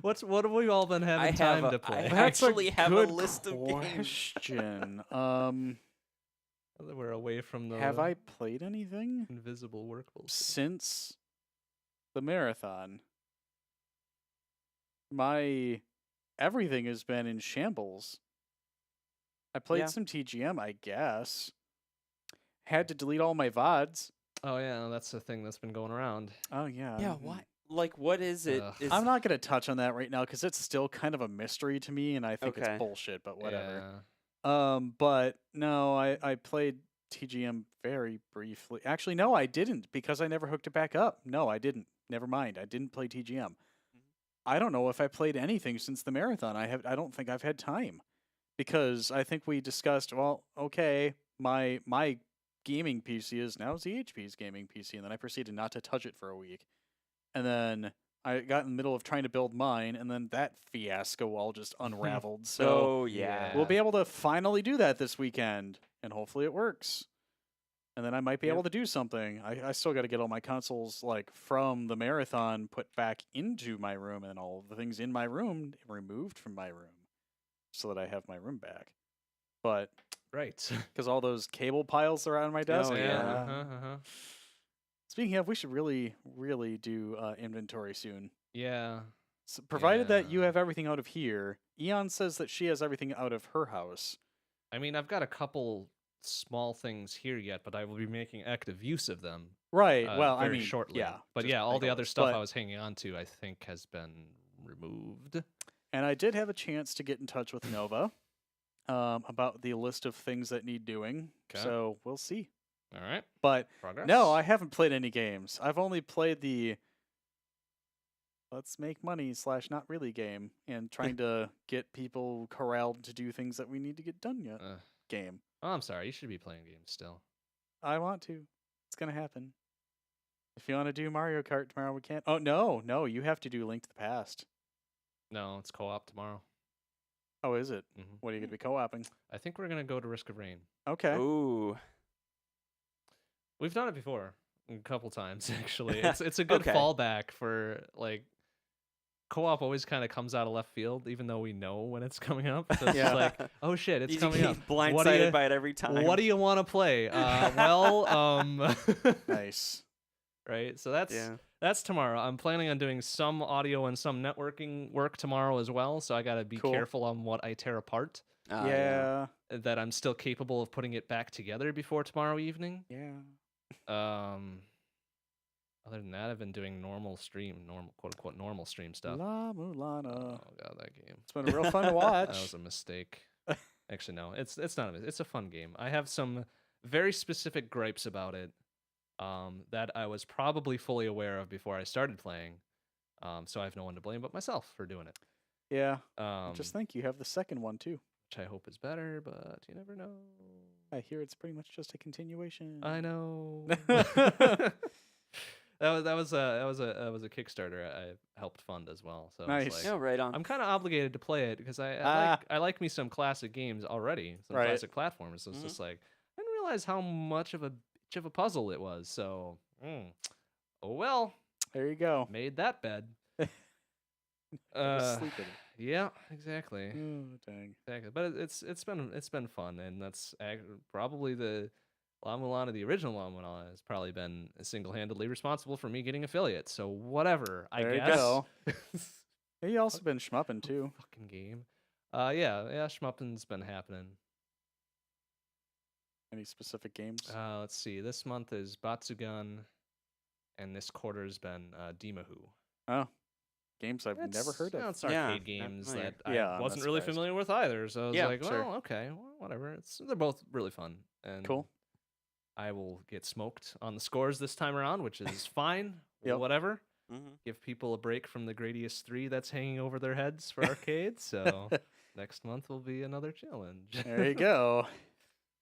S1: What have we all been having time to play?
S3: I
S2: That's
S3: actually have a
S2: good
S3: list of games.
S2: question.
S1: We're away from the
S2: Have I played anything
S1: invisible workables.
S2: since the marathon? My everything has been in shambles. I played
S3: Yeah.
S2: some TGM, I guess. Had to delete all my VODs.
S1: Oh yeah, that's the thing that's been going around.
S2: Oh yeah.
S3: Yeah, what? Like, what is it?
S1: Ugh.
S3: Is-
S2: I'm not gonna touch on that right now because it's still kind of a mystery to me, and I think
S3: Okay.
S2: it's bullshit. But whatever.
S1: Yeah.
S2: But no, I played TGM very briefly. Actually, no, I didn't because I never hooked it back up. No, I didn't. Never mind. I didn't play TGM. I don't know if I played anything since the marathon. I don't think I've had time because I think we discussed. Well, okay, my gaming PC is now ZHP's gaming PC, and then I proceeded not to touch it for a week, and then I got in the middle of trying to build mine, and then that fiasco all just unraveled. So
S3: oh yeah.
S2: we'll be able to finally do that this weekend, and hopefully it works. And then I might be
S3: Yep.
S2: able to do something. I still got to get all my consoles like from the marathon put back into my room, and all the things in my room removed from my room, so that I have my room back. But
S1: Right.
S2: because all those cable piles are on my desk.
S3: Oh, yeah.
S2: Speaking of, we should really do inventory soon.
S1: Yeah.
S2: So provided that you
S1: Yeah.
S2: have everything out of here. Eon says that she has everything out of her house.
S1: I mean, I've got a couple small things here yet, but I will be making active use of them
S2: Right. Well, I
S1: very
S2: mean,
S1: shortly.
S2: yeah.
S1: But
S2: just
S1: yeah, all
S2: make
S1: the
S2: a
S1: other
S2: list.
S1: stuff
S2: But-
S1: I was hanging on to, I think, has been removed.
S2: And I did have a chance to get in touch with Nova about the list of things that need doing.
S1: 'Kay.
S2: So we'll see.
S1: All right.
S2: But
S1: Progress.
S2: no, I haven't played any games. I've only played the let's make money / not really game and trying to get people corralled to do things that we need to get done yet game.
S1: Oh, I'm sorry. You should be playing games still.
S2: I want to. It's going to happen. If you want to do Mario Kart tomorrow, we can't. Oh, no. You have to do Link to the Past.
S1: No, it's co-op tomorrow.
S2: Oh, is it?
S1: Hmm
S2: What are you going to be co-oping?
S1: I think we're gonna go to Risk of Rain.
S2: Okay.
S3: Ooh.
S1: We've done it before a couple times actually. It's a good
S3: Okay.
S1: fallback for like co-op. Always kind of comes out of left field, even though we know when it's coming up. So it's
S2: Yeah.
S1: just like, oh shit, it's
S3: You
S1: coming
S3: get
S1: up.
S3: blindsided by it every time.
S1: What do you want to play?
S2: Nice.
S1: Right. So
S3: Yeah.
S1: that's tomorrow. I'm planning on doing some audio and some networking work tomorrow as well. So I gotta be
S2: Cool.
S1: careful on what I tear apart.
S3: Ah,
S2: Yeah.
S1: That I'm still capable of putting it back together before tomorrow evening.
S2: Yeah.
S1: Other than that, I've been doing normal quote unquote normal stream stuff.
S2: La Mulana.
S1: Oh god, that game.
S2: It's been real fun to watch.
S1: That was a mistake. Actually, no, it's not. It's a fun game. I have some very specific gripes about it that I was probably fully aware of before I started playing. So I have no one to blame but myself for doing it.
S2: Yeah.
S1: Um,
S2: Just think you have the second one too.
S1: which I hope is better, but you never know.
S2: I hear it's pretty much just a continuation.
S1: I know. that was a Kickstarter I helped fund as well. So it's
S2: Nice.
S1: like,
S3: Yeah, right on.
S1: I'm kind of obligated to play it because I like me some classic games already, some
S2: Right.
S1: classic platformers. So it's just like I didn't realize how much of a bitch of a puzzle it was. So, oh well,
S2: There you go.
S1: made that bed.
S2: Just sleep in it.
S1: Yeah, exactly.
S2: Oh, dang.
S1: Exactly. But it's been fun, and that's probably the La Mulana, the original La Mulana, has probably been single-handedly responsible for me getting affiliate. So whatever, I
S2: There you
S1: guess.
S2: go. Hey, you also been schmupping too.
S1: Fucking game. Yeah, Schmuppin's been happening.
S2: Any specific games?
S1: Let's see. This month is Batsugan, and this quarter's been Dimahu.
S2: Oh, games I've never heard of.
S1: It's
S3: Yeah,
S1: arcade
S3: not
S1: games
S3: familiar.
S1: that
S2: Yeah,
S1: I
S2: I'm
S1: wasn't
S2: not
S1: really
S2: surprised.
S1: familiar with either. So I was
S3: Yeah,
S1: like,
S3: sure.
S1: well, okay, well, whatever. They're both really fun. And
S2: Cool.
S1: I will get smoked on the scores this time around, which is fine.
S2: Yep.
S1: Whatever.
S3: Mm-hmm.
S1: Give people a break from the Gradius 3 that's hanging over their heads for arcade. So next month will be another challenge.
S2: There you go.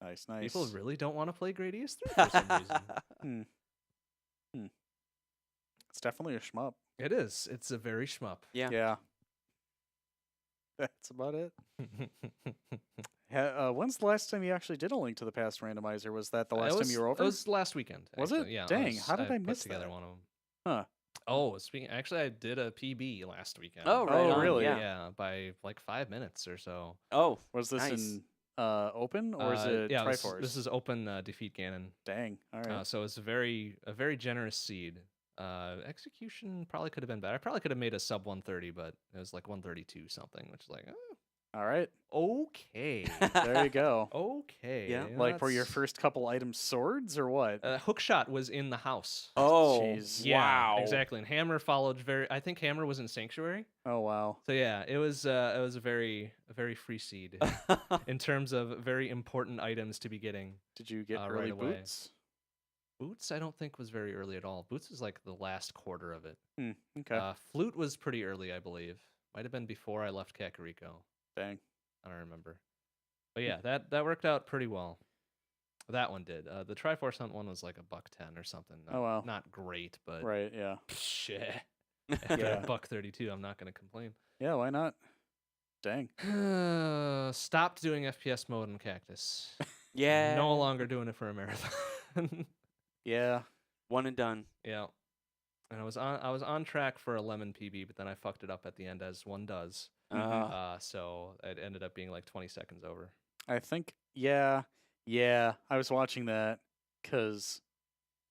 S2: Nice, nice.
S1: People really don't want to play Gradius 3 for some reason.
S2: It's definitely a shmup.
S1: It is. It's a very shmup.
S3: Yeah.
S2: Yeah. That's about it. When's the last time you actually did a Link to the Past randomizer? Was that the last time you were over?
S1: It was last weekend.
S2: Was
S1: actually.
S2: it?
S1: Yeah.
S2: Dang, how did I
S1: put
S2: miss
S1: together
S2: that?
S1: one of them.
S2: Huh.
S1: Oh, actually, I did a PB last weekend.
S3: Oh, right
S2: Oh,
S3: on,
S2: really?
S3: Yeah.
S1: Yeah, by like 5 minutes or so.
S3: Oh,
S2: Was this
S3: nice.
S2: in open or is it
S1: yeah,
S2: Triforce?
S1: this is open defeat Ganon.
S2: Dang. All right.
S1: So it's a very generous seed. Execution probably could have been better. I probably could have made a sub 130, but it was like 132 something, which is like,
S2: All right.
S1: okay.
S2: There you go.
S1: Okay.
S3: Yeah.
S2: Like, were your
S1: that's-
S2: first couple items swords or what?
S1: Hookshot was in the house.
S3: Oh,
S2: Jeez.
S1: Yeah,
S3: wow.
S1: exactly. And Hammer followed I think Hammer was in Sanctuary.
S2: Oh, wow.
S1: So yeah, it was a very free seed in terms of very important items to be getting.
S2: Did you get
S1: right
S2: early
S1: away.
S2: boots?
S1: Boots, I don't think was very early at all. Boots was like the last quarter of it.
S2: Okay.
S1: Flute was pretty early, I believe. Might have been before I left Kakariko.
S2: Dang.
S1: I don't remember. But yeah, that worked out pretty well. That one did. The Triforce Hunt one was like $110 or something.
S2: Oh, wow.
S1: Not great, but
S2: Right, yeah.
S1: shit. After
S2: Yeah.
S1: $132, I'm not gonna complain.
S2: Yeah, why not? Dang.
S1: Stopped doing FPS mode in Cactus.
S3: Yeah.
S1: No longer doing it for a marathon.
S2: Yeah.
S3: One and done.
S1: Yeah. And I was on track for a lemon PB, but then I fucked it up at the end as one does. So it ended up being like 20 seconds over.
S2: I think, yeah. I was watching that because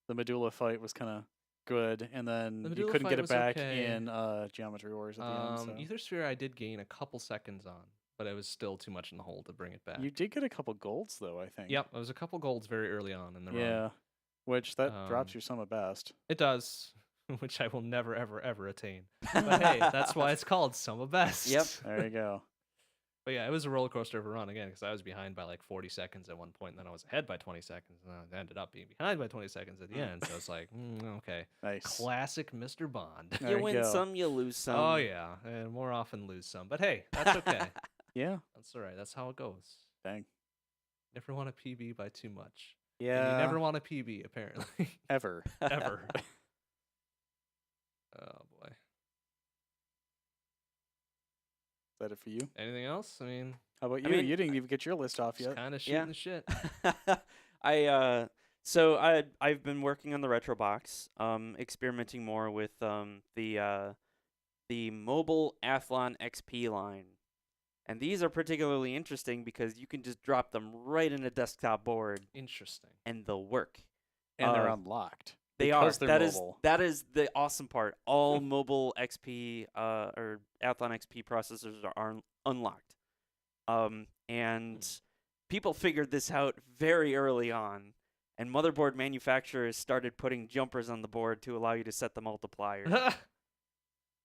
S2: the Medulla fight was kind of good, and then
S1: The
S2: you
S1: Medulla
S2: couldn't
S1: fight
S2: get it
S1: was
S2: back
S1: okay.
S2: in Geometry Wars at the end. So.
S1: Ether Sphere I did gain a couple seconds on, but it was still too much in the hole to bring it back.
S2: You did get a couple golds, though, I think.
S1: Yep, it was a couple golds very early on in the run.
S2: Yeah. Which, that drops
S1: Um,
S2: your sum of best.
S1: It does, which I will never, ever, ever attain. But hey, that's why it's called Sum of Best.
S3: Yep.
S2: There you go.
S1: But yeah, it was a roller coaster of a run again because I was behind by like 40 seconds at one point, and then I was ahead by 20 seconds, and I ended up being behind by 20 seconds at the end. So it's like, okay,
S2: Nice.
S1: classic MrBond.
S2: There
S3: You
S2: you
S3: win
S2: go.
S3: some, you lose some.
S1: Oh yeah, and more often lose some. But hey, that's okay.
S2: Yeah.
S1: That's all right. That's how it goes.
S2: Dang.
S1: Never want a PB by too much.
S2: Yeah.
S1: And you never want a PB apparently.
S2: Ever.
S1: Ever. Oh boy.
S2: Is that it for you?
S1: Anything else? I mean,
S2: How about you?
S3: mean,
S2: You didn't even get your list off
S1: just
S2: yet.
S1: kind of shooting
S3: Yeah.
S1: the shit.
S3: I've been working on the retro box, experimenting more with the mobile Athlon XP line. And these are particularly interesting because you can just drop them right in a desktop board
S1: Interesting.
S3: and they'll work.
S2: And they're
S3: Uh,
S2: unlocked.
S3: They
S2: because
S3: are.
S2: they're
S3: That is
S2: mobile.
S3: that is the awesome part. All mobile XP or Athlon XP processors are unlocked. And people figured this out very early on, and motherboard manufacturers started putting jumpers on the board to allow you to set the multiplier.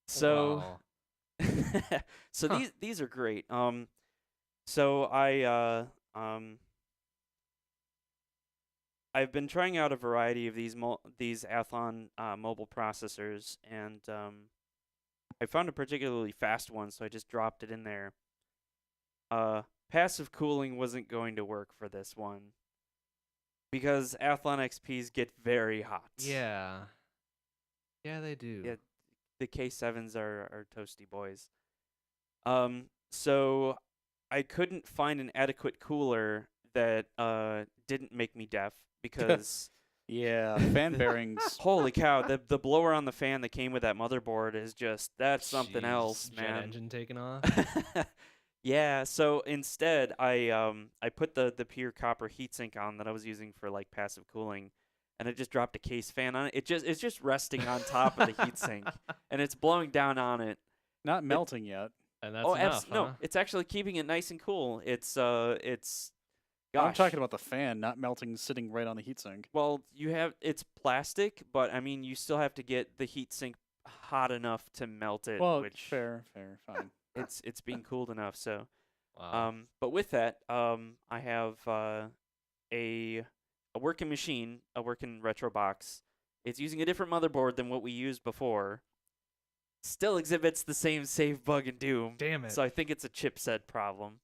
S3: So
S1: Wow.
S3: so
S1: Huh.
S3: these are great. So I've been trying out a variety of these Athlon mobile processors, and I found a particularly fast one, so I just dropped it in there. Passive cooling wasn't going to work for this one because Athlon XPs get very hot.
S1: Yeah. Yeah, they do.
S3: Yeah, the K7s are toasty boys. So I couldn't find an adequate cooler that didn't make me deaf because
S2: Yeah. Fan bearings.
S3: holy cow, the blower on the fan that came with that motherboard is that's something
S1: Jeez,
S3: else,
S1: jet
S3: man.
S1: engine taking off.
S3: Yeah, so instead I put the pure copper heatsink on that I was using for like passive cooling, and I just dropped a case fan on it. It's just resting on top of the heatsink, and it's blowing down on it.
S2: Not melting yet.
S1: And that's
S3: Oh,
S1: enough,
S3: no,
S1: huh?
S3: it's actually keeping it nice and cool. It's
S2: I'm
S3: gosh.
S2: talking about the fan not melting sitting right on the heatsink.
S3: Well, it's plastic, but I mean you still have to get the heatsink hot enough to melt it,
S2: Well,
S3: which
S2: fair, fine.
S3: it's being cooled enough. So,
S1: Wow.
S3: but with that, I have a working machine, a working retro box. It's using a different motherboard than what we used before. Still exhibits the same save bug and doom.
S1: Damn it.
S3: So I think it's a chipset problem.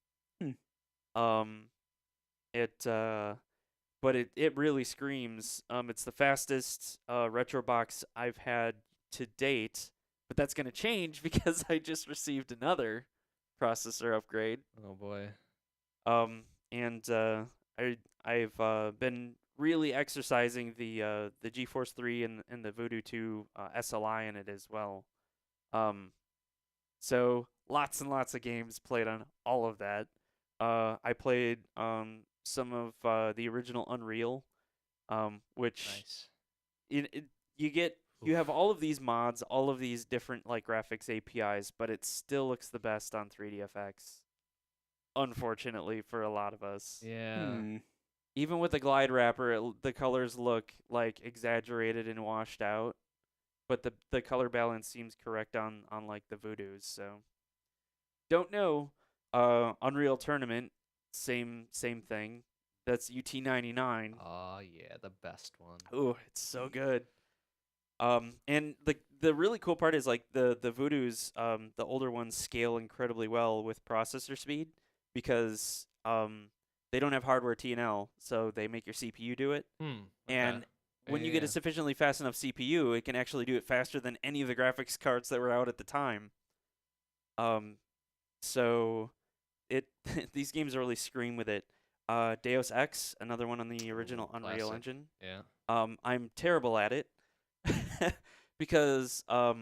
S3: But it really screams. It's the fastest retro box I've had to date, but that's gonna change because I just received another. processor upgrade.
S1: Oh boy.
S3: And I've been really exercising the GeForce 3 and the Voodoo 2 SLI in it as well. So lots and lots of games played on all of that. I played some of the original Unreal, which
S1: Nice.
S3: you have all of these mods, all of these different like graphics APIs, but it still looks the best on 3DFX. Unfortunately for a lot of us.
S1: Yeah.
S3: Even with the glide wrapper, the colors look like exaggerated and washed out, but the color balance seems correct on like the Voodoos. So don't know. Unreal Tournament, same thing. That's UT99.
S1: Oh yeah, the best one.
S3: Ooh, it's so good. And the really cool part is like the Voodoos, the older ones scale incredibly well with processor speed because they don't have hardware TNL, so they make your CPU do it.
S1: Okay.
S3: And when you get a sufficiently fast enough CPU, it can actually do it faster than any of the graphics cards that were out at the time. So these games really scream with it. Deus Ex, another one on the original Unreal
S1: classic.
S3: Engine.
S1: Yeah.
S3: I'm terrible at it because I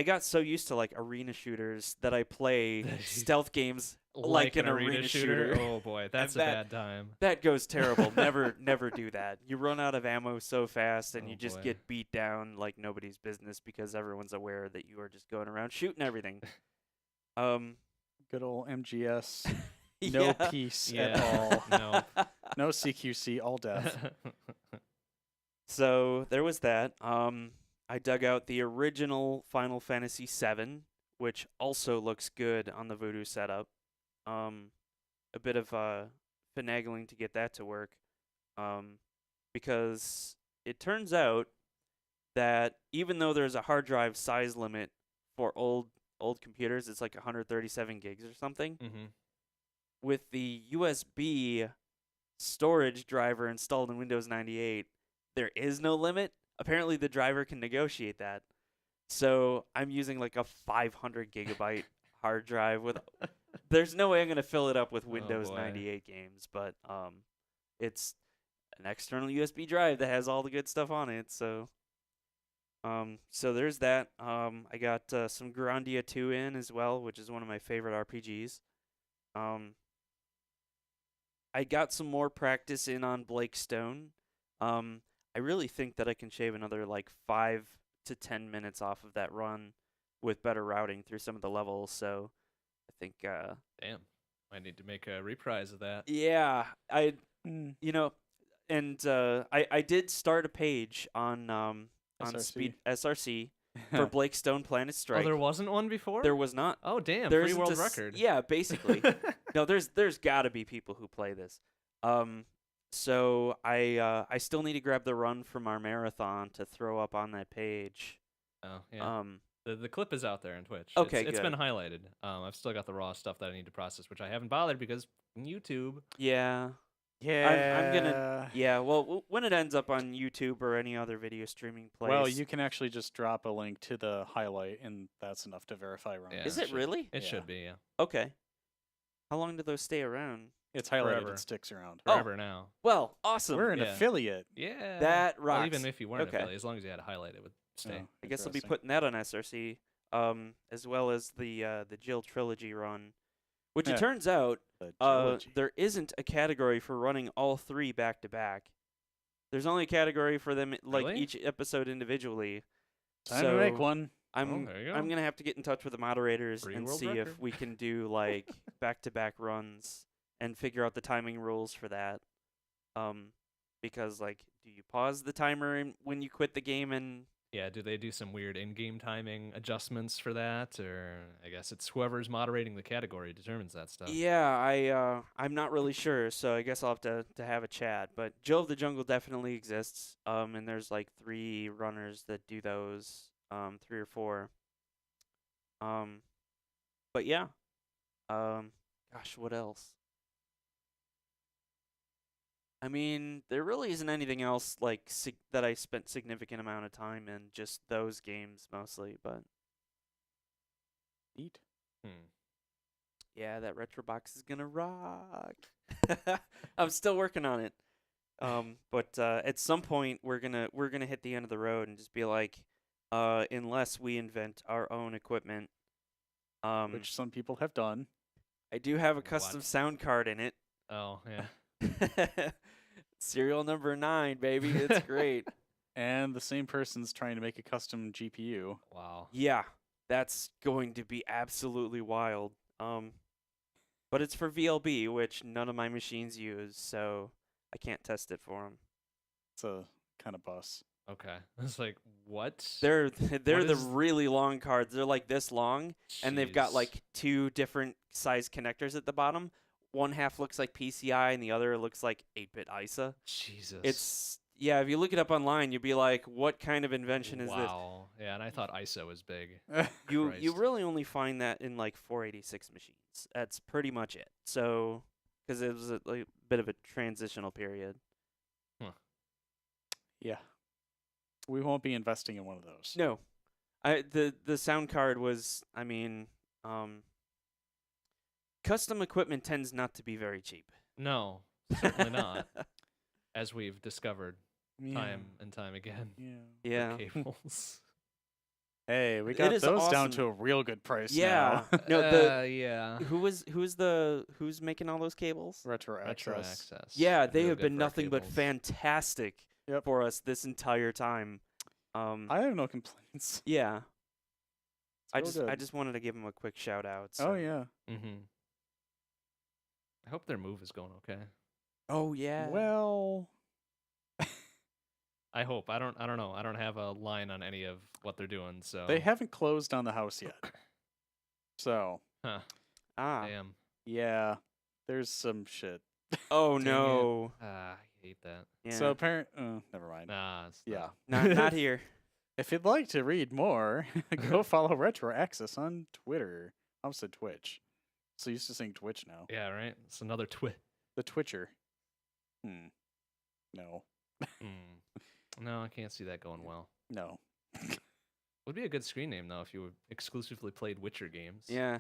S3: got so used to like arena shooters that I play stealth games like an arena shooter.
S1: Oh boy, that's a bad time.
S3: That goes terrible. Never do that. You run out of ammo so fast and
S1: Oh
S3: you just
S1: boy.
S3: get beat down like nobody's business because everyone's aware that you are just going around shooting everything.
S2: Good old MGS.
S3: Yeah.
S2: No peace at
S1: Yeah.
S2: all.
S1: No.
S2: No CQC, all death.
S3: So there was that. I dug out the original Final Fantasy VII, which also looks good on the Voodoo setup. A bit of finagling to get that to work, because it turns out that even though there's a hard drive size limit for old computers, it's like 137 gigs or something.
S1: Mm-hmm.
S3: With the USB storage driver installed in Windows 98, there is no limit. Apparently, the driver can negotiate that. So I'm using like a 500 gigabyte hard drive with. There's no way I'm gonna fill it up with Windows
S1: boy.
S3: 98 games, but it's an external USB drive that has all the good stuff on it. So there's that. I got some Grandia 2 in as well, which is one of my favorite RPGs. I got some more practice in on Blake Stone. I really think that I can shave another like 5 to 10 minutes off of that run with better routing through some of the levels. So I think
S1: Damn. I need to make a reprise of that.
S3: yeah, you know, and I did start a page on
S2: SRC.
S3: Speed SRC for Blake Stone Planet Strike.
S1: Oh, there wasn't one before?
S3: There was not.
S1: Oh, damn.
S3: There
S1: Free
S3: isn't
S1: world
S3: a
S1: record.
S3: Yeah, basically. No, there's got to be people who play this. So I still need to grab the run from our marathon to throw up on that page.
S1: Oh, yeah. The clip is out there on Twitch.
S3: Okay,
S1: it's
S3: good.
S1: been highlighted. I've still got the raw stuff that I need to process, which I haven't bothered because YouTube.
S3: Yeah.
S2: Yeah.
S3: I'm gonna. Yeah. Well, when it ends up on YouTube or any other video streaming place.
S2: Well, you can actually just drop a link to the highlight, and that's enough to verify run.
S1: Yeah,
S3: Is it really?
S1: It
S2: Yeah.
S1: should be, yeah.
S3: Okay. How long do those stay around?
S2: It's highlighted.
S1: Forever.
S2: It sticks around.
S1: Forever now.
S3: Well, awesome.
S2: We're an
S1: Yeah.
S2: affiliate.
S1: Yeah.
S3: That
S1: Well,
S3: rocks.
S1: even if you weren't
S3: Okay.
S1: affiliate, as long as you had to highlight it would stay.
S2: Oh,
S3: I guess I'll be
S2: interesting.
S3: putting that on SRC, as well as the Jill trilogy run, which it
S2: Yeah.
S3: turns out
S2: The trilogy.
S3: there isn't a category for running all three back to back. There's only a category for them like
S1: Really?
S3: each episode individually.
S2: Time
S3: so
S2: to make one.
S3: I'm
S1: there you go.
S3: I'm gonna have to get in touch with the moderators
S1: Free
S3: and
S1: world
S3: see if
S1: record.
S3: we can do like back to back runs and figure out the timing rules for that. Because like, do you pause the timer when you quit the game and
S1: Yeah, do they do some weird in-game timing adjustments for that, or I guess it's whoever's moderating the category determines that stuff.
S3: Yeah, I'm not really sure, so I guess I'll have to have a chat. But Jill of the Jungle definitely exists. And there's like 3 runners that do those, 3 or 4. But yeah. Gosh, what else? I mean, there really isn't anything else like that I spent significant amount of time in. Just those games mostly, but
S2: Neat.
S3: Yeah, that retro box is gonna rock. I'm still working on it. But at some point we're gonna hit the end of the road and just be like, unless we invent our own equipment.
S2: Which some people have done.
S3: I do have a custom
S1: What?
S3: sound card in it.
S1: Oh, yeah.
S3: Serial number 9, baby. It's great.
S2: And the same person's trying to make a custom GPU.
S1: Wow.
S3: Yeah, that's going to be absolutely wild. But it's for VLB, which none of my machines use, so I can't test it for them.
S2: It's a kind of bus.
S1: Okay. It's like, what?
S3: They're
S1: What
S3: the
S1: is-
S3: really long cards. They're like this long, and they've got
S1: Jeez.
S3: like 2 different size connectors at the bottom. One half looks like PCI, and the other looks like 8-bit ISA.
S1: Jesus.
S3: It's if you look it up online, you'll be like, what kind of invention is this?
S1: Wow. Yeah, and I thought ISO was big.
S3: You
S1: Christ.
S3: really only find that in like 486 machines. That's pretty much it. So, because it was a like, bit of a transitional period.
S2: Yeah. We won't be investing in one of those.
S3: No, the sound card was. I mean, custom equipment tends not to be very cheap.
S1: No, certainly not. As we've discovered
S2: Yeah.
S1: time and time again.
S2: Yeah.
S1: with
S3: Yeah.
S1: Cables.
S2: Hey, we
S3: It
S2: got
S3: is
S2: those down
S3: awesome.
S2: to a real good price
S3: Yeah.
S2: now.
S3: No,
S1: yeah.
S3: who's making all those cables?
S2: Retro
S1: Retro
S2: access.
S1: access.
S3: Yeah, they
S1: Real
S3: have
S1: good
S3: been
S1: for our
S3: nothing but
S1: cables.
S3: fantastic
S2: Yep.
S3: for us this entire time.
S2: I have no complaints.
S3: Yeah.
S2: It's real
S3: I
S2: good.
S3: just wanted to give them a quick shout out.
S2: Oh
S3: so-
S2: yeah.
S1: Mm-hmm. I hope their move is going okay.
S3: Oh yeah.
S2: Well,
S1: I hope. I don't know. I don't have a line on any of what they're doing, so
S2: they haven't closed on the house yet. So,
S1: Huh.
S3: Ah.
S1: Damn.
S2: yeah, there's some shit.
S3: Oh
S1: Dang it.
S3: no.
S1: I hate that.
S3: Yeah.
S2: So never mind.
S1: Nah, it's
S2: Yeah.
S3: not here.
S2: If you'd like to read more, go follow Retro Access on Twitter. I almost said Twitch. So used to saying Twitch now.
S1: Yeah, right? It's another twit.
S2: The Twitcher. No.
S1: No, I can't see that going well.
S2: No.
S1: Would be a good screen name though if you exclusively played Witcher games.
S3: Yeah.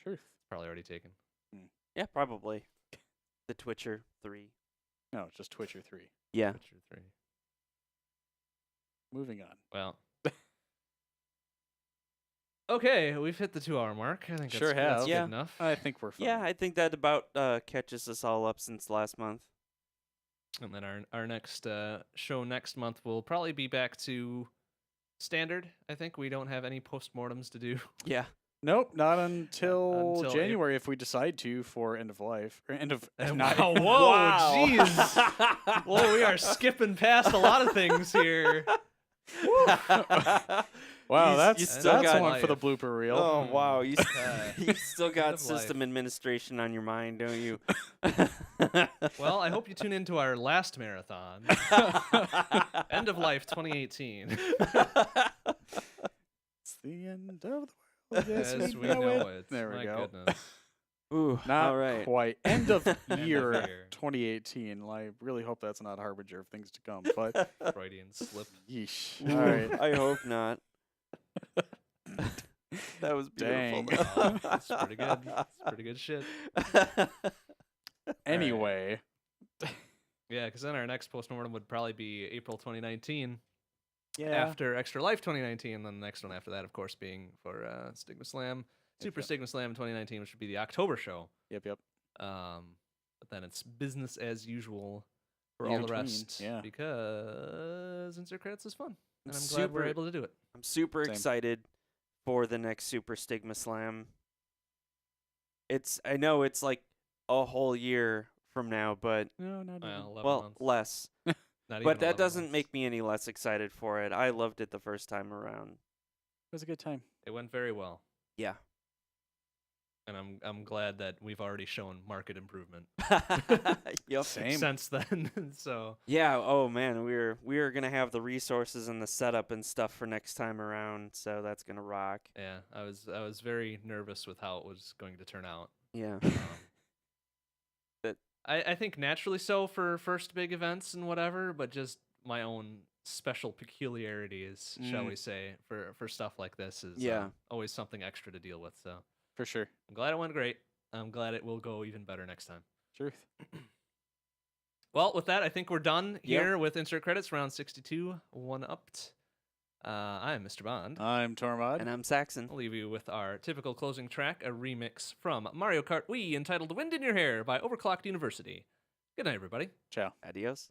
S2: Truth.
S1: Probably already taken.
S3: Yeah, probably. The Twitcher 3.
S2: No, just Twitcher 3.
S3: Yeah.
S1: Witcher 3.
S2: Moving on.
S1: Well. Okay, we've hit the 2-hour mark. I think
S2: Sure
S1: that's
S2: have.
S3: Yeah.
S1: good enough.
S2: I think we're fine.
S3: Yeah, I think that about catches us all up since last month.
S1: And then our next show next month will probably be back to standard. I think we don't have any postmortems to do.
S3: Yeah.
S2: Nope, not until
S1: Until
S2: January if we decide to for end of life. Or end of
S1: Wow,
S2: not-
S1: whoa,
S3: Wow.
S1: jeez. Well, we are skipping past a lot of things here.
S2: Wow,
S3: You
S2: that's
S3: still got
S2: one for the
S1: life.
S2: blooper reel.
S3: Oh wow, you
S1: Uh,
S3: you still got
S1: end of life.
S3: system administration on your mind, don't you?
S1: Well, I hope you tune into our last marathon, End of Life 2018.
S2: It's the end of the world. Yes,
S1: As we
S2: know
S1: know
S2: it.
S1: it.
S2: There we
S1: My
S2: go.
S1: goodness.
S3: Ooh,
S2: Not
S3: all right.
S2: quite. End of
S1: of
S2: year
S1: year.
S2: 2018. I really hope that's not a harbinger of things to come. But
S1: Freudian slip.
S2: yeesh.
S3: Ooh,
S2: All right.
S3: I hope not. That was beautiful.
S2: Dang.
S3: though.
S1: That's pretty good. That's pretty good shit.
S2: Anyway,
S1: Yeah, because then our next postmortem would probably be April 2019.
S2: yeah.
S1: After Extra Life 2019, then the next one after that, of course, being for Stigma Slam, Super
S2: yep.
S1: Stigma Slam 2019, which would be the October show.
S2: Yep.
S1: But then it's business as usual for
S2: In
S1: all the
S2: between,
S1: rest.
S2: yeah.
S1: Because Insert Credits is fun, and I'm glad
S3: Super-
S1: we're able to do it.
S3: I'm super
S2: Same.
S3: excited for the next Super Stigma Slam. I know it's like a whole year from now, but
S2: No, not even.
S1: Well, 11
S3: well,
S1: months.
S3: less.
S1: Not
S3: But
S1: even
S3: that
S1: 11
S3: doesn't
S1: months.
S3: make me any less excited for it. I loved it the first time around.
S2: It was a good time.
S1: It went very well,
S3: Yeah.
S1: and I'm glad that we've already shown market improvement
S3: Yep.
S2: Same.
S1: since then. So
S3: Yeah. Oh man, we're gonna have the resources and the setup and stuff for next time around, so that's gonna rock.
S1: yeah, I was very nervous with how it was going to turn out.
S3: Yeah.
S1: I think naturally so for first big events and whatever, but just my own special peculiarities, shall we say, for stuff like this is always something extra to deal with. So
S2: For sure.
S1: I'm glad it went great. I'm glad it will go even better next time.
S2: Truth.
S1: Well, with that, I think we're done here with insert credits, round 62, one upped. I'm Mr. Bond.
S2: I'm Tormod.
S3: And I'm Saxxon.
S1: I'll leave you with our typical closing track, a remix from Mario Kart Wii entitled Wind in Your Hair by Overclocked University. Good night, everybody.
S2: Ciao.
S3: Adios.